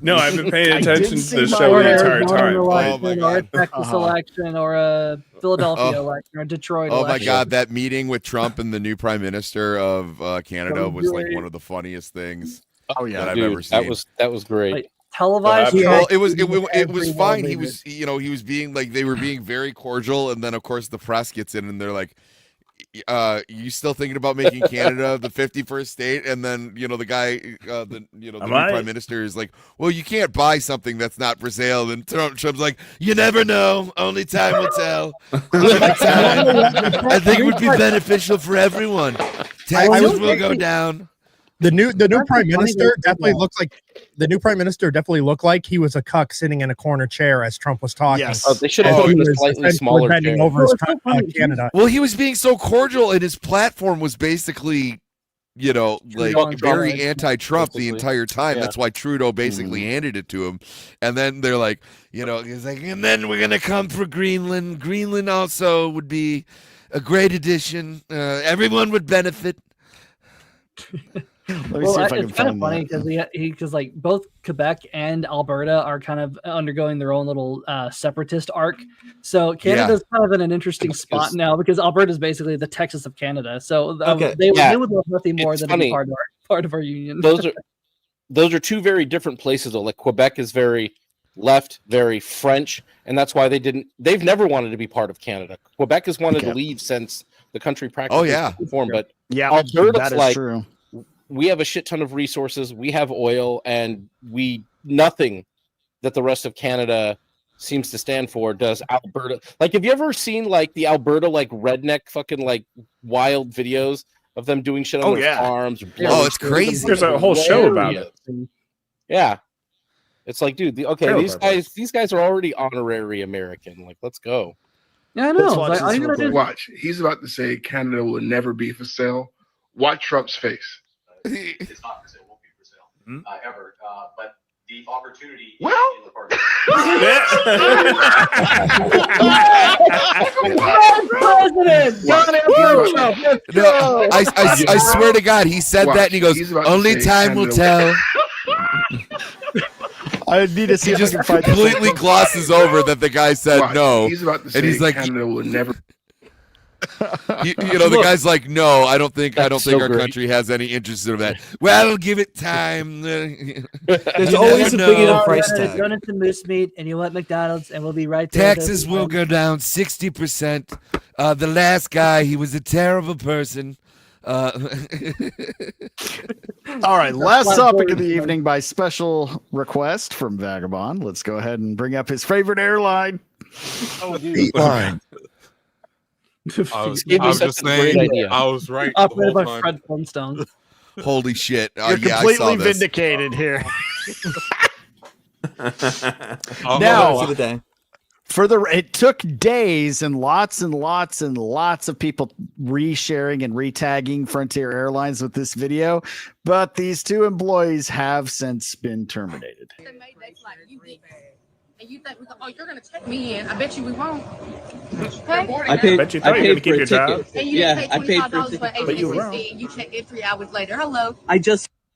No, I've been paying I attention did to see the my show the order. entire Arizona time. election, my or a God. Texas election, or a Philadelphia election, or a Detroit Oh my election. God, that meeting with Trump and the new prime minister of Canada was like one of the funniest things Oh yeah, that I've Dude, ever seen. that was great. Like, televised. Well, Well, Trump it was every fine. one He of was he was being like they were being very cordial, and then of course the press gets in and they're like, "You still thinking about making Canada the 51st state?" And then the guy, the new prime minister is like, "Well, you can't buy something that's not for sale." And Trump's like, "You never know. Only time will tell. Only time. I think it would be beneficial for everyone. Taxes will go down." The new prime funny minister that- definitely looked like he was a cuck sitting in a corner chair as Trump was talking. Yes. Oh, they should As have put he him in a was slightly essentially smaller bending chair. over his Well, it's so funny. Canada. Well, he was being so cordial, and his platform was basically, like very Trump. anti-Trump the Basically. entire time. Yeah. That's why Trudeau basically handed it to him. And then they're like, he's like, and then we're gonna come for Greenland. Greenland also would be a great addition. Everyone would benefit. Let me see if I can it's kind of find funny that. because like both Quebec and Alberta are kind of undergoing their own little separatist arc. So Canada's kind of in an interesting spot now because Alberta is basically the Texas of Canada. So they would love nothing more It's than funny. to be part of our union. Those are two very different places though. Like Quebec is very left, very French, and that's why they've never wanted to be part of Canada. Quebec has wanted to leave since the country practically reformed, but Yeah, Alberta's that is like, true. we have a shit ton of resources, we have oil, and nothing that the rest of Canada seems to stand for does Alberta. Like, have you ever seen like the Alberta like redneck fucking like wild videos of them doing shit on their farms? Oh, it's crazy. There's a whole show about it. Yeah. It's like, dude, these guys are already honorary American. Like, let's go. Yeah, I know. Watch. He's about to say Canada will never be for sale. Watch Trump's face. It's not for sale. Won't be for sale ever. But the opportunity. Well. In the party. No, I swear to God, he said that and he goes, "Only time will tell." I need to see he if just I can find completely glosses over that the guy said no. He's about to say and he's like, Canada will never. the guy's like, "No, I don't think our great. country has any interest in that." Well, give it time. There's always a big enough price tag. Go into moose meat, and you want McDonald's, and we'll be right there. Taxes will go down 60%. The last guy, he was a terrible person. All right, last topic of the evening by special request from Vagabond. Let's go ahead and bring up his favorite airline. Oh, dude. Fine. I was just saying, I was right. The Operated whole by time. Fred Flintstone. Holy shit. You're yeah, completely I saw this. vindicated here. Now, it took days and lots and lots and lots of people resharing and retagging Frontier Airlines with this video, but these two employees have since been terminated. And you think, you're going to take me in. I bet you we won't. I bet you thought you were going to keep your job. And you didn't pay $25 for HSBC, and you checked in 3 hours later. Hello.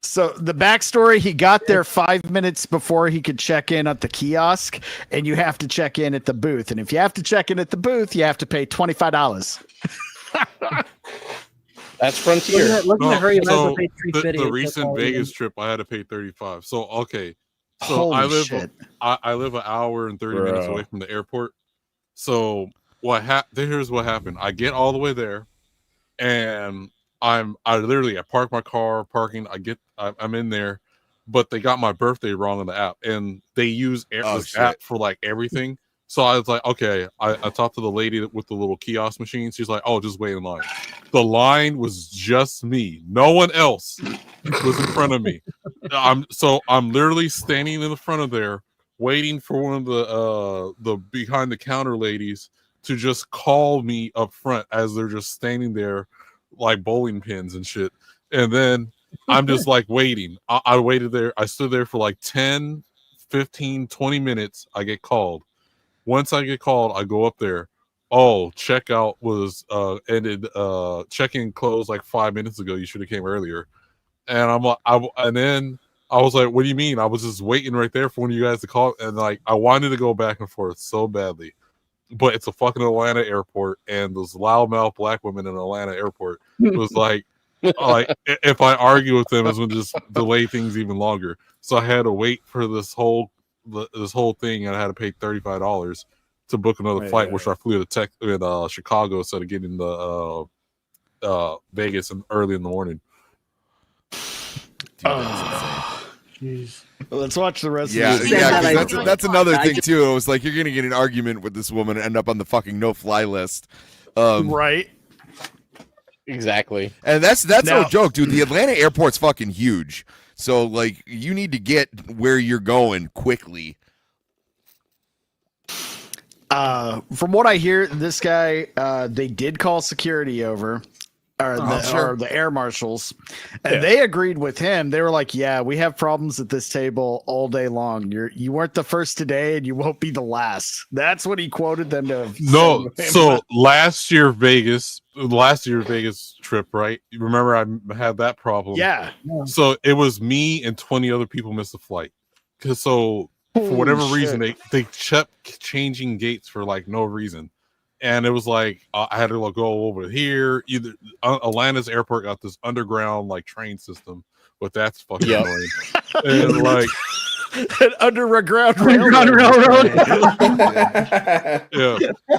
So the backstory, he got there 5 minutes before he could check in at the kiosk, and you have to check in at the booth. And if you have to check in at the booth, you have to pay $25. That's Frontier. The recent Vegas trip, I had to pay $35. So okay. So Holy I live shit. I live an hour and 30 minutes away from the airport. So here's what happened. I get all the way there, and I park my car, I'm in there, but they got my birthday wrong on the app, and they use this app for like everything. So I was like, okay, I talked to the lady with the little kiosk machine. She's like, oh, just wait in line. The line was just me. No one else was in front of me. I'm literally standing in the front of there, waiting for one of the behind the counter ladies to just call me up front as they're just standing there like bowling pins and shit. And then I'm just like waiting. I waited there. I stood there for like 10, 15, 20 minutes. I get called. Once I get called, I go up there. Oh, checkout was ended. Check-in closed like 5 minutes ago. You should have came earlier. And and then I was like, "What do you mean?" I was just waiting right there for one of you guys to call. And like, I wanted to go back and forth so badly, but it's a fucking Atlanta airport, and those loudmouth black women in Atlanta airport was like if I argue with them, it's going to just delay things even longer. So I had to wait for this whole thing, and I had to pay $35 to book another flight, which I flew to Chicago instead of getting the Vegas early in the morning. Jeez. Well, let's watch the rest. Yeah, of this. yeah. That's another thing too. It was like you're gonna get an argument with this woman and end up on the fucking no-fly list, right? Exactly. And that's no joke, dude. The Atlanta airport's fucking huge. So like you need to get where you're going quickly. From what I hear, this guy, they did call security over, or the air marshals, and they agreed with him. They were like, "Yeah, we have problems at this table all day long. You weren't the first today, and you won't be the last." That's what he quoted them to. No, so last year Vegas trip, right? You remember I had that problem. Yeah. So it was me and 20 other people missed the flight. For whatever reason, they kept changing gates for like no reason. And it was like I had to go over here. Either Atlanta's airport got this underground like train system, but that's fucking annoying. And like an underground railroad. Yeah,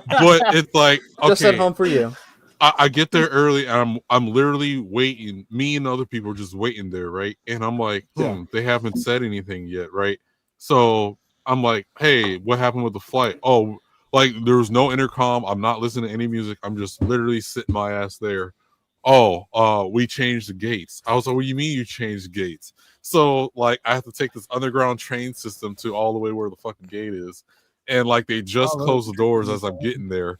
but it's like okay, just at home for you. I get there early, and I'm literally waiting. Me and other people are just waiting there, right? And I'm like, they haven't said anything yet, right? So I'm like, hey, what happened with the flight? Oh, like there was no intercom. I'm not listening to any music. I'm just literally sitting my ass there. Oh, we changed the gates. I was like, what do you mean you changed the gates? So like I have to take this underground train system to all the way where the fucking gate is. And like they just closed the doors as I'm getting there.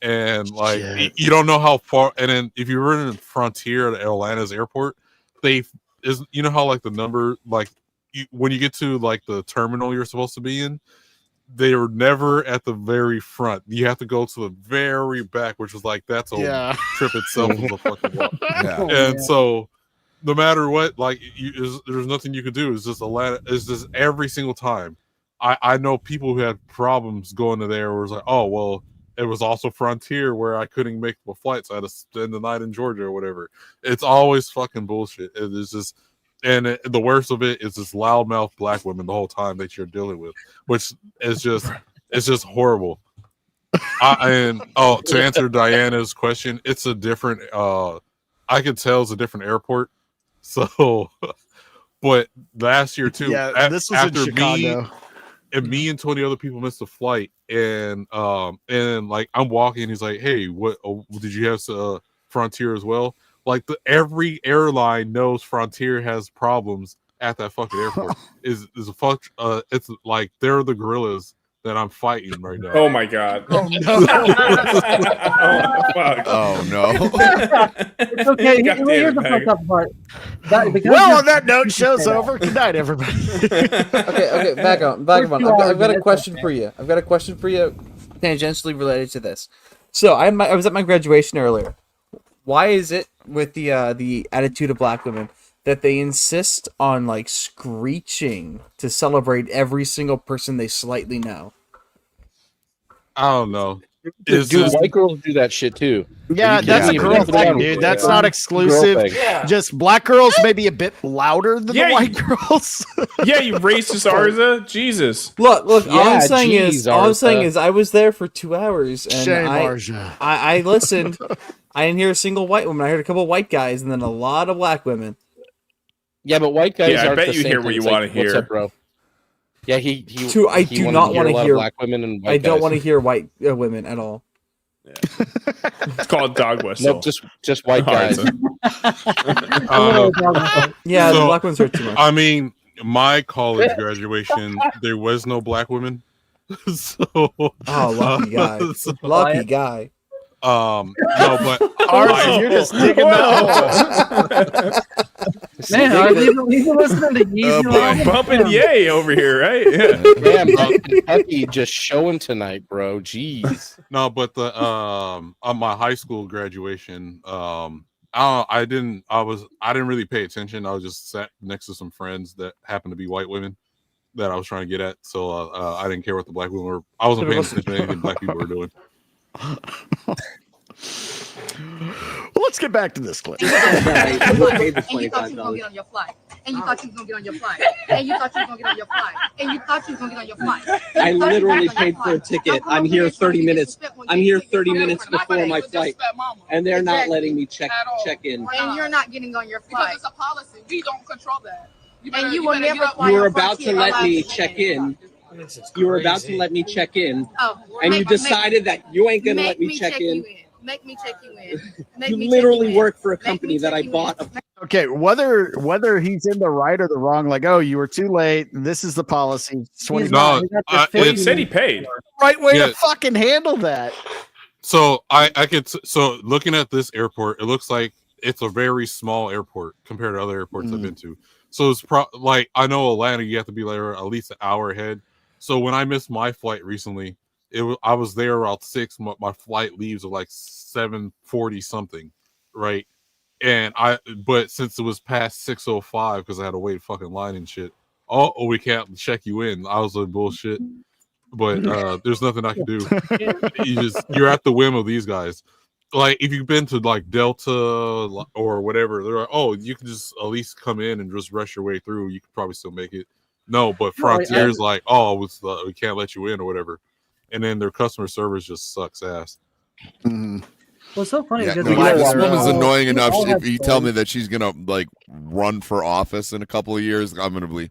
And like you don't know how far. And then if you were in Frontier at Atlanta's airport, you know how like the number like when you get to like the terminal you're supposed to be in, they were never at the very front. You have to go to the very back, which was like that's a trip itself was a fucking walk. And so no matter what, like there's nothing you can do. It's just Atlanta. It's just every single time. I know people who had problems going to there. Where it was like, oh well. It was also Frontier where I couldn't make the flight, so I had to spend the night in Georgia or whatever. It's always fucking bullshit. It is just, and the worst of it is this loudmouth black women the whole time that you're dealing with, which is just, it's just horrible. To answer Diana's question, it's a different. I could tell it's a different airport. So, but last year too. Yeah, this was in Chicago. And me and 20 other people missed the flight, and like I'm walking, he's like, "Hey, what did you have Frontier as well?" Like every airline knows Frontier has problems at that fucking airport. It's like they're the gorillas that I'm fighting right now. Oh my god! Oh no! Oh no! It's okay. Here's the fucked up part. On that note, show's over. Good night, everybody. Okay, back on. I've got a question for you. Tangentially related to this. So I was at my graduation earlier. Why is it with the attitude of black women that they insist on like screeching to celebrate every single person they slightly know? I don't know. Dude, white girls do that shit too. Yeah, that's a girl thing, dude. That's not exclusive. Yeah. Just black girls may be a bit louder than Yeah, the white girls. Yeah, you racist Arza. Jesus. Look. all I'm Yeah, saying geez, is, I was there for 2 hours, and Shame, Arja. I listened. I didn't hear a single white woman. I heard a couple white guys, and then a lot of black women. Yeah, but white guys Yeah, I aren't bet the you same hear what thing. you It's like, wanna what's hear. up, bro? Yeah, he I he do wanted not want a to lot hear of black women and white I don't guys. want to hear white women at all. It's called dog whistle. Nope, just white guys. Yeah, the So, black ones are too much. I mean, my college graduation, there was no black women. So, Oh, lucky guy. Lucky guy. no, but Arza, you're just digging that hole. Man, are you listening to Yeezy? Bumping yay over here, right? Yeah. Damn, bro, Kentucky just showing tonight, bro. Jeez. No, but the on my high school graduation, I didn't really pay attention. I was just sat next to some friends that happened to be white women that I was trying to get at. So I didn't care what the black women were. I wasn't paying attention to anything black people were doing. Well, let's get back to this clip. And you thought you were gonna get on your flight. And you thought you was gonna get on your flight. And you thought you was gonna get on your flight. And you thought you was gonna get on your flight. I literally paid for a ticket. I'm here 30 minutes. I'm here 30 minutes before my flight, and they're not letting me check in. And you're not getting on your flight. It's a policy. We don't control that. And you will never fly You were on about to Frontier let me Airlines. check in. You were about to let me check in, Oh, and you decided that you ain't gonna let me check in. Make me check you in. You literally work for a company that I bought. Okay, whether he's in the right or the wrong, like, oh, you were too late. This is the policy. It's 20 No, He said he paid. right way Yeah. to fucking handle that. So so looking at this airport, it looks like it's a very small airport compared to other airports I've been to. So it's like, I know Atlanta, you have to be there at least an hour ahead. So when I missed my flight recently, I was there around 6. My flight leaves at like 7:40 something, right? But since it was past 6:05 because I had to wait fucking line and shit. Oh, we can't check you in. I was like, bullshit. But there's nothing I can do. You're at the whim of these guys. Like, if you've been to like Delta or whatever, they're like, oh, you can just at least come in and just rush your way through. You could probably still make it. No, but Frontier's like, oh, we can't let you in or whatever. And then their customer service just sucks ass. Well, it's so funny Yeah, because no, this woman's annoying enough. If you tell me that she's gonna like run for office in a couple of years, I'm gonna believe.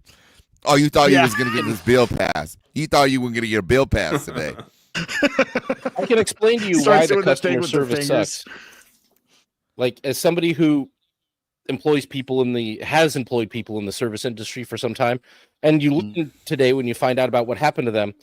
Oh, you thought you was gonna get this bill pass? You thought you were gonna get a bill pass today? I can explain to you why the customer service sucks. Like, as somebody who has employed people in the service industry for some time, and you listen today when you find out about what happened to them,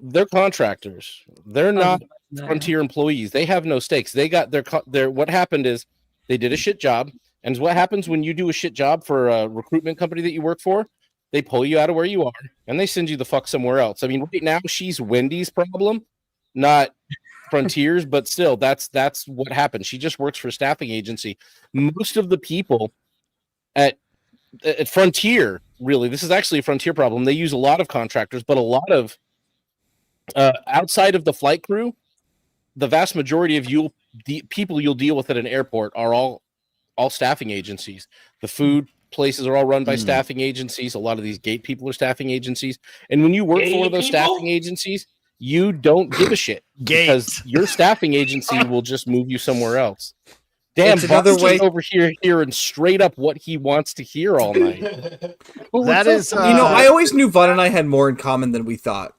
they're contractors. They're not Frontier employees. They have no stakes. They got their what happened is they did a shit job, and what happens when you do a shit job for a recruitment company that you work for? They pull you out of where you are and they send you the fuck somewhere else. I mean, right now she's Wendy's problem, not Frontier's, but still, that's what happened. She just works for a staffing agency. Most of the people at Frontier, really, this is actually a Frontier problem. They use a lot of contractors, but a lot of outside of the flight crew, the vast majority of people you'll deal with at an airport are all staffing agencies. The food places are all run by staffing agencies. A lot of these gate people are staffing agencies. And when you work for one of those staffing agencies, you don't give a shit because your staffing agency will just move you somewhere else. Damn, It's another Buck's way- just over here hearing straight up what he wants to hear all night. That is, I always knew Vaughn and I had more in common than we thought.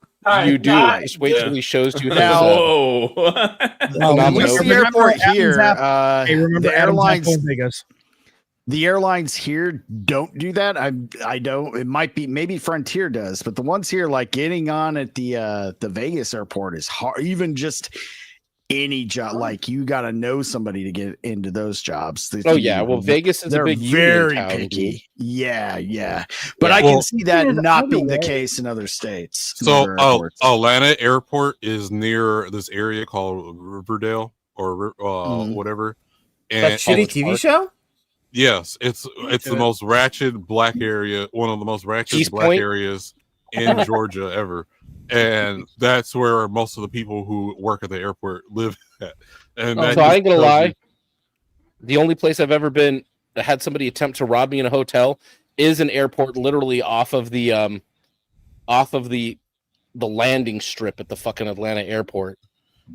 You do. Just wait till he shows you. Whoa. The airport here, the airlines. Vegas. The airlines here don't do that. I don't. It might be maybe Frontier does, but the ones here, like getting on at the Vegas airport, is hard. Even just any job, like you got to know somebody to get into those jobs. Oh yeah, well Vegas is a big very union town, picky. dude. Yeah. But I can see that not being the case in other states. So Atlanta Airport is near this area called Riverdale or whatever. And That shitty TV show? Yes, it's the most ratchet black area, one of the most ratchet East black Point? areas in Georgia ever. And that's where most of the people who work at the airport live that. And So I ain't gonna lie. The only place I've ever been that had somebody attempt to rob me in a hotel is an airport, literally off of the landing strip at the fucking Atlanta airport.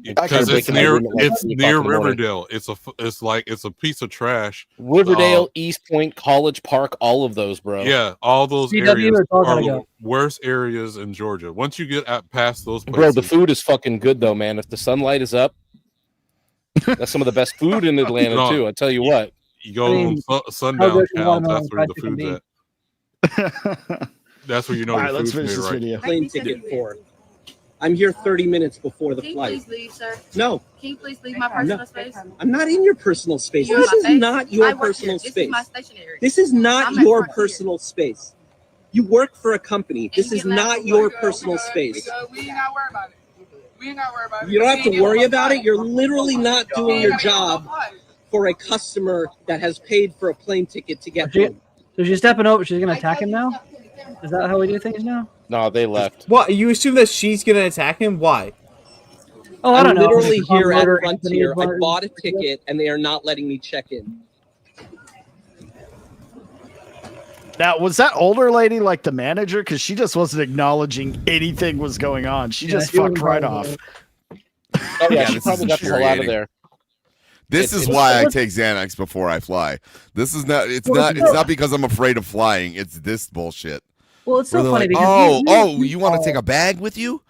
Because it's near Riverdale. It's a piece of trash. Riverdale, East Point, College Park, all of those, bro. Yeah, all those CW, areas it's all are gotta the go. worst areas in Georgia. Once you get past those Bro, places, the food is fucking good though, man. If the sunlight is up, that's some of the best food in Atlanta No, too. I tell you what. you go on sundown towns, that's where the food's at. That's where you know All right, the let's food's finish made this right. video. Plane ticket for. I'm here 30 minutes before the Can you flight. please leave, sir? No. Can you please leave my personal space? I'm not in your personal space. You're This in is my face. not I your work personal here. space. This is my stationery. This is not I'm at your work here. personal space. You work for a company. This is not your personal space. We ain't gotta worry about it. We ain't gotta worry about it. You don't have to worry about it. You're literally not doing your job for a customer that has paid for a plane ticket to get home. So she's stepping over. She's gonna attack him now. Is that how we do things now? No, they left. What? You assume that she's gonna attack him? Why? Oh, I I'm don't know. literally here at Murder Frontier. Anthony I bought a ticket and they are not letting me check in. Now, was that older lady like the manager? Because she just wasn't acknowledging anything was going on. She just she fucked was right probably- off. Oh yeah, she this probably is got the hell out of infuriating. there. This is why I take Xanax before I fly. This is not. It's not because I'm afraid of flying. It's this bullshit. Well, it's so Where they're funny like, because you want to take a bag with you?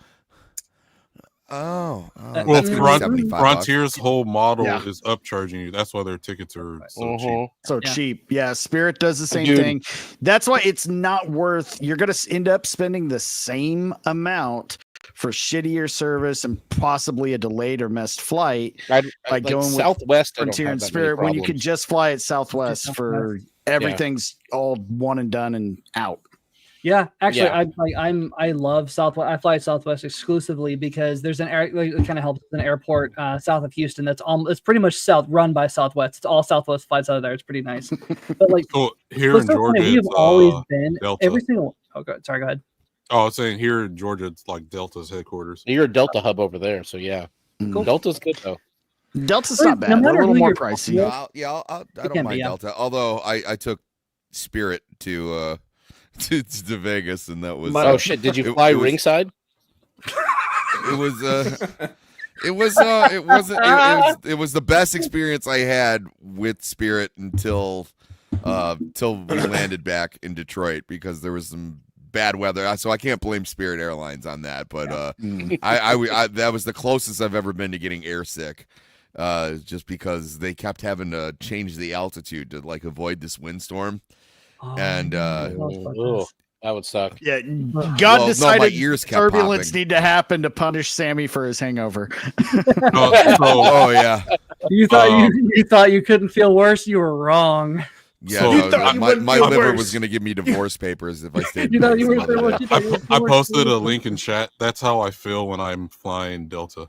Oh, Well, that's gonna be $75. Frontier's whole model Yeah. is upcharging you. That's why their tickets are so cheap. So cheap. Yeah, Spirit does the same Dude. thing. That's why it's not worth. You're going to end up spending the same amount for shittier service and possibly a delayed or missed flight by like going with Southwest, I don't Frontier have and that many Spirit when you could problems. just fly at Southwest for everything's all one and done and out. Yeah, actually, Yeah. I love Southwest. I fly Southwest exclusively because there's an air. Like, it kind of helps with an airport south of Houston. That's it's pretty much run by Southwest. It's all Southwest flights out of there. It's pretty nice. But like So here what's in so funny, Georgia, we've it's, always been Delta. every single. Oh, God, sorry. Go ahead. Oh, I was saying here in Georgia, it's like Delta's headquarters. You're a Delta hub over there, so yeah. Cool. Delta's good though. Delta's No not bad. They're a matter little who more you're- pricey. I don't can mind be, yeah. Delta. Although I took Spirit to to Vegas, and that was Oh shit! Did you fly ringside? It was it was the best experience I had with Spirit until we landed back in Detroit because there was some bad weather. So I can't blame Spirit Airlines on that, but I that was the closest I've ever been to getting airsick. Just because they kept having to change the altitude to like avoid this windstorm. And that would suck. Yeah, God Well, no, decided my ears kept turbulence popping. need to happen to punish Sammy for his hangover. Oh yeah, You thought you thought you couldn't feel worse. You were wrong. yeah. So- no, You thought you my wouldn't my feel liver worse. was gonna give me divorce papers if I stayed. You in thought you Vegas were another what day. you thought you were I worse. posted a link in chat. That's how I feel when I'm flying Delta.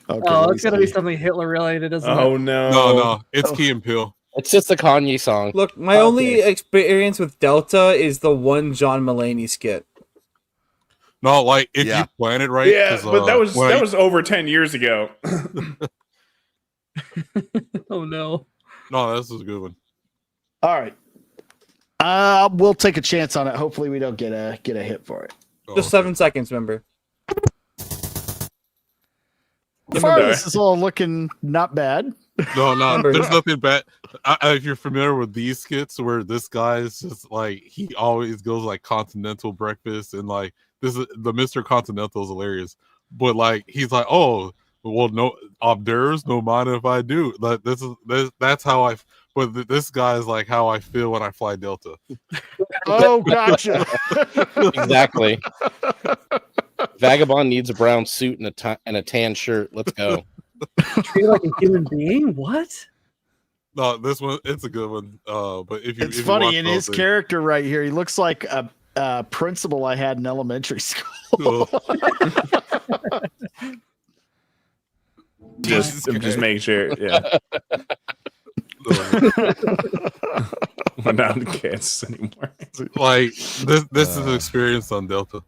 Oh, it's gonna be something Hitler related, isn't Oh it? no. No, it's Key and Peele. It's just a Kanye song. Look, my only experience with Delta is the one John Mulaney skit. No, like if Yeah. you plan it right. Yeah, 'cause, but that was when I- over 10 years ago. Oh no. No, this is a good one. All right. We'll take a chance on it. Hopefully, we don't get a hit for it. Just 7 seconds, remember. So far, this is all looking not bad. No, Remember- there's nothing bad. If you're familiar with these skits where this guy is just like he always goes like continental breakfast and like this is the Mr. Continental is hilarious, but like he's like, oh well, no hors d'oeuvres, no mind if I do. Like that's how I. But this guy is like how I feel when I fly Delta. Oh, gotcha. Exactly. Vagabond needs a brown suit and a tan shirt. Let's go. Treated like a human being? What? No, this one it's a good one. But if you It's if you funny watch in those his things- character right here. He looks like a principal I had in elementary school. just make sure. Yeah. We're not kids anymore. like this is an experience on Delta.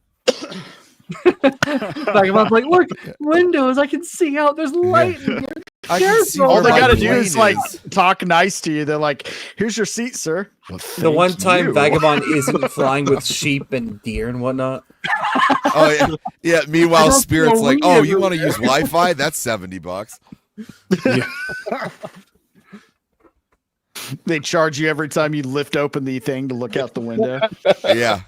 Vagabond's like, look, windows. I can see out. There's light in here. I can see All where they my gotta do brain is like talk nice to you. They're like, "Here's your seat, sir." Well, The one thank time you. Vagabond isn't flying with sheep and deer and whatnot. Oh yeah, yeah. Meanwhile, don't Spirit's know like, we "Oh, ever- you want to use Wi-Fi? That's $70." They charge you every time you lift open the thing to look out the window. Yeah.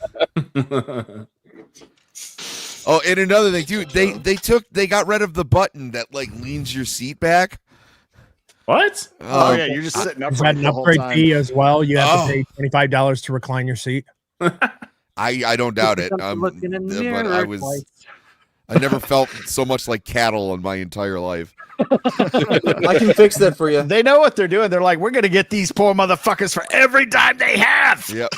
Oh, and another thing, dude, they got rid of the button that like leans your seat back. What? Oh yeah, you're just sitting Is upright that an the whole upgrade time. fee as well? You have Oh. to pay $25 to recline your seat. I don't doubt it. Looking in the But mirror I never felt so much like cattle in my entire life. I can fix that for you. They know what they're doing. They're like, "We're gonna get these poor motherfuckers for every dime they have." Yep.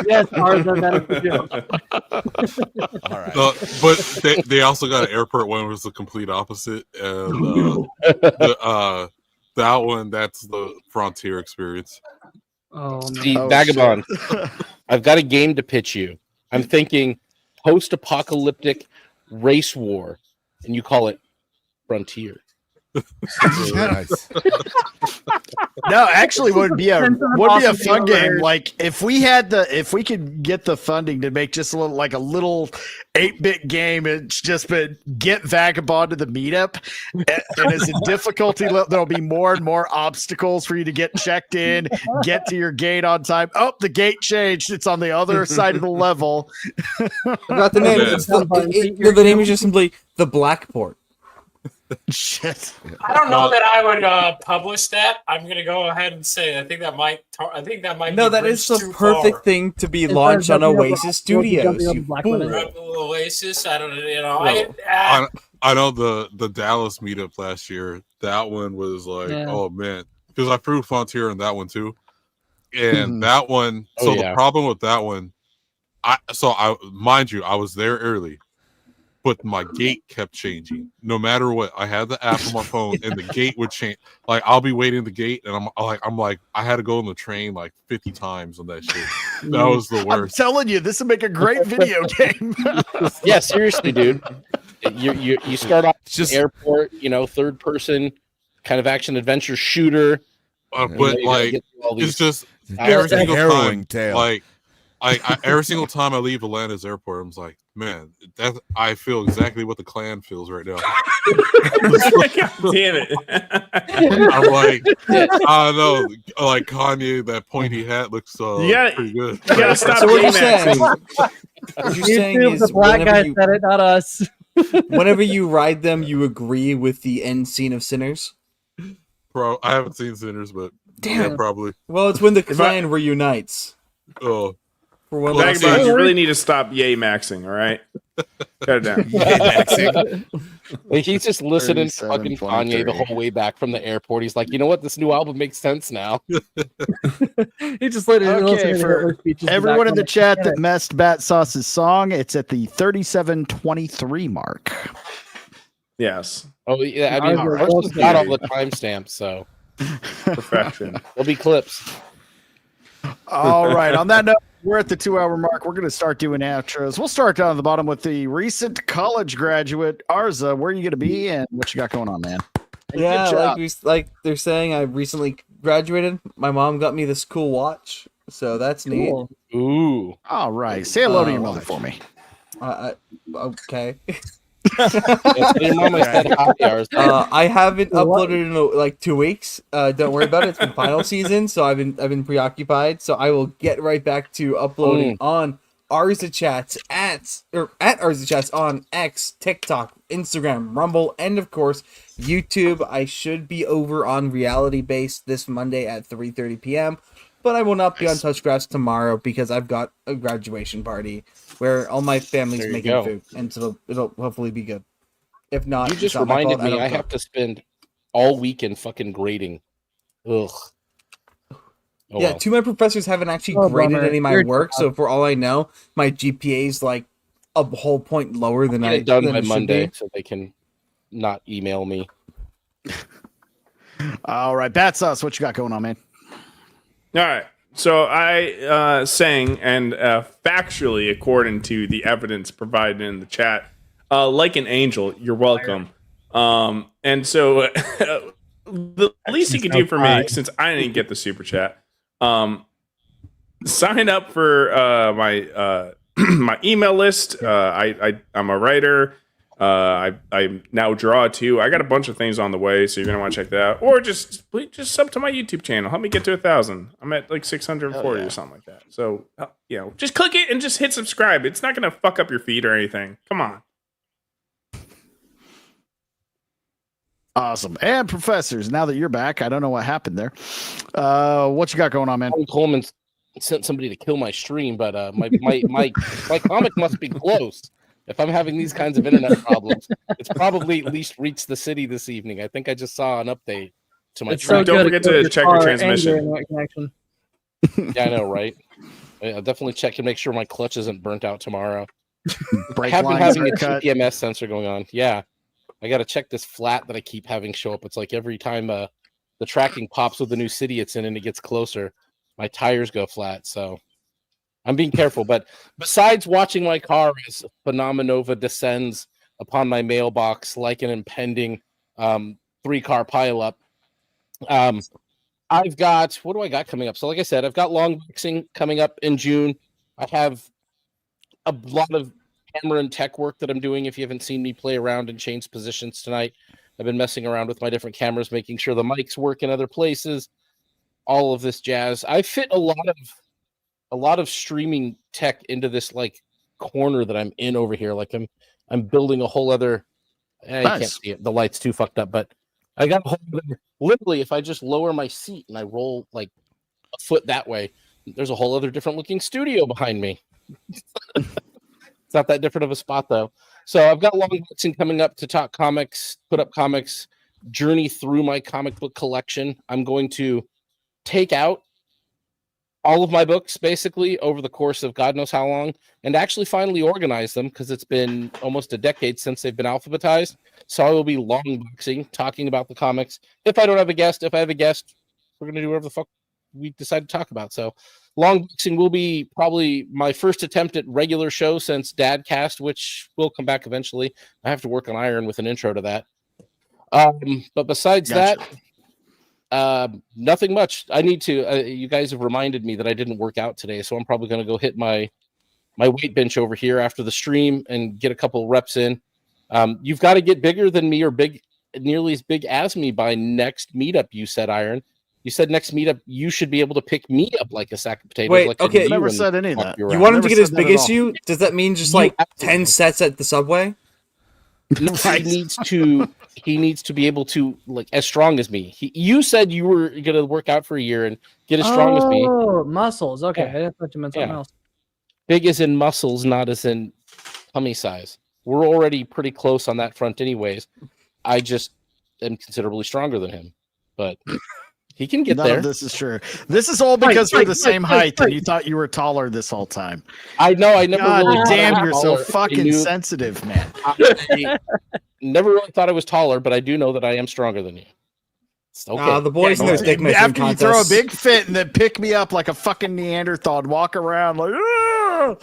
Yes, Arzakhan, that is the joke. All right. But they also got an airport one, which was the complete opposite, and that one, that's the Frontier experience. Oh, See, no. Vagabond, I've got a game to pitch you. I'm thinking post-apocalyptic race war, and you call it Frontier. Nice. No, actually, would be a Awesome fun game. game. Like if we could get the funding to make just a little 8-bit game. It's just been get Vagabond to the meetup, and as a difficulty, there'll be more and more obstacles for you to get checked in, get to your gate on time. Oh, the gate changed. It's on the other side of the level. I got the name. It's the name is just simply the Blackport. Shit. I don't know that I would publish that. I'm gonna go ahead and say I think that might. No, be that is the bridged too perfect far. thing to be Instead launched of on jumping Oasis over- Studios. jumping over You Black fool. Widow. Rebel Oasis. I don't. I know the Dallas meetup last year. That one was like, Yeah. oh man, because I proved Frontier in that one too, and that one. Oh, So yeah. the problem with that one, mind you, I was there early, but my gate kept changing. No matter what, I had the app on my phone, and the gate would change. Like I'll be waiting the gate, and I'm like, I had to go on the train like 50 times on that shit. That was the I'm worst. telling you, this would make a great video game. Yeah, seriously, dude. You start off just airport, third person kind of action adventure shooter. But like, it's just every single harrowing time, tale. like, every single time I leave Atlanta's airport, I'm like, man, I feel exactly what the Klan feels right now. God damn it. I'm like, I don't know, like Kanye, that pointy hat looks pretty good. You gotta stop So what you're J-Maxing. saying? What you're saying YouTube, is the black whenever guy you, said it, not us. whenever you ride them, you agree with the end scene of Sinners. I haven't seen Sinners, but Damn. yeah, probably. Well, it's when the clan reunites. Oh, For one Vagabond, last you really need to stop yay maxing, all right? Cut it down. Like he's just listening to 37, fucking Kanye the 23. whole way back from the airport. He's like, you know what? This new album makes sense now. He just literally listening Okay, to for Hitler speeches in everyone in the background. chat that messed Battsauce's song, it's at the 37:23 mark. Yes. Oh yeah, I mean, All right. Bruce has got all the timestamps, so Perfection. there'll be clips. All right. On that note, we're at the 2-hour mark. We're going to start doing outros. We'll start down at the bottom with the recent college graduate, Arza. Where are you going to be and what you got going on, man? Yeah, Good job. like they're saying, I recently graduated. My mom got me this cool watch, so that's Cool. Ooh. All right. Say hello to your mother for me. Okay. Your mama said hi, Arzakhan. I haven't uploaded in like 2 weeks. Don't worry about it. It's been final season, so I've been preoccupied. So I will get right back to uploading on Arzachats at Arzachats on X, TikTok, Instagram, Rumble, and of course YouTube. I should be over on Reality Base this Monday at 3:30 p.m. But I will not be on Touchgraphs tomorrow because I've got a graduation party where all my family's There you making go. food, and so it'll hopefully be good. If not, You it's just not my reminded fault, me don't I cook. have to spend all weekend fucking grading. Ugh. Oh, Yeah, well. two of my professors haven't actually Oh, graded bummer. any of my You're work, so for all I know, my GPA is like a whole point lower than Get I it done than by it should Monday be. so they can not email me. All right. Battsauce, what you got going on, man? All right. So I sang, and factually, according to the evidence provided in the chat, like an angel, you're welcome. And so the least you could do for me, since I didn't get the super chat, sign up for my my email list. I'm a writer. I now draw too. I got a bunch of things on the way, so you're gonna want to check that out. Or just sub to my YouTube channel. Help me get to 1,000. I'm at like 640 or something like that. So just click it and just hit subscribe. It's not gonna fuck up your feed or anything. Come on. Awesome. And professors, now that you're back, I don't know what happened there. What you got going on, man? Vaughn Coleman sent somebody to kill my stream, but my comic must be close. If I'm having these kinds of internet problems, it's probably at least reached the city this evening. I think I just saw an update to my stream. Don't forget to check your transmission. Yeah, I know, right? I'll definitely check and make sure my clutch isn't burnt out tomorrow. I Brake have been lines having a are cut. TPMS sensor going on. Yeah. I got to check this flat that I keep having show up. It's like every time the tracking pops with the new city it's in and it gets closer, my tires go flat. So I'm being careful. But besides watching my car as Phenomenova descends upon my mailbox like an impending 3-car pileup, I've got, what do I got coming up? So like I said, I've got long boxing coming up in June. I have a lot of camera and tech work that I'm doing. If you haven't seen me play around and change positions tonight, I've been messing around with my different cameras, making sure the mics work in other places, all of this jazz. I fit a lot of streaming tech into this like corner that I'm in over here. Like I'm building a whole other, you can't see it. The light's too fucked up, but I got a whole other, literally if I just lower my seat and I roll like a foot that way, there's a whole other different looking studio behind me. It's not that different of a spot though. So I've got long boxing coming up to talk comics, put up comics, journey through my comic book collection. I'm going to take out all of my books basically over the course of God knows how long and actually finally organize them because it's been almost a decade since they've been alphabetized. So I will be long boxing, talking about the comics. If I don't have a guest, if I have a guest, we're going to do whatever the fuck we decide to talk about. So long boxing will be probably my first attempt at regular show since Dadcast, which will come back eventually. I have to work on Iron with an intro to that. But besides that, nothing much. I need to. You guys have reminded me that I didn't work out today, so I'm probably going to go hit my weight bench over here after the stream and get a couple reps in. You've got to get bigger than me or nearly as big as me by next meetup. You said, Iron. You said next meetup you should be able to pick me up like a sack of potatoes. Wait, like okay. Never said any of that. You want him to get as big as you? Does that mean just like 10 sets at the Subway? No, he needs to be able to like as strong as me. You said you were going to work out for a year and get as strong as me. Oh, muscles. Okay, Yeah. I thought you meant something else. Big as in muscles, not as in tummy size. We're already pretty close on that front, anyways. I just am considerably stronger than him, but he can get None there. of this is true. This is all because we're the same height and you thought you were taller this whole time. I know. I never God really damn, thought I you're was so taller. fucking I knew- sensitive, man. I never really thought I was taller, but I do know that I am stronger than you. It's okay. The boys in their dick measuring After you throw a contests. big fit and then pick me up like a fucking Neanderthal and walk around like, "Ah!"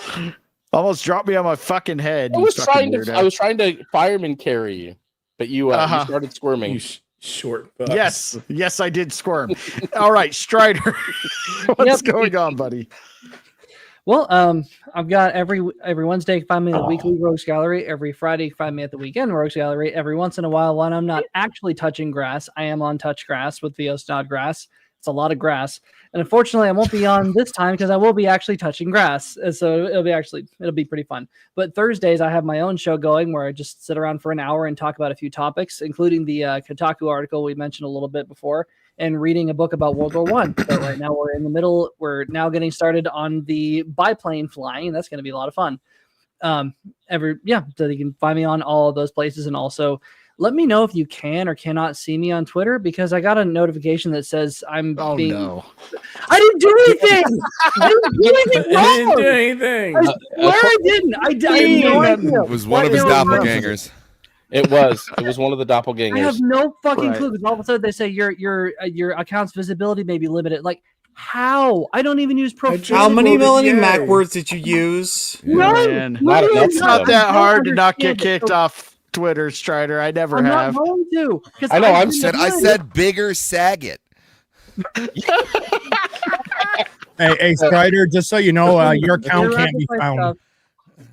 Almost drop me on my fucking head. I you was fucking trying to fireman carry you, but you Uh-huh. you started squirming. You short. Yes, I did squirm. All right, Strider, what's going on, buddy? Well, I've got every Wednesday you can find me at the weekly Rogues Gallery. Every Friday you can find me at the weekend Rogues Gallery. Every once in a while, when I'm not actually touching grass, I am on touch grass with Theo Snodgrass. It's a lot of grass, and unfortunately, I won't be on this time because I will be actually touching grass. And so it'll be pretty fun. But Thursdays, I have my own show going where I just sit around for an hour and talk about a few topics, including the Kotaku article we mentioned a little bit before, and reading a book about World War I. So right now we're in the middle. We're now getting started on the biplane flying, and that's going to be a lot of fun. So you can find me on all of those places, and also let me know if you can or cannot see me on Twitter because I got a notification that says I'm being. No. I didn't do anything. I didn't do anything wrong. I didn't do anything. I swear I didn't. I have no idea. It was one of his doppelgangers. It was one of the doppelgangers. I have no fucking Right. clue because all of a sudden they say your account's visibility may be limited. Like, How? I don't even use profanity. How many Melanie Yay. Mac words did you use? None. It's not that hard to not get understand it. kicked off Twitter, Strider. I never I'm have. not going to. 'Cause I know. I've been I good. said bigger Saget. Hey, Strider, just so you know, your account can't be found.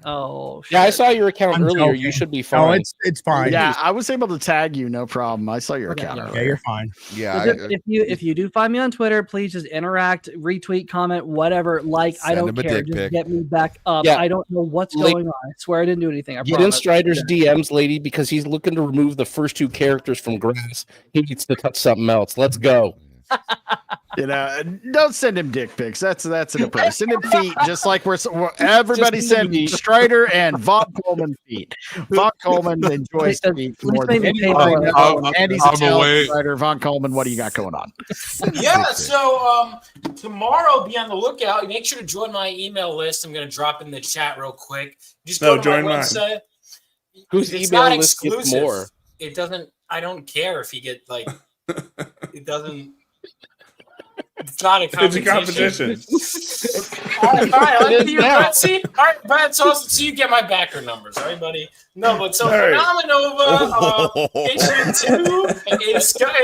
Oh, shit. Yeah, I saw your account I'm earlier. joking. You should be No, fine. it's fine. Yeah, I was able to tag you, no problem. I saw your account. Yeah, earlier. you're fine. Yeah. If you do find me on Twitter, please just interact, retweet, comment, whatever. Like, I Send don't him a care. dick Just pic. get me back up. Yeah. I don't know what's Like- going on. I swear I didn't do anything. I Get in promise. Strider's DMs, lady, because he's looking to remove the first two characters from Grass. He needs to touch something else. Let's go. You know, don't send him dick pics. That's an approach. Send him feet, just like we're everybody Just send feet. Strider and Vaughn Coleman feet. Vaughn Coleman enjoys feet more than maybe anything. pay else. Andy's a I'm talented away. Strider. Vaughn Coleman, what do you got going on? Yeah, so tomorrow be on the lookout. Make sure to join my email list. I'm going to drop in the chat real quick. Just No, go to join my mine. website. Whose It's email not list gets exclusive. more? It doesn't. I don't care if you get like. It doesn't. It's not a It's a competition. competition. All right, fine. It is You, now. let's see. All right, Battsauce, so you get my backer numbers, all right, buddy? No, but so All right. Phenomenova issue 2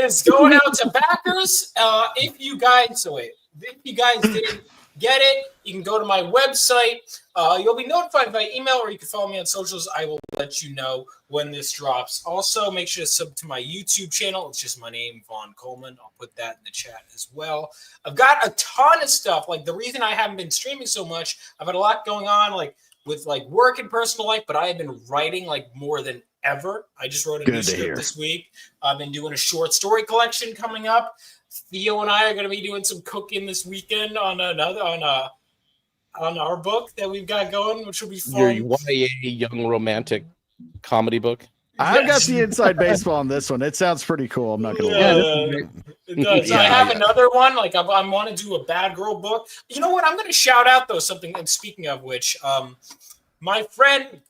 is going out to backers. If you guys didn't get it, you can go to my website. You'll be notified by email, or you can follow me on socials. I will let you know when this drops. Also, make sure to sub to my YouTube channel. It's just my name, Vaughn Coleman. I'll put that in the chat as well. I've got a ton of stuff. Like, the reason I haven't been streaming so much, I've had a lot going on, like with like work and personal life, but I have been writing like more than ever. I just wrote a new script this week. I've been doing a short story collection coming up. Theo and I are going to be doing some cooking this weekend on our book that we've got going, which will be fun. Your YA young romantic comedy book. I've got the inside baseball on this one. It sounds pretty cool. I'm not gonna lie. It does. I have another one. Like I want to do a bad girl book. You know what? I'm going to shout out though something. And speaking of which, my friend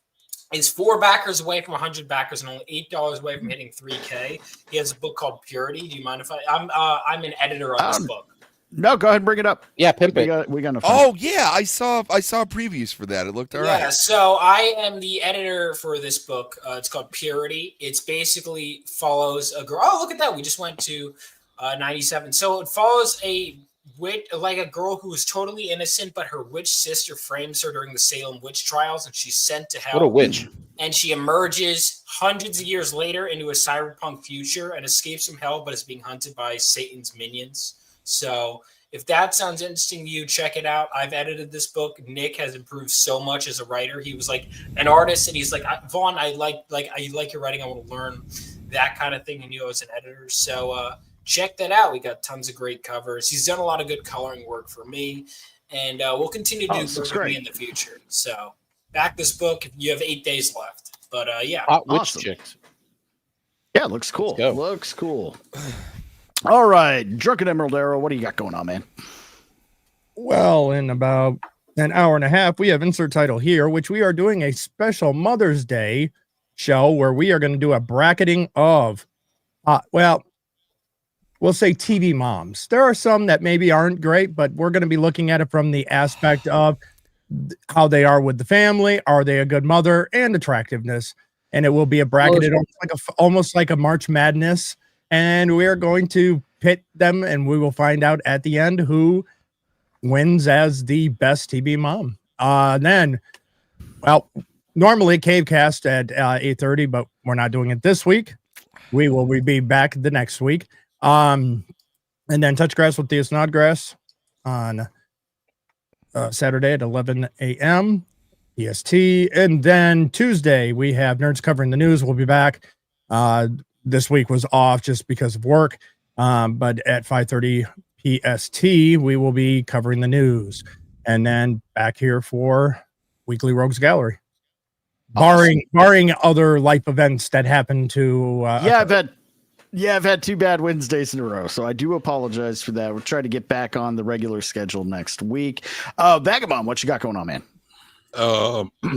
is 4 backers away from 100 backers and only $8 away from hitting 3K. He has a book called Purity. Do you mind if I'm an editor on this book? No, go ahead and bring it up. Yeah, pimp it. We got Oh yeah, I saw previews for that. It looked all right. Yeah, so I am the editor for this book. It's called Purity. It's basically follows a girl. Oh, look at that. We just went to 97. So it follows a girl who is totally innocent, but her witch sister frames her during the Salem witch trials, and she's sent to hell. What a witch. And she emerges hundreds of years later into a cyberpunk future and escapes from hell, but is being hunted by Satan's minions. So if that sounds interesting to you, check it out. I've edited this book. Nick has improved so much as a writer. He was like an artist, and he's like, Vaughn, I like your writing. I want to learn that kind of thing. And you as an editor. So check that out. We got tons of great covers. He's done a lot of good coloring work for me, and we'll continue to do work for me in the future. So back this book. You have 8 days left. But yeah. Hot witch chicks. Yeah, it looks cool. Looks cool. All right, Drunken Emerald Arrow, what do you got going on, man? Well, in about an hour and a half, we have insert title here, which we are doing a special Mother's Day show where we are going to do a bracketing of, we'll say TV moms. There are some that maybe aren't great, but we're going to be looking at it from the aspect of how they are with the family. Are they a good mother, and attractiveness? And it will be a bracketed almost like a March Madness. And we're going to pit them, and we will find out at the end who wins as the best TV mom. Normally Cavecast at 8:30, but we're not doing it this week. We will be back the next week. And then Touch Grass with Theo Snodgrass on Saturday at 11 a.m. EST. And then Tuesday, we have Nerds Covering the News. We'll be back. This week was off just because of work, but at 5:30 PST, we will be covering the news, and then back here for Weekly Rogues Gallery, barring other life events that happen to. I've had 2 bad Wednesdays in a row, so I do apologize for that. We'll try to get back on the regular schedule next week. Vagabond, what you got going on, man?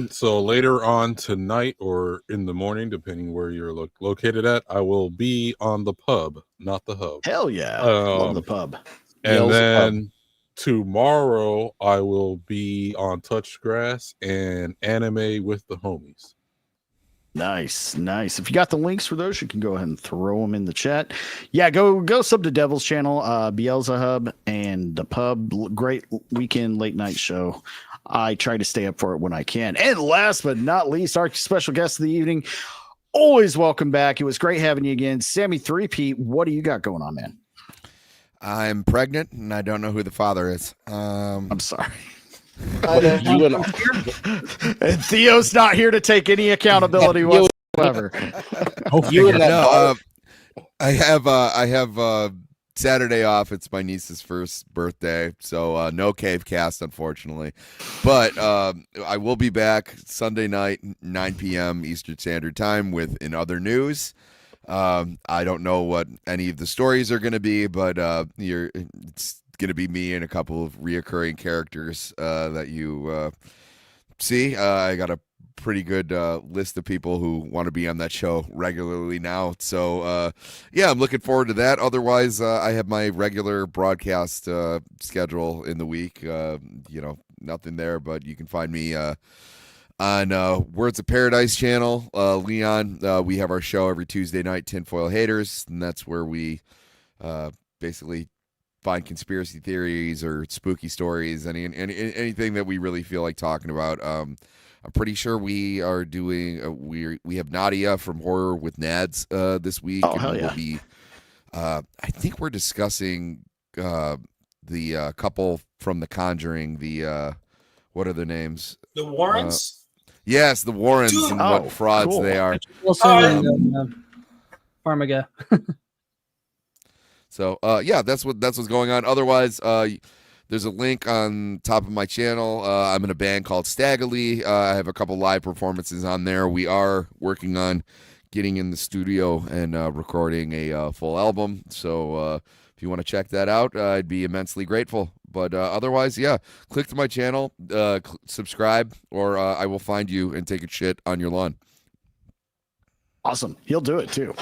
So later on tonight or in the morning, depending where you're located at, I will be on the pub, not the hub. Hell yeah. Love the pub. And then tomorrow I will be on Touch Grass and Anime with the Homies. Nice. If you got the links for those, you can go ahead and throw them in the chat. Yeah, go sub to Devil's channel, Beelzebub and the Pub. Great weekend late night show. I try to stay up for it when I can. And last but not least, our special guest of the evening. Always welcome back. It was great having you again, Sammy3peat. What do you got going on, man? I'm pregnant and I don't know who the father is. I'm sorry. And Theo's not here to take any accountability whatsoever. I have Saturday off. It's my niece's first birthday, so no cave cast, unfortunately. But I will be back Sunday night, 9 p.m. Eastern Standard Time with In Other News. I don't know what any of the stories are going to be, but it's going to be me and a couple of reoccurring characters that you see. I got a pretty good list of people who want to be on that show regularly now. So, yeah, I'm looking forward to that. Otherwise, I have my regular broadcast schedule in the week. Nothing there, but you can find me on Words of Paradise channel. Leon, we have our show every Tuesday night, Tinfoil Haters, and that's where we basically find conspiracy theories or spooky stories, anything that we really feel like talking about. I'm pretty sure we are doing we have Nadia from Horror with Nads this week. Oh, hell yeah. We'll be, I think we're discussing the couple from The Conjuring, the what are their names? The Warrens? Yes, the Warrens. Dude. And what frauds cool. they are. Wilson and Farmiga. So yeah, that's what's going on. Otherwise, there's a link on top of my channel. I'm in a band called Staggerly. I have a couple live performances on there. We are working on getting in the studio and recording a full album. So if you want to check that out, I'd be immensely grateful. But otherwise, yeah, click to my channel, subscribe, or I will find you and take a shit on your lawn. Awesome. He'll do it too.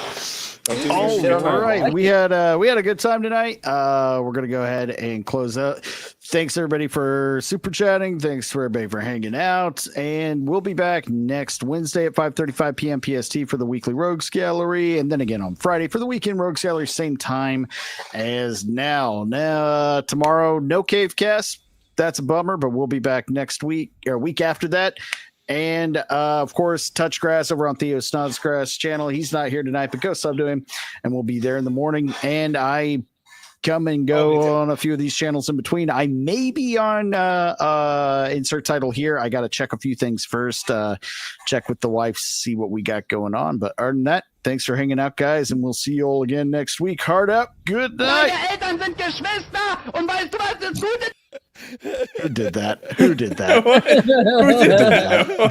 All right. We had a good time tonight. We're going to go ahead and close out. Thanks everybody for super chatting. Thanks for everybody for hanging out. And we'll be back next Wednesday at 5:35 p.m. PST for the weekly Rogues Gallery. And then again on Friday for the weekend Rogues Gallery, same time as now. Now, tomorrow, no cave cast. That's a bummer, but we'll be back next week or week after that. And, of course, Touch Grass over on Theo Snodgrass channel. He's not here tonight, but go sub to him, and we'll be there in the morning. And I come and go on a few of these channels in between. I may be on insert title here. I got to check a few things first, check with the wife, see what we got going on. But other than that, thanks for hanging out, guys, and we'll see you all again next week. Hard up. Good night. Who did that? Who did that? Who did that?